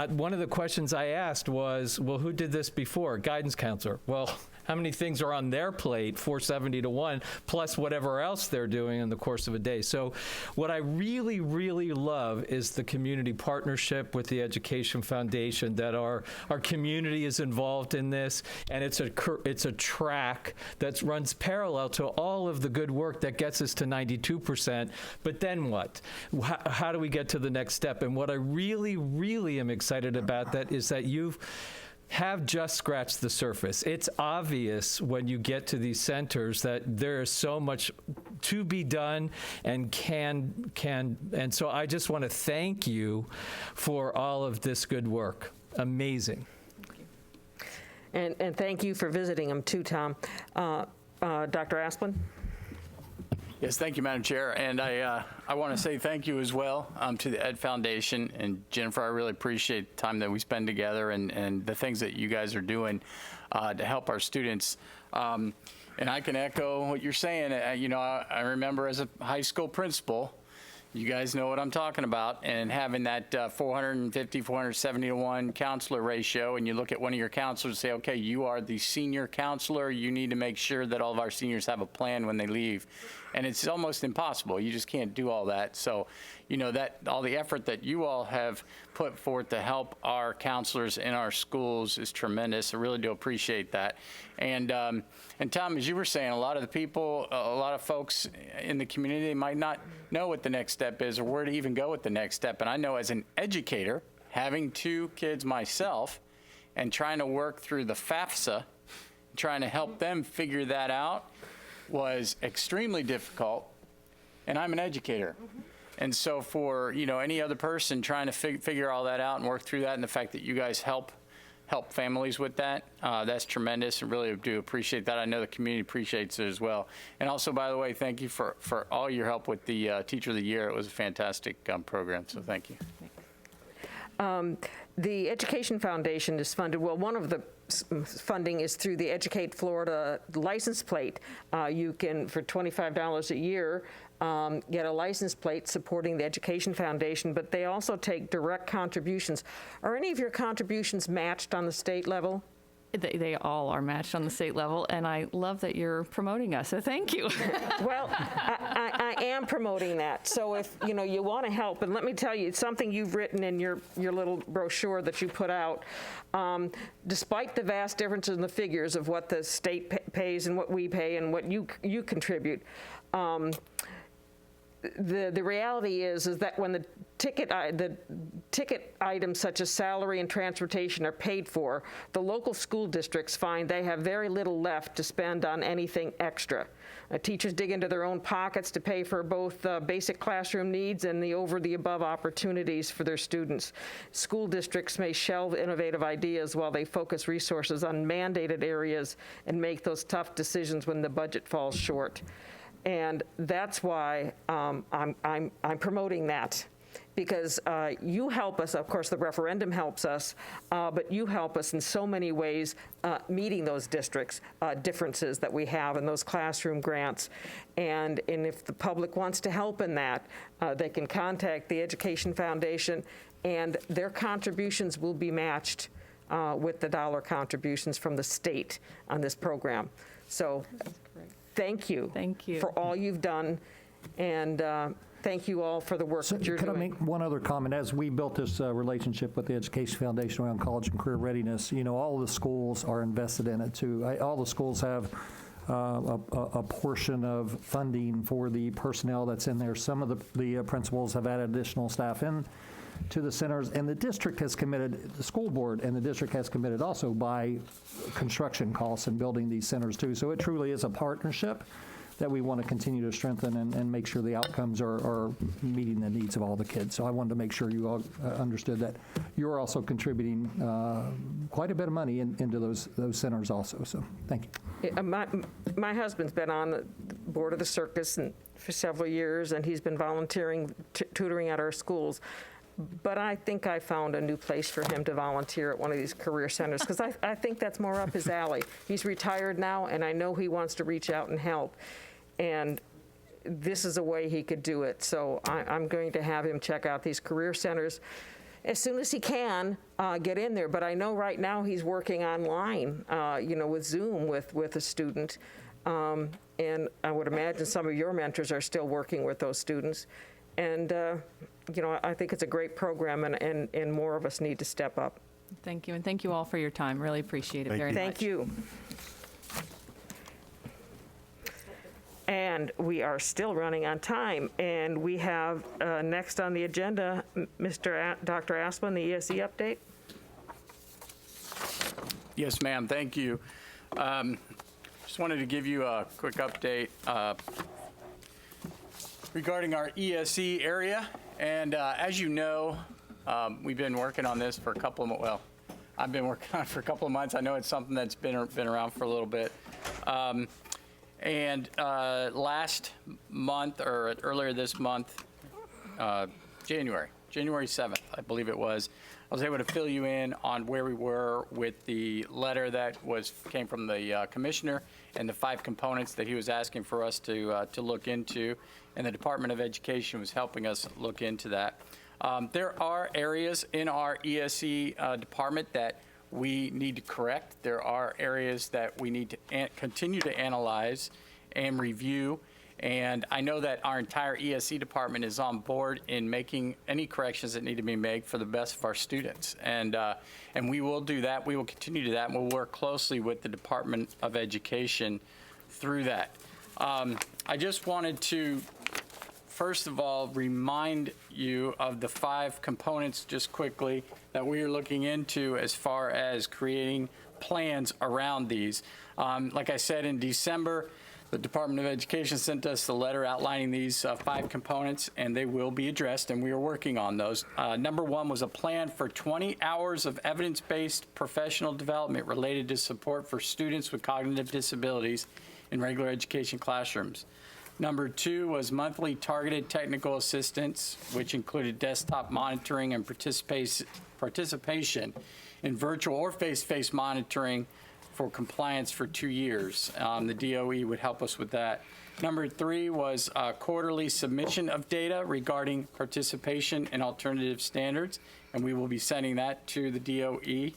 one of the questions I asked was, well, who did this before? Guidance counselor. Well, how many things are on their plate, 470 to 1, plus whatever else they're doing in the course of a day? So what I really, really love is the community partnership with the Education Foundation, that our community is involved in this, and it's a track that runs parallel to all of the good work that gets us to 92%. But then what? How do we get to the next step? And what I really, really am excited about that is that you have just scratched the surface. It's obvious when you get to these centers that there is so much to be done and and so I just want to thank you for all of this good work. Amazing. And thank you for visiting them too, Tom. Dr. Asplin? Yes, thank you, Madam Chair. And I want to say thank you as well to the Ed Foundation. And Jennifer, I really appreciate the time that we spend together and the things that you guys are doing to help our students. And I can echo what you're saying. I remember as a high school principal, you guys know what I'm talking about, and having that 450, 470 to 1 counselor ratio, and you look at one of your counselors and say, okay, you are the senior counselor, you need to make sure that all of our seniors have a plan when they leave. And it's almost impossible. You just can't do all that. So, that all the effort that you all have put forth to help our counselors in our schools is tremendous. I really do appreciate that. And Tom, as you were saying, a lot of the people, a lot of folks in the community might not know what the next step is or where to even go with the next step. And I know as an educator, having 2 kids myself and trying to work through the FAFSA, trying to help them figure that out, was extremely difficult, and I'm an educator. And so for, any other person trying to figure all that out and work through that, and the fact that you guys help families with that, that's tremendous, and really do appreciate that. I know the community appreciates it as well. And also, by the way, thank you for all your help with the Teacher of the Year. It was a fantastic program, so thank you. The Education Foundation is funded, one of the funding is through the Educate Florida license plate. You can, for $25 a year, get a license plate supporting the Education Foundation, but they also take direct contributions. Are any of your contributions matched on the state level? They all are matched on the state level, and I love that you're promoting us, so thank you. Well, I am promoting that. So if you want to help, and let me tell you, it's something you've written in your little brochure that you put out. Despite the vast differences in the figures of what the state pays and what we pay and what you contribute, the reality is that when the ticket items such as salary and transportation are paid for, the local school districts find they have very little left to spend on anything extra. Teachers dig into their own pockets to pay for both basic classroom needs and the over-the-above opportunities for their students. School districts may shelve innovative ideas while they focus resources on mandated areas and make those tough decisions when the budget falls short. And that's why I'm promoting that, because you help us. Of course, the referendum helps us, but you help us in so many ways meeting those districts' differences that we have in those classroom grants. And if the public wants to help in that, they can contact the Education Foundation, and their contributions will be matched with the dollar contributions from the state on this program. So. Thank you. Thank you. For all you've done, and thank you all for the work that you're doing. Could I make one other comment? As we built this relationship with the Education Foundation around college and career readiness, all the schools are invested in it too. All the schools have a portion of funding for the personnel that's in there. Some of the principals have added additional staff to the centers, and the district has committed, the school board and the district has committed also by construction costs and building these centers too. So it truly is a partnership that we want to continue to strengthen and make sure the outcomes are meeting the needs of all the kids. So I wanted to make sure you all understood that you're also contributing quite a bit of money into those centers also. So thank you. My husband's been on the board of the circus for several years, and he's been volunteering, tutoring at our schools. But I think I found a new place for him to volunteer at one of these career centers, because I think that's more up his alley. He's retired now, and I know he wants to reach out and help. And this is a way he could do it. So I'm going to have him check out these career centers as soon as he can get in there. But I know right now he's working online, with Zoom with a student. And I would imagine some of your mentors are still working with those students. And, I think it's a great program, and more of us need to step up. Thank you, and thank you all for your time. Really appreciate it very much. Thank you. And we are still running on time, and we have next on the agenda, Dr. Asplin, the ESE update. Yes, ma'am. Thank you. Just wanted to give you a quick update regarding our ESE area. And as you know, we've been working on this for a couple of, I've been working on it for a couple of months. I know it's something that's been around for a little bit. And last month, or earlier this month, January 7th, I believe it was, I was able to fill you in on where we were with the letter that came from the commissioner and the 5 components that he was asking for us to look into, and the Department of Education was helping us look into that. There are areas in our ESE department that we need to correct. There are areas that we need to continue to analyze and review. And I know that our entire ESE department is on board in making any corrections that need to be made for the best of our students. And we will do that. We will continue to do that. And we'll work closely with the Department of Education through that. I just wanted to, first of all, remind you of the 5 components just quickly that we are looking into as far as creating plans around these. Like I said, in December, the Department of Education sent us the letter outlining these 5 components, and they will be addressed, and we are working on those. Number 1 was a plan for 20 hours of evidence-based professional development related to support for students with cognitive disabilities in regular education classrooms. Number 2 was monthly targeted technical assistance, which included desktop monitoring and participation in virtual or face-to-face monitoring for compliance for 2 years. The DOE would help us with that. Number 3 was quarterly submission of data regarding participation in alternative standards, and we will be sending that to the DOE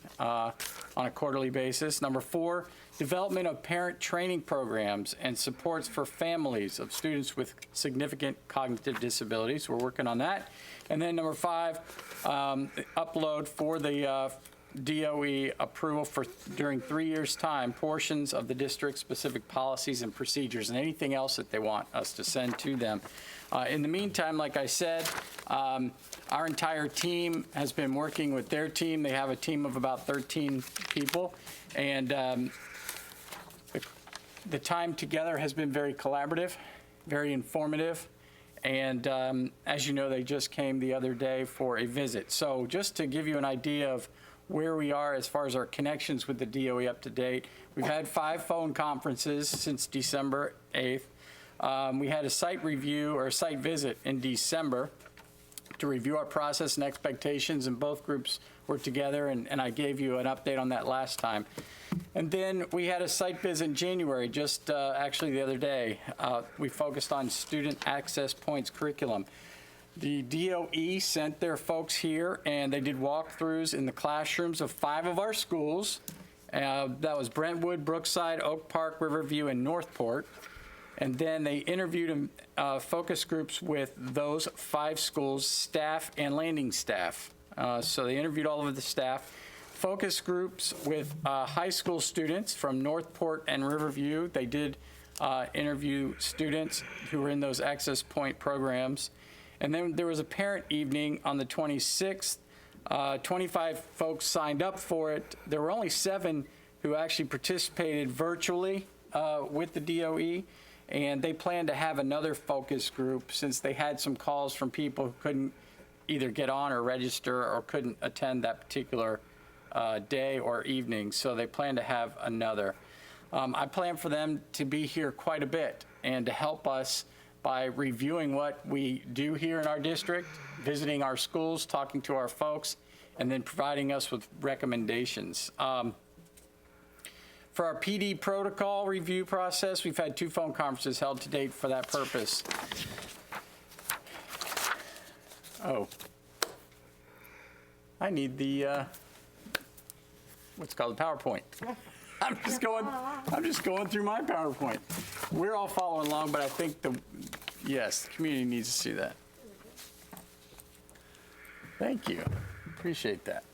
on a quarterly basis. Number 4, development of parent training programs and supports for families of students with significant cognitive disabilities. We're working on that. And then number 5, upload for the DOE approval for, during 3 years' time, portions of the district's specific policies and procedures and anything else that they want us to send to them. In the meantime, like I said, our entire team has been working with their team. They have a team of about 13 people, and the time together has been very collaborative, very informative, and as you know, they just came the other day for a visit. So just to give you an idea of where we are as far as our connections with the DOE up to date, we've had 5 phone conferences since December 8th. We had a site review or a site visit in December to review our process and expectations, and both groups were together, and I gave you an update on that last time. And then we had a site visit in January, just actually the other day. We focused on student access points curriculum. The DOE sent their folks here, and they did walkthroughs in the classrooms of 5 of our schools. That was Brentwood, Brookside, Oak Park, Riverview, and Northport. And then they interviewed focus groups with those 5 schools' staff and landing staff. So they interviewed all of the staff. Focus groups with high school students from Northport and Riverview. They did interview students who were in those access point programs. And then there was a parent evening on the 26th. 25 folks signed up for it. There were only 7 who actually participated virtually with the DOE, and they plan to have another focus group since they had some calls from people who couldn't either get on or register or couldn't attend that particular day or evening, so they plan to have another. I plan for them to be here quite a bit and to help us by reviewing what we do here in our district, visiting our schools, talking to our folks, and then providing us with recommendations. For our PD protocol review process, we've had 2 phone conferences held to date for that purpose. Oh, I need the, what's called the PowerPoint. I'm just going through my PowerPoint. We're all following along, but I think yes, the community needs to see that. Thank you. Appreciate that.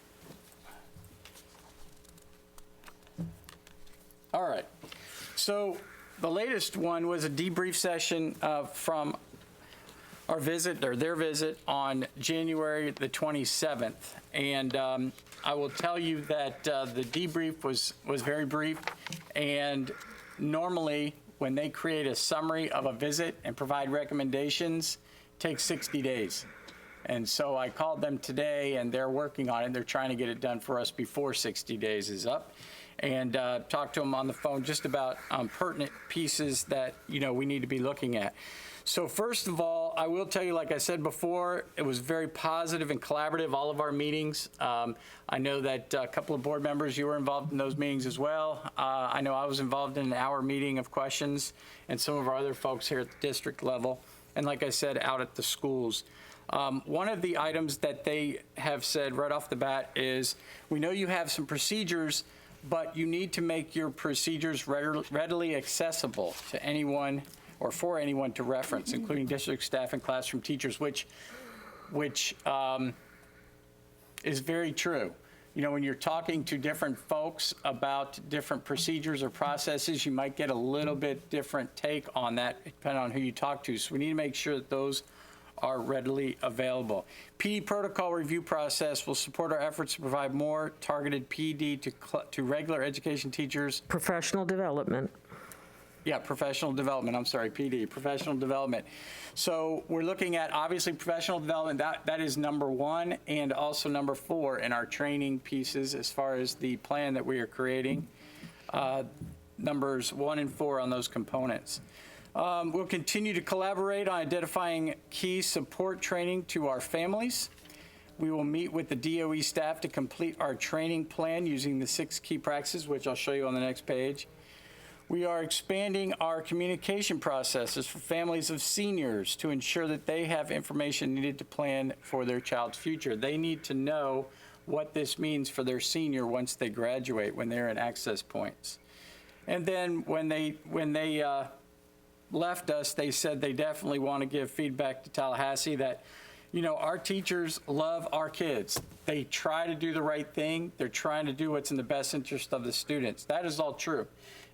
All right. So the latest one was a debrief session from our visit, or their visit, on January the 27th. And I will tell you that the debrief was very brief. And normally, when they create a summary of a visit and provide recommendations, it takes 60 days. And so I called them today, and they're working on it. They're trying to get it done for us before 60 days is up. And talked to them on the phone just about pertinent pieces that, we need to be looking at. So first of all, I will tell you, like I said before, it was very positive and collaborative, all of our meetings. I know that a couple of board members, you were involved in those meetings as well. I know I was involved in an hour meeting of questions, and some of our other folks here at the district level. And like I said, out at the schools. One of the items that they have said right off the bat is, we know you have some procedures, but you need to make your procedures readily accessible to anyone or for anyone to reference, including district staff and classroom teachers, which is very true. When you're talking to different folks about different procedures or processes, you might get a little bit different take on that depending on who you talk to. So we need to make sure that those are readily available. PD protocol review process will support our efforts to provide more targeted PD to regular education teachers. Professional development. Yeah, professional development. I'm sorry, PD, professional development. So we're looking at, obviously, professional development. That is number 1, and also number 4 in our training pieces as far as the plan that we are creating. Numbers 1 and 4 on those components. We'll continue to collaborate on identifying key support training to our families. We will meet with the DOE staff to complete our training plan using the 6 key practices, which I'll show you on the next page. We are expanding our communication processes for families of seniors to ensure that they have information needed to plan for their child's future. They need to know what this means for their senior once they graduate, when they're at access points. And then when they left us, they said they definitely want to give feedback to Tallahassee that, our teachers love our kids. They try to do the right thing. They're trying to do what's in the best interest of the students. That is all true.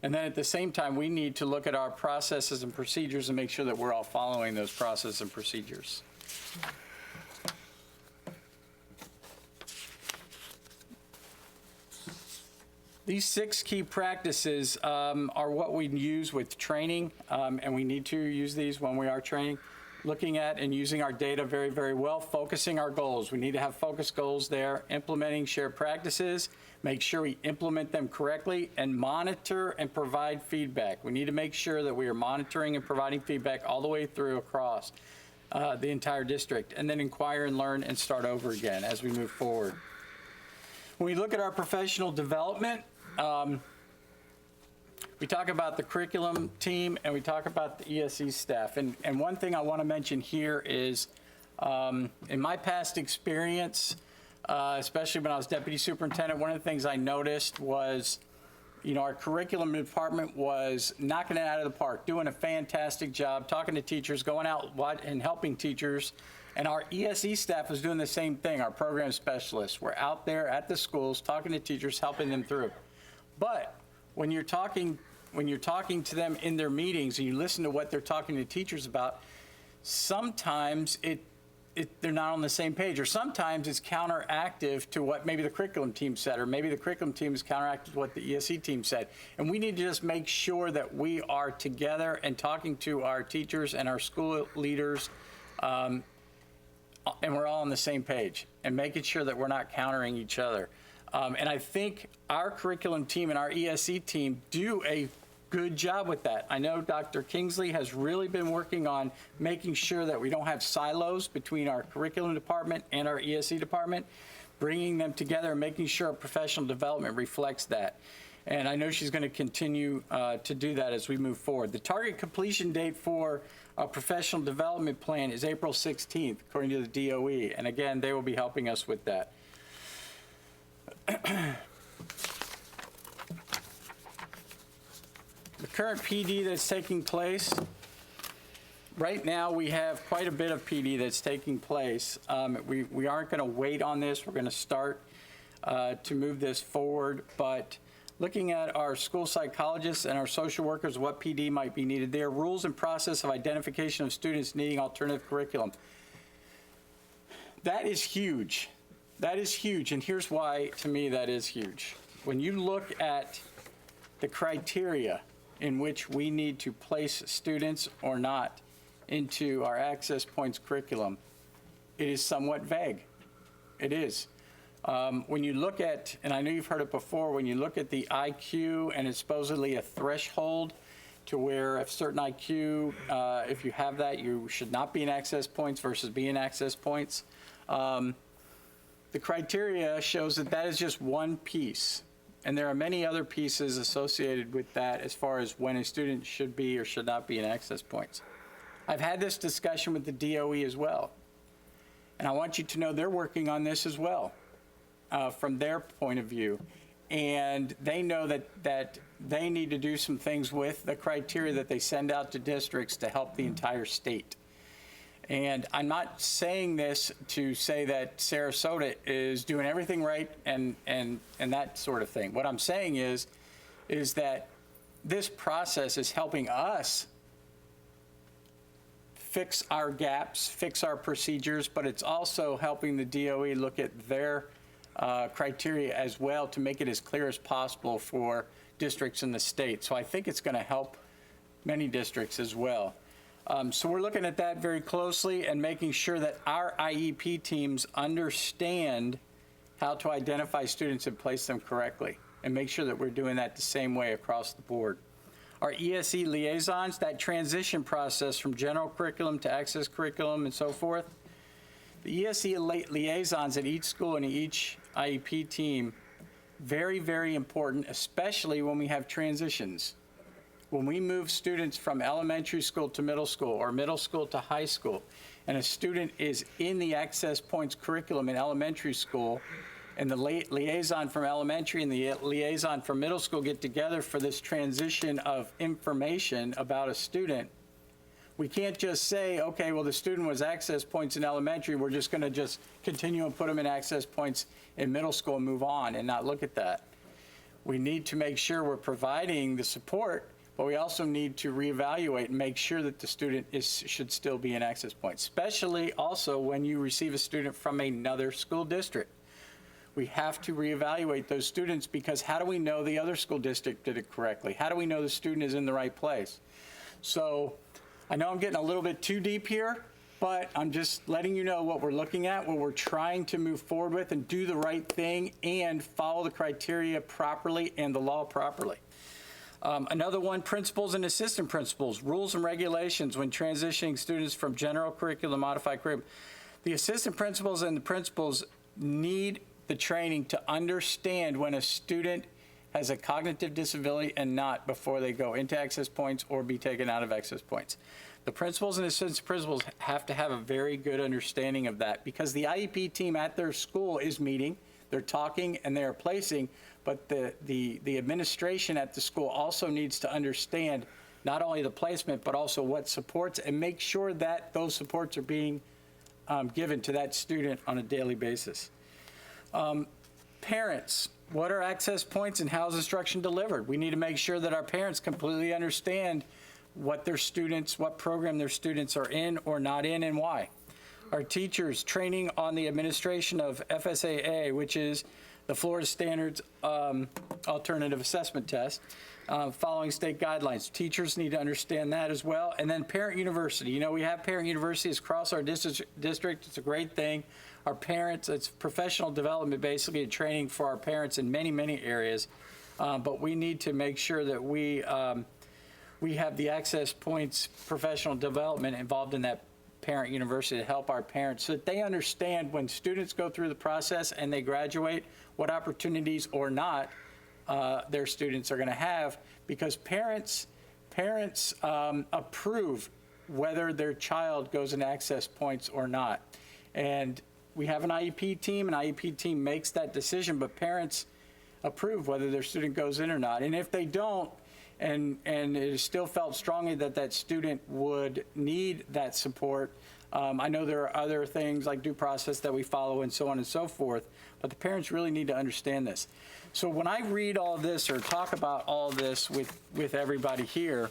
And then at the same time, we need to look at our processes and procedures and make sure that we're all following those processes and procedures. These 6 key practices are what we use with training, and we need to use these when we are training. Looking at and using our data very, very well, focusing our goals. We need to have focused goals there, implementing shared practices, make sure we implement them correctly, and monitor and provide feedback. We need to make sure that we are monitoring and providing feedback all the way through across the entire district, and then inquire and learn and start over again as we move forward. When we look at our professional development, we talk about the curriculum team and we talk about the ESE staff. And one thing I want to mention here is, in my past experience, especially when I was deputy superintendent, one of the things I noticed was, our curriculum department was knocking it out of the park, doing a fantastic job, talking to teachers, going out and helping teachers. And our ESE staff was doing the same thing. Our program specialists were out there at the schools, talking to teachers, helping them through. But when you're talking to them in their meetings and you listen to what they're talking to teachers about, sometimes they're not on the same page, or sometimes it's counteractive to what maybe the curriculum team said, or maybe the curriculum team is counteractive to what the ESE team said. And we need to just make sure that we are together and talking to our teachers and our school leaders, and we're all on the same page, and making sure that we're not countering each other. And I think our curriculum team and our ESE team do a good job with that. I know Dr. Kingsley has really been working on making sure that we don't have silos between our curriculum department and our ESE department, bringing them together and making sure our professional development reflects that. And I know she's going to continue to do that as we move forward. The target completion date for our professional development plan is April 16th, according to the DOE. And again, they will be helping us with that. The current PD that's taking place, right now we have quite a bit of PD that's taking place. We aren't going to wait on this. We're going to start to move this forward. But looking at our school psychologists and our social workers, what PD might be needed there, rules and process of identification of students needing alternative curriculum. That is huge. That is huge. And here's why, to me, that is huge. When you look at the criteria in which we need to place students or not into our access points curriculum, it is somewhat vague. It is. When you look at, and I know you've heard it before, when you look at the IQ and it's supposedly a threshold to where a certain IQ, if you have that, you should not be in access points versus be in access points. The criteria shows that that is just one piece. And there are many other pieces associated with that as far as when a student should be or should not be in access points. I've had this discussion with the DOE as well. And I want you to know they're working on this as well from their point of view. And they know that they need to do some things with the criteria that they send out to districts to help the entire state. And I'm not saying this to say that Sarasota is doing everything right and that sort of thing. What I'm saying is that this process is helping us fix our gaps, fix our procedures, but it's also helping the DOE look at their criteria as well to make it as clear as possible for districts in the state. So I think it's going to help many districts as well. So we're looking at that very closely and making sure that our IEP teams understand how to identify students and place them correctly, and make sure that we're doing that the same way across the board. Our ESE liaisons, that transition process from general curriculum to access curriculum and so forth, the ESE liaisons at each school and each IEP team, very, very important, especially when we have transitions. When we move students from elementary school to middle school or middle school to high school, and a student is in the access points curriculum in elementary school, and the liaison from elementary and the liaison from middle school get together for this transition of information about a student, we can't just say, okay, well, the student was access points in elementary, we're just going to just continue and put them in access points in middle school and move on and not look at that. We need to make sure we're providing the support, but we also need to reevaluate and make sure that the student should still be in access points, especially also when you receive a student from another school district. We have to reevaluate those students, because how do we know the other school district did it correctly? How do we know the student is in the right place? So I know I'm getting a little bit too deep here, but I'm just letting you know what we're looking at, what we're trying to move forward with and do the right thing and follow the criteria properly and the law properly. Another one, principals and assistant principals, rules and regulations when transitioning students from general curriculum to modified curriculum. The assistant principals and the principals need the training to understand when a student has a cognitive disability and not before they go into access points or be taken out of access points. The principals and assistant principals have to have a very good understanding of that, because the IEP team at their school is meeting, they're talking, and they're placing, but the administration at the school also needs to understand not only the placement, but also what supports, and make sure that those supports are being given to that student on a daily basis. Parents, what are access points and how is instruction delivered? We need to make sure that our parents completely understand what their students, what program their students are in or not in, and why. our teachers training on the administration of FSAA, which is the Florida Standards Alternative Assessment Test, following state guidelines. Teachers need to understand that as well. And then parent university. You know, we have parent universities across our district. It's a great thing. Our parents, it's professional development, basically, and training for our parents in many, many areas. But we need to make sure that we have the access points professional development involved in that parent university to help our parents so that they understand when students go through the process and they graduate, what opportunities or not their students are going to have, because parents approve whether their child goes in access points or not. And we have an IEP team, and IEP team makes that decision, but parents approve whether their student goes in or not. And if they don't, and it is still felt strongly that that student would need that support, I know there are other things like due process that we follow and so on and so forth, but the parents really need to understand this. So when I read all this or talk about all this with everybody here,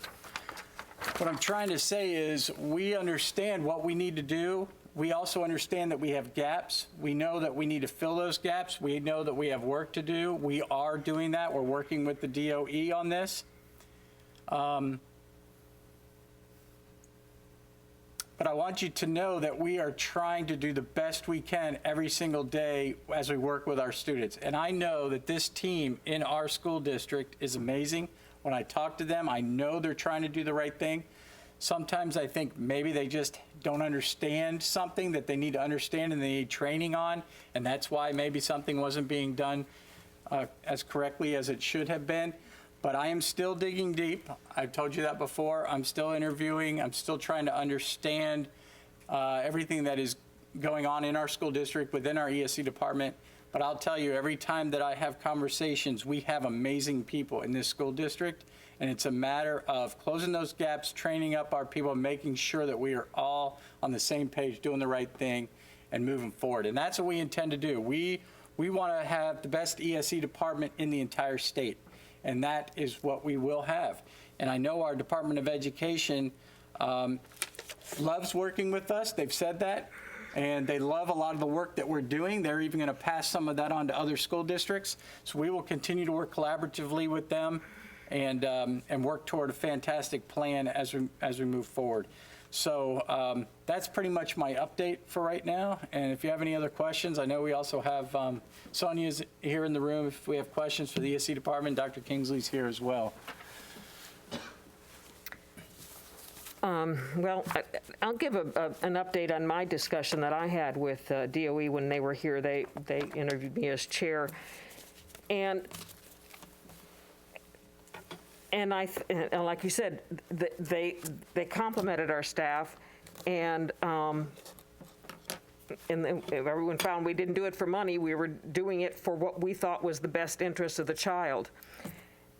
what I'm trying to say is we understand what we need to do. We also understand that we have gaps. We know that we need to fill those gaps. We know that we have work to do. We are doing that. We're working with the DOE on this. But I want you to know that we are trying to do the best we can every single day as we work with our students. And I know that this team in our school district is amazing. When I talk to them, I know they're trying to do the right thing. Sometimes I think maybe they just don't understand something that they need to understand and they need training on, and that's why maybe something wasn't being done as correctly as it should have been. But I am still digging deep. I've told you that before. I'm still interviewing. I'm still trying to understand everything that is going on in our school district, within our ESC department. But I'll tell you, every time that I have conversations, we have amazing people in this school district. And it's a matter of closing those gaps, training up our people, and making sure that we are all on the same page, doing the right thing, and moving forward. And that's what we intend to do. We want to have the best ESC department in the entire state. And that is what we will have. And I know our Department of Education loves working with us. They've said that. And they love a lot of the work that we're doing. They're even going to pass some of that on to other school districts. So we will continue to work collaboratively with them and work toward a fantastic plan as we move forward. So that's pretty much my update for right now. And if you have any other questions, I know we also have Sonia's here in the room. If we have questions for the ESC department, Dr. Kingsley's here as well. Well, I'll give an update on my discussion that I had with DOE when they were here. They interviewed me as chair. And like you said, they complimented our staff, and everyone found we didn't do it for money. We were doing it for what we thought was the best interest of the child.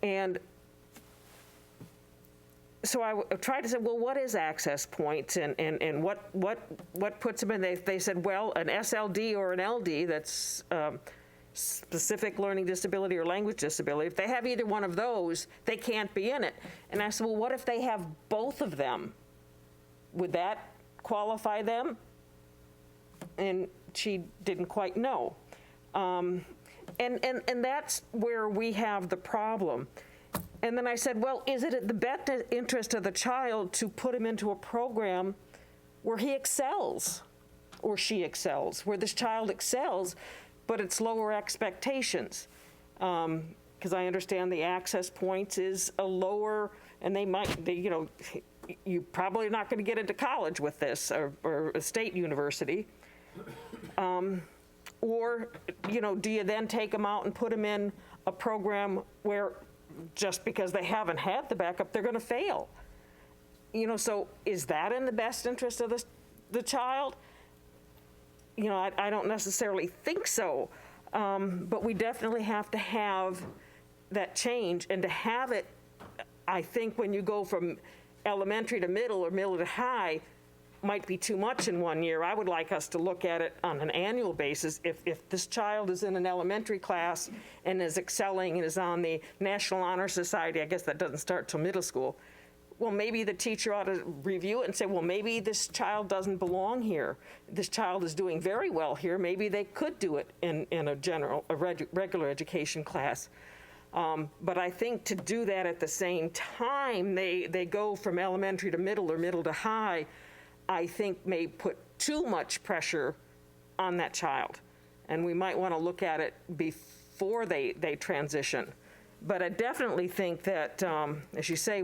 And so I tried to say, well, what is access points, and what puts them in? They said, well, an SLD or an LD, that's specific learning disability or language disability, if they have either one of those, they can't be in it. And I said, well, what if they have both of them? Would that qualify them? And she didn't quite know. And that's where we have the problem. And then I said, well, is it in the best interest of the child to put him into a program where he excels or she excels, where this child excels, but it's lower expectations? Because I understand the access points is a lower, and you probably are not going to get into college with this, or a state university. Or, do you then take them out and put them in a program where just because they haven't had the backup, they're going to fail? So is that in the best interest of the child? I don't necessarily think so, but we definitely have to have that change. And to have it, I think when you go from elementary to middle or middle to high, might be too much in 1 year. I would like us to look at it on an annual basis. If this child is in an elementary class and is excelling and is on the National Honor Society, I guess that doesn't start till middle school, well, maybe the teacher ought to review it and say, well, maybe this child doesn't belong here. This child is doing very well here. Maybe they could do it in a regular education class. But I think to do that at the same time, they go from elementary to middle or middle to high, I think may put too much pressure on that child. And we might want to look at it before they transition. But I definitely think that, as you say,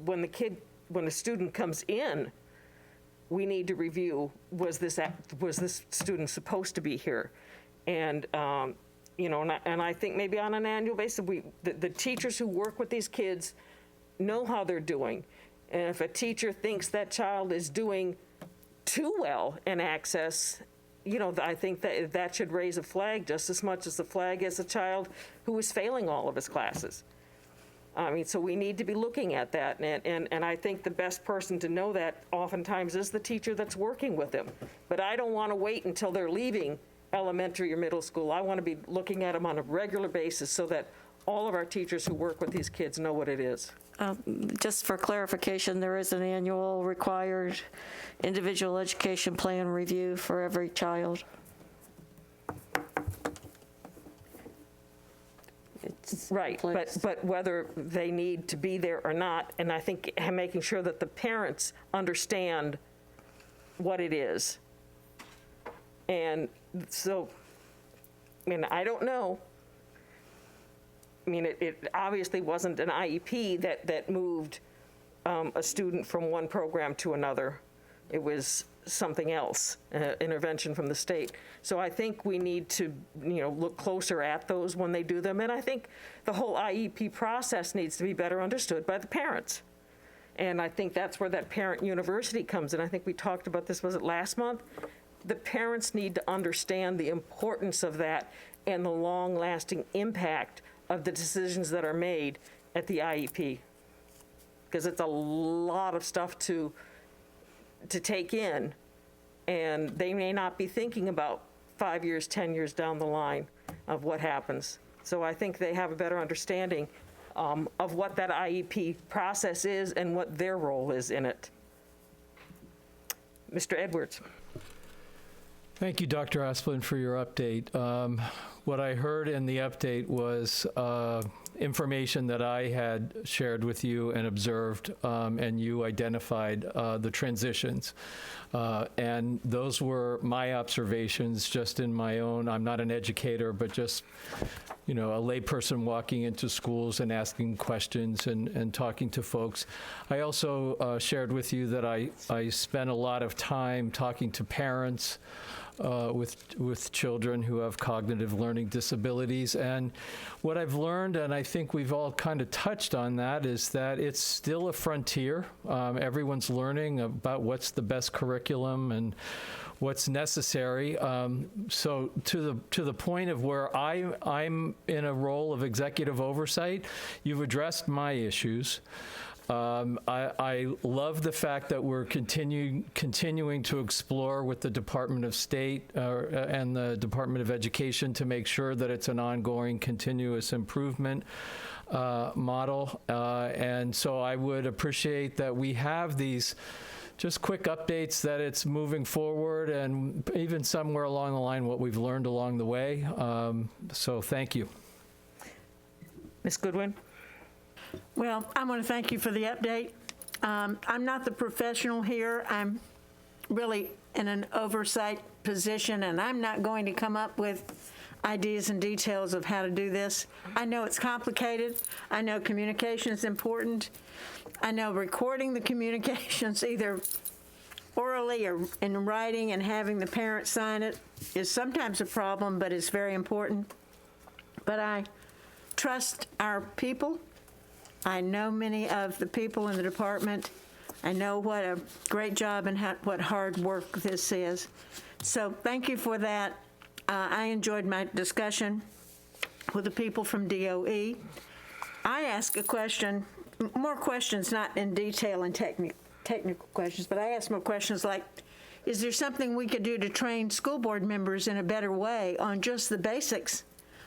when the student comes in, we need to review, was this student supposed to be here? And, and I think maybe on an annual basis, the teachers who work with these kids know how they're doing. And if a teacher thinks that child is doing too well in access, I think that should raise a flag just as much as the flag as a child who is failing all of his classes. I mean, so we need to be looking at that. And I think the best person to know that oftentimes is the teacher that's working with them. But I don't want to wait until they're leaving elementary or middle school. I want to be looking at them on a regular basis so that all of our teachers who work with these kids know what it is. Just for clarification, there is an annual required individual education plan review for every child. It's right, but whether they need to be there or not, and I think making sure that the parents understand what it is. And so, I mean, I don't know. I mean, it obviously wasn't an IEP that moved a student from one program to another. It was something else, intervention from the state. So I think we need to, look closer at those when they do them. And I think the whole IEP process needs to be better understood by the parents. And I think that's where that parent university comes in. I think we talked about this, was it last month? The parents need to understand the importance of that and the long-lasting impact of the decisions that are made at the IEP. Because it's a lot of stuff to take in, and they may not be thinking about 5 years, 10 years down the line of what happens. So I think they have a better understanding of what that IEP process is and what their role is in it. Mr. Edwards. Thank you, Dr. Asplin, for your update. What I heard in the update was information that I had shared with you and observed, and you identified the transitions. And those were my observations just in my own, I'm not an educator, but just, a layperson walking into schools and asking questions and talking to folks. I also shared with you that I spent a lot of time talking to parents with children who have cognitive learning disabilities. And what I've learned, and I think we've all kind of touched on that, is that it's still a frontier. Everyone's learning about what's the best curriculum and what's necessary. So to the point of where I'm in a role of executive oversight, you've addressed my issues. I love the fact that we're continuing to explore with the Department of State and the Department of Education to make sure that it's an ongoing continuous improvement model. And so I would appreciate that we have these just quick updates that it's moving forward, and even somewhere along the line what we've learned along the way. So thank you. Ms. Goodwin? Well, I want to thank you for the update. I'm not the professional here. I'm really in an oversight position, and I'm not going to come up with ideas and details of how to do this. I know it's complicated. I know communication is important. I know recording the communications either orally or in writing and having the parent sign it is sometimes a problem, but it's very important. But I trust our people. I know many of the people in the department. I know what a great job and what hard work this is. So thank you for that. I enjoyed my discussion with the people from DOE. I asked a question, more questions, not in detail and technical questions, but I asked more questions like, is there something we could do to train school board members in a better way on just the basics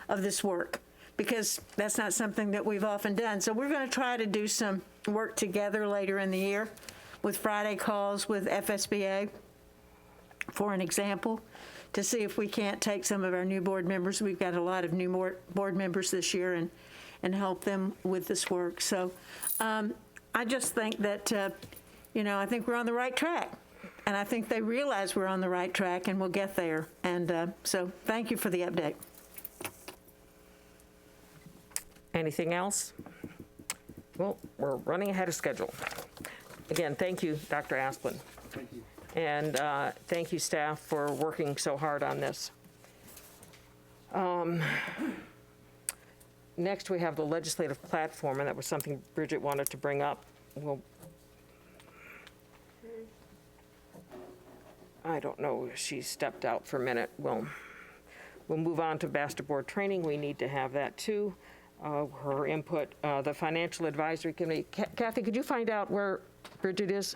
of this work? Because that's not something that we've often done. So we're going to try to do some work together later in the year with Friday calls with FSBA, for an example, to see if we can't take some of our new board members. We've got a lot of new board members this year and help them with this work. So I just think that, I think we're on the right track. And I think they realize we're on the right track and we'll get there. And so thank you for the update. Anything else? Well, we're running ahead of schedule. Again, thank you, Dr. Asplin. Thank you. And thank you, staff, for working so hard on this. Next, we have the legislative platform, and that was something Bridget wanted to bring up. I don't know, she stepped out for a minute. We'll move on to BASTA board training. We need to have that too. Her input, the financial advisory committee. Kathy, could you find out where Bridget is?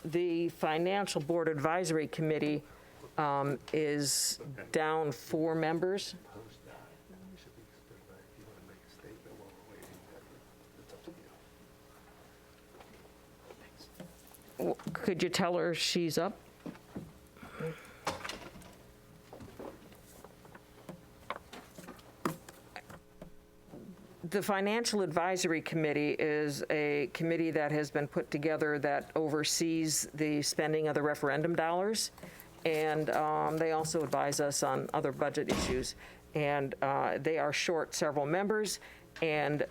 The Financial Board Advisory Committee is down 4 members. Could you tell her she's up? The Financial Advisory Committee is a committee that has been put together that oversees the spending of the referendum dollars, and they also advise us on other budget issues. And they are short several members, and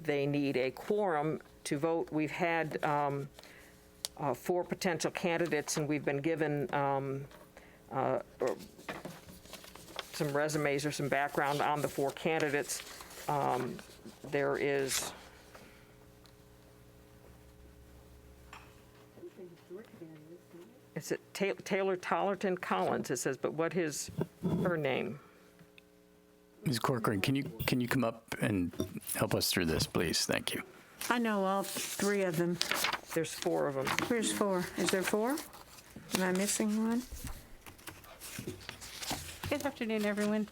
they need a quorum to vote. We've had 4 potential candidates, and we've been given some resumes or some background on the 4 candidates. There is Taylor Tollerton Collins, it says, but what is her name? Ms. Corcoran, can you come up and help us through this, please? Thank you. I know all 3 of them. There's 4 of them. Where's 4? Is there 4? Am I missing one? Good afternoon, everyone.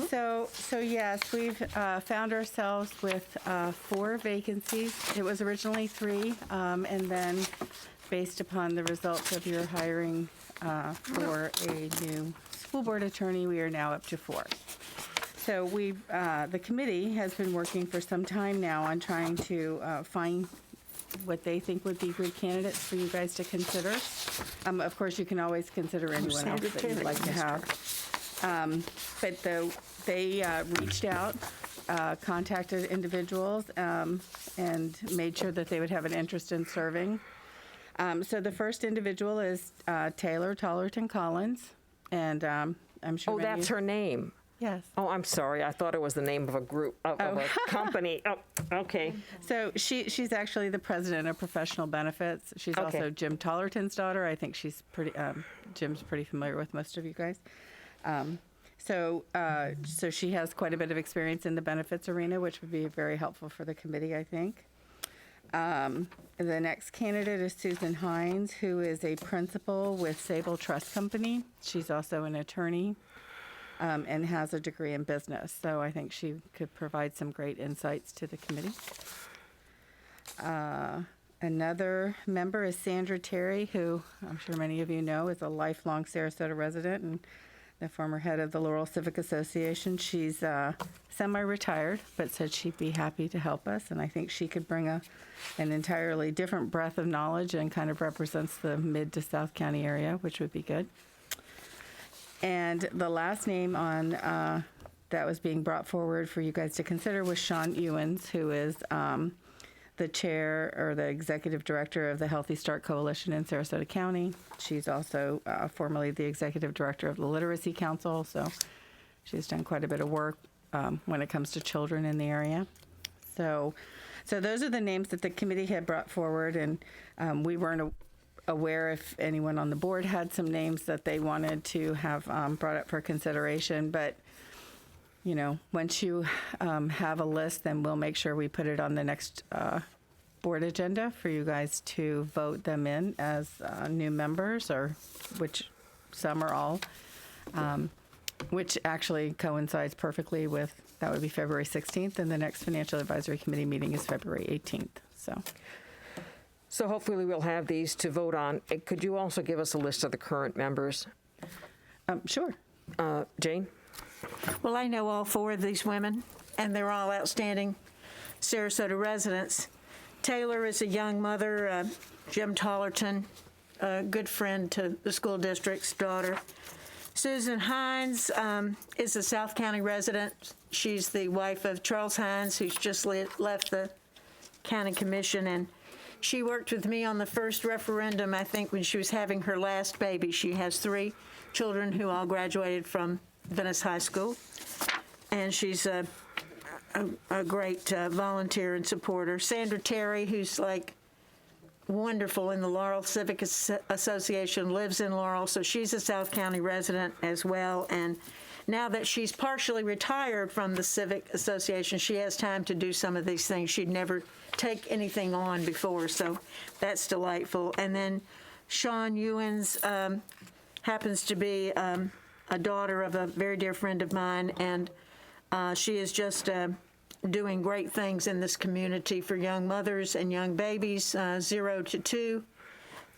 So yes, we've found ourselves with 4 vacancies. It was originally 3, and then based upon the results of your hiring for a new school board attorney, we are now up to 4. So the committee has been working for some time now on trying to find what they think would be good candidates for you guys to consider. Of course, you can always consider anyone else that you'd like to have. But they reached out, contacted individuals, and made sure that they would have an interest in serving. So the first individual is Taylor Tollerton Collins, and I'm sure. Oh, that's her name. Yes. Oh, I'm sorry. I thought it was the name of a group, of a company. Oh, okay. So she's actually the president of professional benefits. She's also Jim Tollerton's daughter. I think she's pretty. Jim's pretty familiar with most of you guys. So she has quite a bit of experience in the benefits arena, which would be very helpful for the committee, I think. The next candidate is Susan Hines, who is a principal with Sable Trust Company. She's also an attorney and has a degree in business. So I think she could provide some great insights to the committee. Another member is Sandra Terry, who I'm sure many of you know is a lifelong Sarasota resident and the former head of the Laurel Civic Association. She's semi-retired, but said she'd be happy to help us, and I think she could bring an entirely different breadth of knowledge and kind of represents the mid to South County area, which would be good. And the last name on that was being brought forward for you guys to consider was Sean Ewens, who is the chair or the executive director of the Healthy Start Coalition in Sarasota County. She's also formerly the executive director of the Literacy Council, so she's done quite a bit of work when it comes to children in the area. So those are the names that the committee had brought forward, and we weren't aware if anyone on the board had some names that they wanted to have brought up for consideration, but once you have a list, then we'll make sure we put it on the next board agenda for you guys to vote them in as new members, or which some or all, which actually coincides perfectly with, that would be February 16th, and the next Financial Advisory Committee meeting is February 18th. So hopefully we'll have these to vote on. Could you also give us a list of the current members? Sure. Jane? Well, I know all 4 of these women, and they're all outstanding Sarasota residents. Taylor is a young mother, Jim Tollerton, a good friend to the school district's daughter. Susan Hines is a South County resident. She's the wife of Charles Hines, who's just left the county commission, and she worked with me on the first referendum, I think, when she was having her last baby. She has 3 children who all graduated from Venice High School, and she's a great volunteer and supporter. Sandra Terry, who's like wonderful in the Laurel Civic Association, lives in Laurel, so she's a South County resident as well. And now that she's partially retired from the Civic Association, she has time to do some of these things she'd never take anything on before, so that's delightful. And then Sean Ewens happens to be a daughter of a very dear friend of mine, and she is just doing great things in this community for young mothers and young babies, 0 to 2.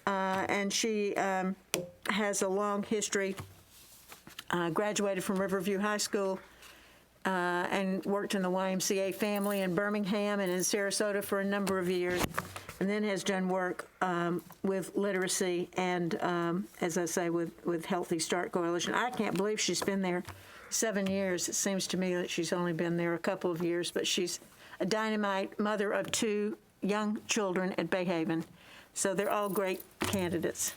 And she has a long history, graduated from Riverview High School, and worked in the YMCA family in Birmingham and in Sarasota for a number of years, and then has done work with literacy and, as I say, with Healthy Start Coalition. I can't believe she's been there 7 years. It seems to me that she's only been there a couple of years, but she's a dynamite mother of 2 young children at Bayhaven. So they're all great candidates.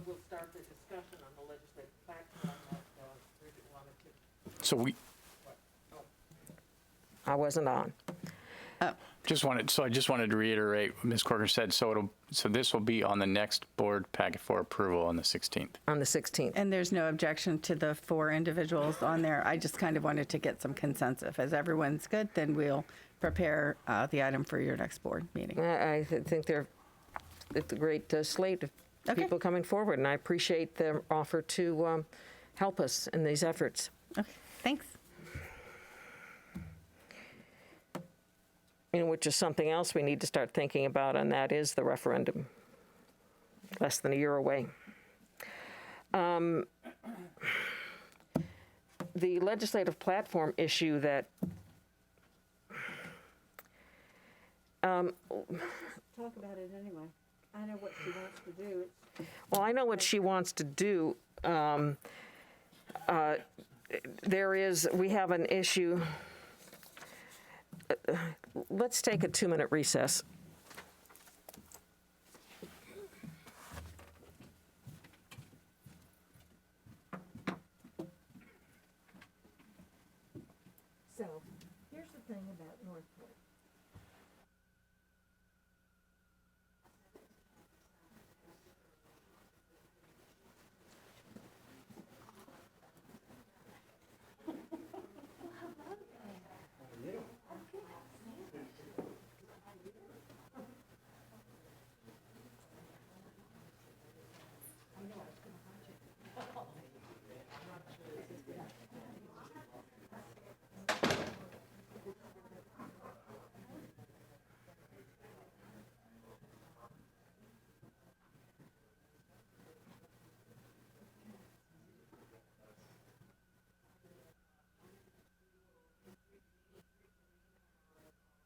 We'll start the discussion on the legislative platform that Bridget wanted to. So I wasn't on. I just wanted to reiterate what Ms. Corker said. So this will be on the next board packet for approval on the 16th. On the 16th. And there's no objection to the 4 individuals on there. I just kind of wanted to get some consensus. If everyone's good, then we'll prepare the item for your next board meeting. I think it's a great slate of people coming forward, and I appreciate their offer to help us in these efforts. Okay, thanks. Which is something else we need to start thinking about, and that is the referendum. Less than a year away. The legislative platform issue that Talk about it anyway. I know what she wants to do. Well, I know what she wants to do. We have an issue. Let's take a 2-minute recess. So, here's the thing about Northport.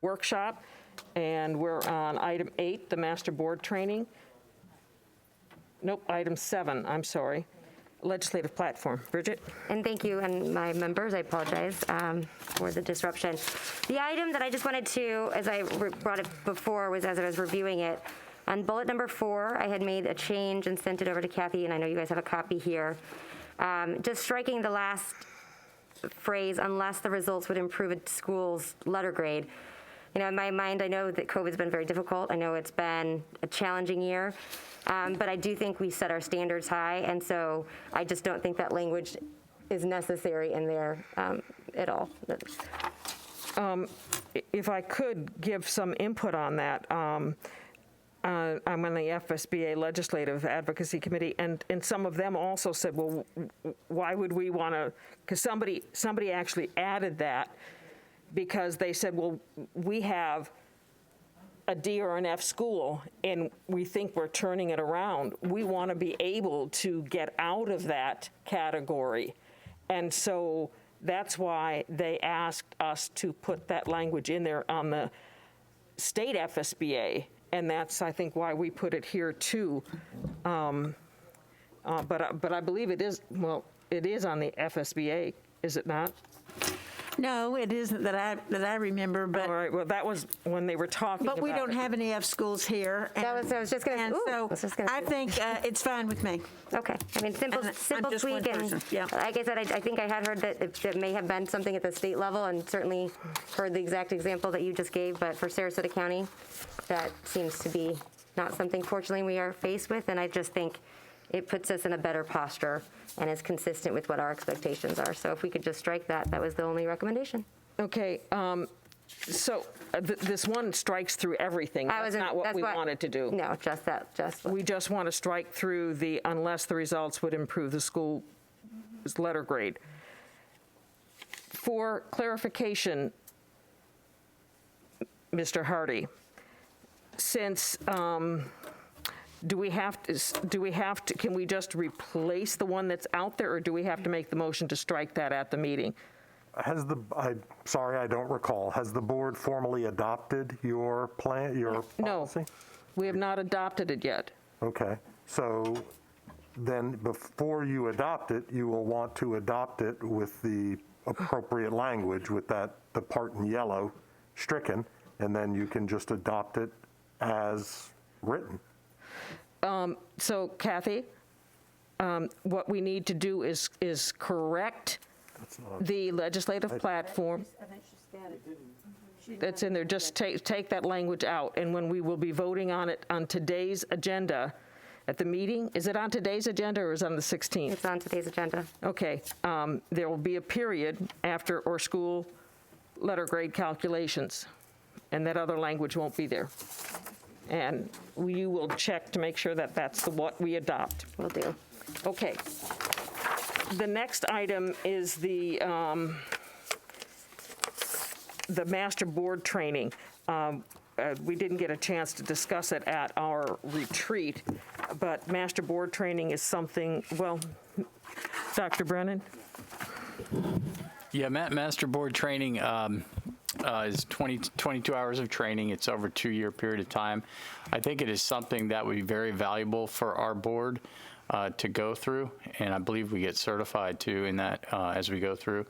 Workshop, and we're on item 8, the master board training. Nope, item 7, I'm sorry. Legislative platform. Bridget? And thank you, and my members, I apologize for the disruption. The item that I just wanted to, as I brought it before, was as I was reviewing it, on bullet number 4, I had made a change and sent it over to Kathy, and I know you guys have a copy here. Just striking the last phrase, unless the results would improve a school's letter grade. in my mind, I know that COVID's been very difficult. I know it's been a challenging year. But I do think we set our standards high, and so I just don't think that language is necessary in there at all. If I could give some input on that, I'm on the FSBA Legislative Advocacy Committee, and some of them also said, well, why would we want to, because somebody actually added that, because they said, well, we have a D or an F school, and we think we're turning it around. We want to be able to get out of that category. And so that's why they asked us to put that language in there on the state FSBA, and that's, I think, why we put it here too. But I believe it is, well, it is on the FSBA, is it not? No, it isn't that I remember, but. All right, well, that was when they were talking about But we don't have any F schools here. I was just going to. I think it's fine with me. Okay. I mean, simple tweak, and like I said, I think I had heard that it may have been something at the state level, and certainly heard the exact example that you just gave. But for Sarasota County, that seems to be not something, fortunately, we are faced with, and I just think it puts us in a better posture and is consistent with what our expectations are. So if we could just strike that, that was the only recommendation. Okay, so this one strikes through everything. That's not what we wanted to do. No, just that. We just want to strike through the unless the results would improve the school's letter grade. For clarification, Mr. Hardy, since do we have to, can we just replace the one that's out there, or do we have to make the motion to strike that at the meeting? Sorry, I don't recall. Has the board formally adopted your plan, your policy? No, we have not adopted it yet. Okay, so then before you adopt it, you will want to adopt it with the appropriate language, with the part in yellow stricken, and then you can just adopt it as written. So Kathy, what we need to do is correct the legislative platform that's in there. Just take that language out, and when we will be voting on it on today's agenda at the meeting, is it on today's agenda or is it on the 16th? It's on today's agenda. Okay, there will be a period after or school letter grade calculations, and that other language won't be there. And you will check to make sure that that's what we adopt. Will do. Okay. The next item is the master board training. We didn't get a chance to discuss it at our retreat, but master board training is something, well, Dr. Brennan? Yeah, master board training is 22 hours of training. It's over a 2-year period of time. I think it is something that would be very valuable for our board to go through, and I believe we get certified too in that as we go through.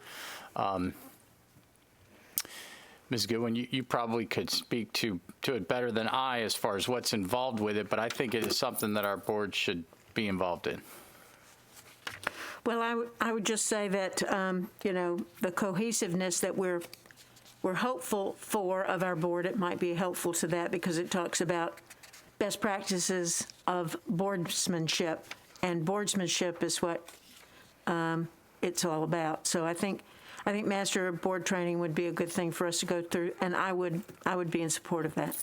Ms. Goodwin, you probably could speak to it better than I as far as what's involved with it, but I think it is something that our board should be involved in. Well, I would just say that, the cohesiveness that we're hopeful for of our board, it might be helpful to that because it talks about best practices of boardsmanship, and boardsmanship is what it's all about. So I think master board training would be a good thing for us to go through, and I would be in support of that.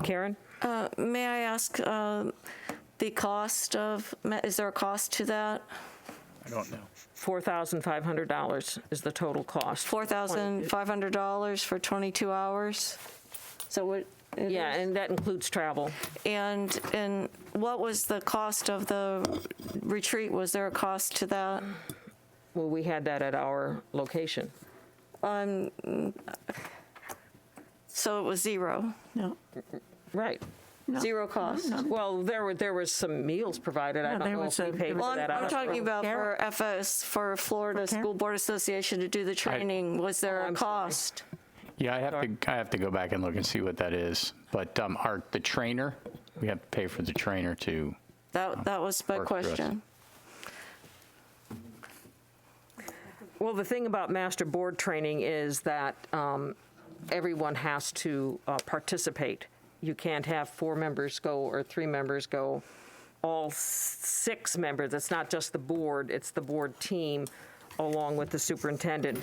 Karen? May I ask the cost of, is there a cost to that? I don't know. $4,500 is the total cost. $4,500 for 22 hours? So what? Yeah, and that includes travel. And what was the cost of the retreat? Was there a cost to that? Well, we had that at our location. So it was zero? No. Right. No. Zero cost? No. Well, there was some meals provided. I don't know if we paid for that. I'm talking about for FS, for Florida School Board Association to do the training. Was there a cost? Yeah, I have to go back and look and see what that is. But the trainer, we have to pay for the trainer to. That was my question. Well, the thing about master board training is that everyone has to participate. You can't have 4 members go or 3 members go. All 6 members, it's not just the board, it's the board team along with the superintendent.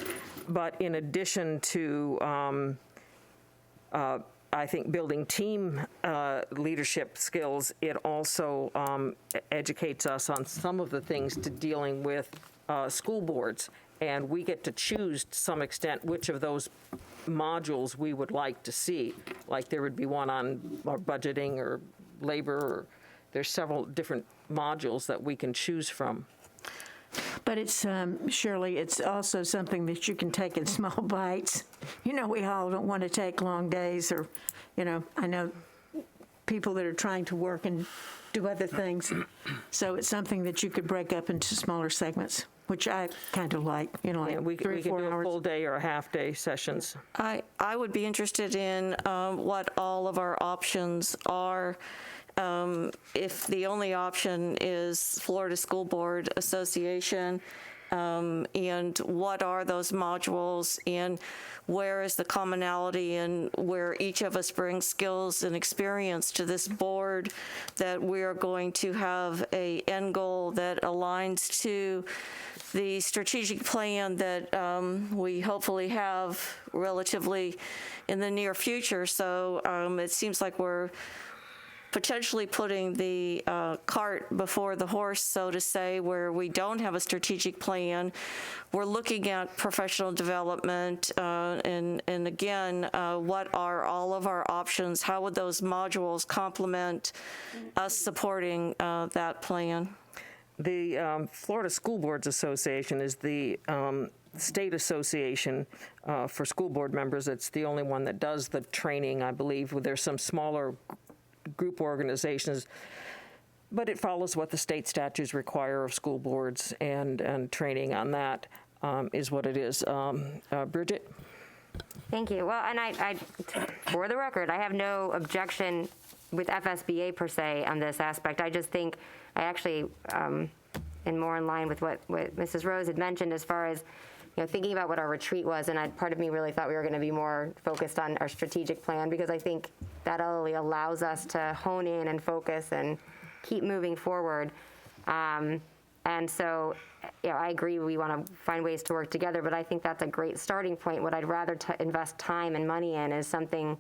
But in addition to, I think, building team leadership skills, it also educates us on some of the things to dealing with school boards. And we get to choose to some extent which of those modules we would like to see. Like there would be one on budgeting or labor, or there's several different modules that we can choose from. But it's, Shirley, it's also something that you can take in small bites. You know, we all don't want to take long days, or, you know, I know people that are trying to work and do other things. So it's something that you could break up into smaller segments, which I kind of like, you know, like We 3 or can 4 do a hours. full day or a half day sessions. I would be interested in what all of our options are. If the only option is Florida School Board Association, and what are those modules, and where is the commonality, and where each of us brings skills and experience to this board, that we are going to have a end goal that aligns to the strategic plan that we hopefully have relatively in the near future. So it seems like we're potentially putting the cart before the horse, so to say, where we don't have a strategic plan. We're looking at professional development, and again, what are all of our options? How would those modules complement us supporting that plan? The Florida School Boards Association is the state association for school board members. It's the only one that does the training, I believe. There's some smaller group organizations, but it follows what the state statutes require of school boards, and training on that is what it is. Bridget? Thank you. Well, and I, for the record, I have no objection with FSBA per se on this aspect. I just think I actually am more in line with what Mrs. Rose had mentioned as far as, you know, thinking about what our retreat was, and part of me really thought we were going to be more focused on our strategic plan, because I think that only allows us to hone in and focus and keep moving forward. And so, you know, I agree we want to find ways to work together, but I think that's a great starting point. What I'd rather invest time and money in is something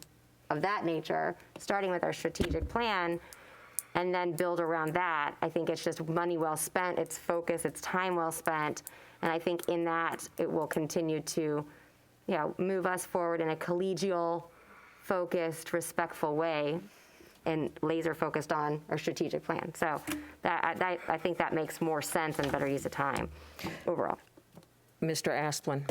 of that nature, starting with our strategic plan, and then build around that. I think it's just money well spent, it's focus, it's time well spent, and I think in that it will continue to, you know, move us forward in a collegial, focused, respectful way, and laser focused on our strategic plan. So that I think that makes more sense and better use of time overall. Mr. Asplin.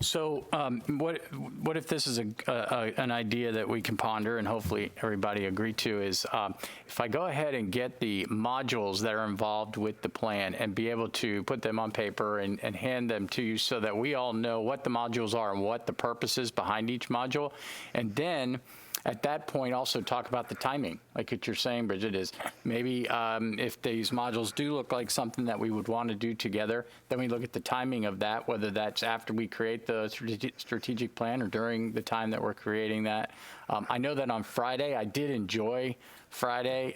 So what if this is an idea that we can ponder and hopefully everybody agree to, is if I go ahead and get the modules that are involved with the plan and be able to put them on paper and hand them to you, so that we all know what the modules are and what the purpose is behind each module, and then at that point also talk about the timing, like what you're saying, Bridget, is maybe if these modules do look like something that we would want to do together, then we look at the timing of that, whether that's after we create the strategic plan or during the time that we're creating that. I know that on Friday, I did enjoy Friday,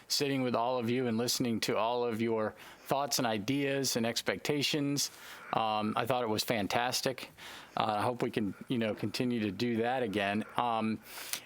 sitting with all of you and listening to all of your thoughts and ideas and expectations. I thought it was fantastic. I hope we can, you know, continue to do that again. And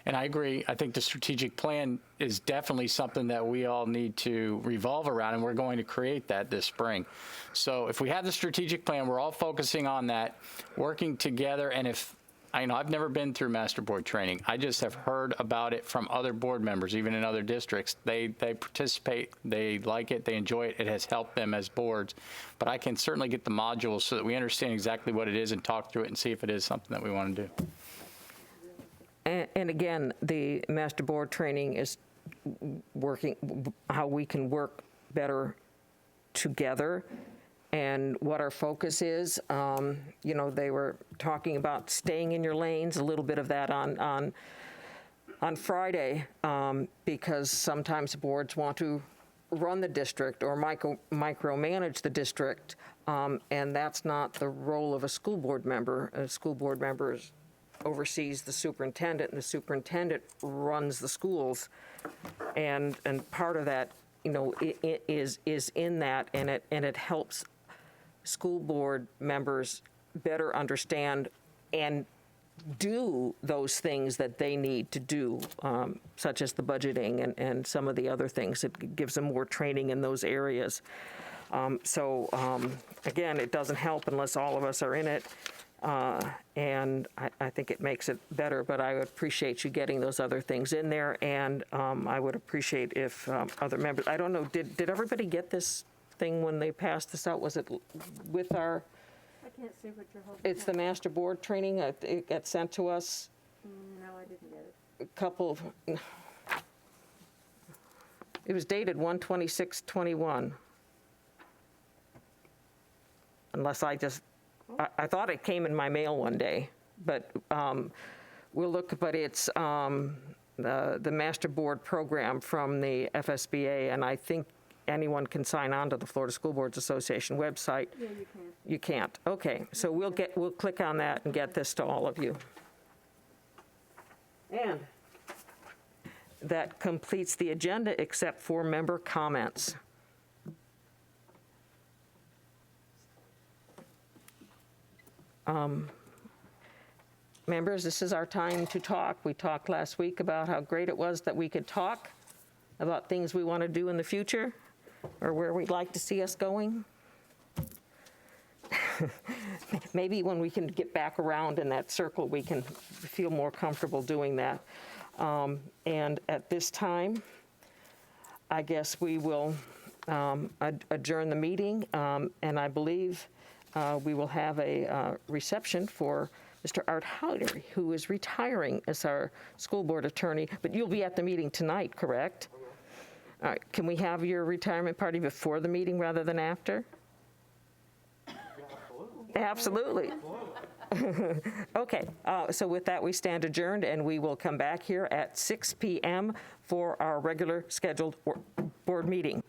I agree. I think the strategic plan is definitely something that we all need to revolve around, and we're going to create that this spring. So if we have the strategic plan, we're all focusing on that, working together. And if I know I've never been through master board training. I just have heard about it from other board members, even in other districts. They participate, they like it, they enjoy it. It has helped them as boards. But I can certainly get the modules so that we understand exactly what it is and talk through it and see if it is something that we want to do. And again, the master board training is working, how we can work better together and what our focus is. You know, they were talking about staying in your lanes, a little bit of that on Friday, because sometimes boards want to run the district or micromanage the district, and that's not the role of a school board member. A school board member oversees the superintendent, and the superintendent runs the schools, and part of that, is in that, and it helps school board members better understand and do those things that they need to do, such as the budgeting and some of the other things. It gives them more training in those areas. Again, it doesn't help unless all of us are in it, and I think it makes it better, but I would appreciate you getting those other things in there, and I would appreciate if other members, I don't know, did everybody get this thing when they passed this out? Was it with our... I can't see what you're holding. It's the master board training. It got sent to us. No, I didn't get it. A couple of, it was dated 1/26/21. Unless I thought it came in my mail one day, but we'll look, but it's the master board program from the FSBA, and I think anyone can sign on to the Florida School Boards Association website. Yeah, you can. You can't. Okay, so we'll click on that and get this to all of you. And that completes the agenda except for member comments. Members, this is our time to talk. We talked last week about how great it was that we could talk about things we want to do in the future or where we'd like to see us going. Maybe when we can get back around in that circle, we can feel more comfortable doing that. And at this time, I guess we will adjourn the meeting, and I believe we will have a reception for Mr. Art Howder, who is retiring as our school board attorney, but you'll be at the meeting tonight, correct? All right, can we have your retirement party before the meeting rather than after? Absolutely. Okay, so with that, we stand adjourned, and we will come back here at 6 p.m. for our regular scheduled board meeting.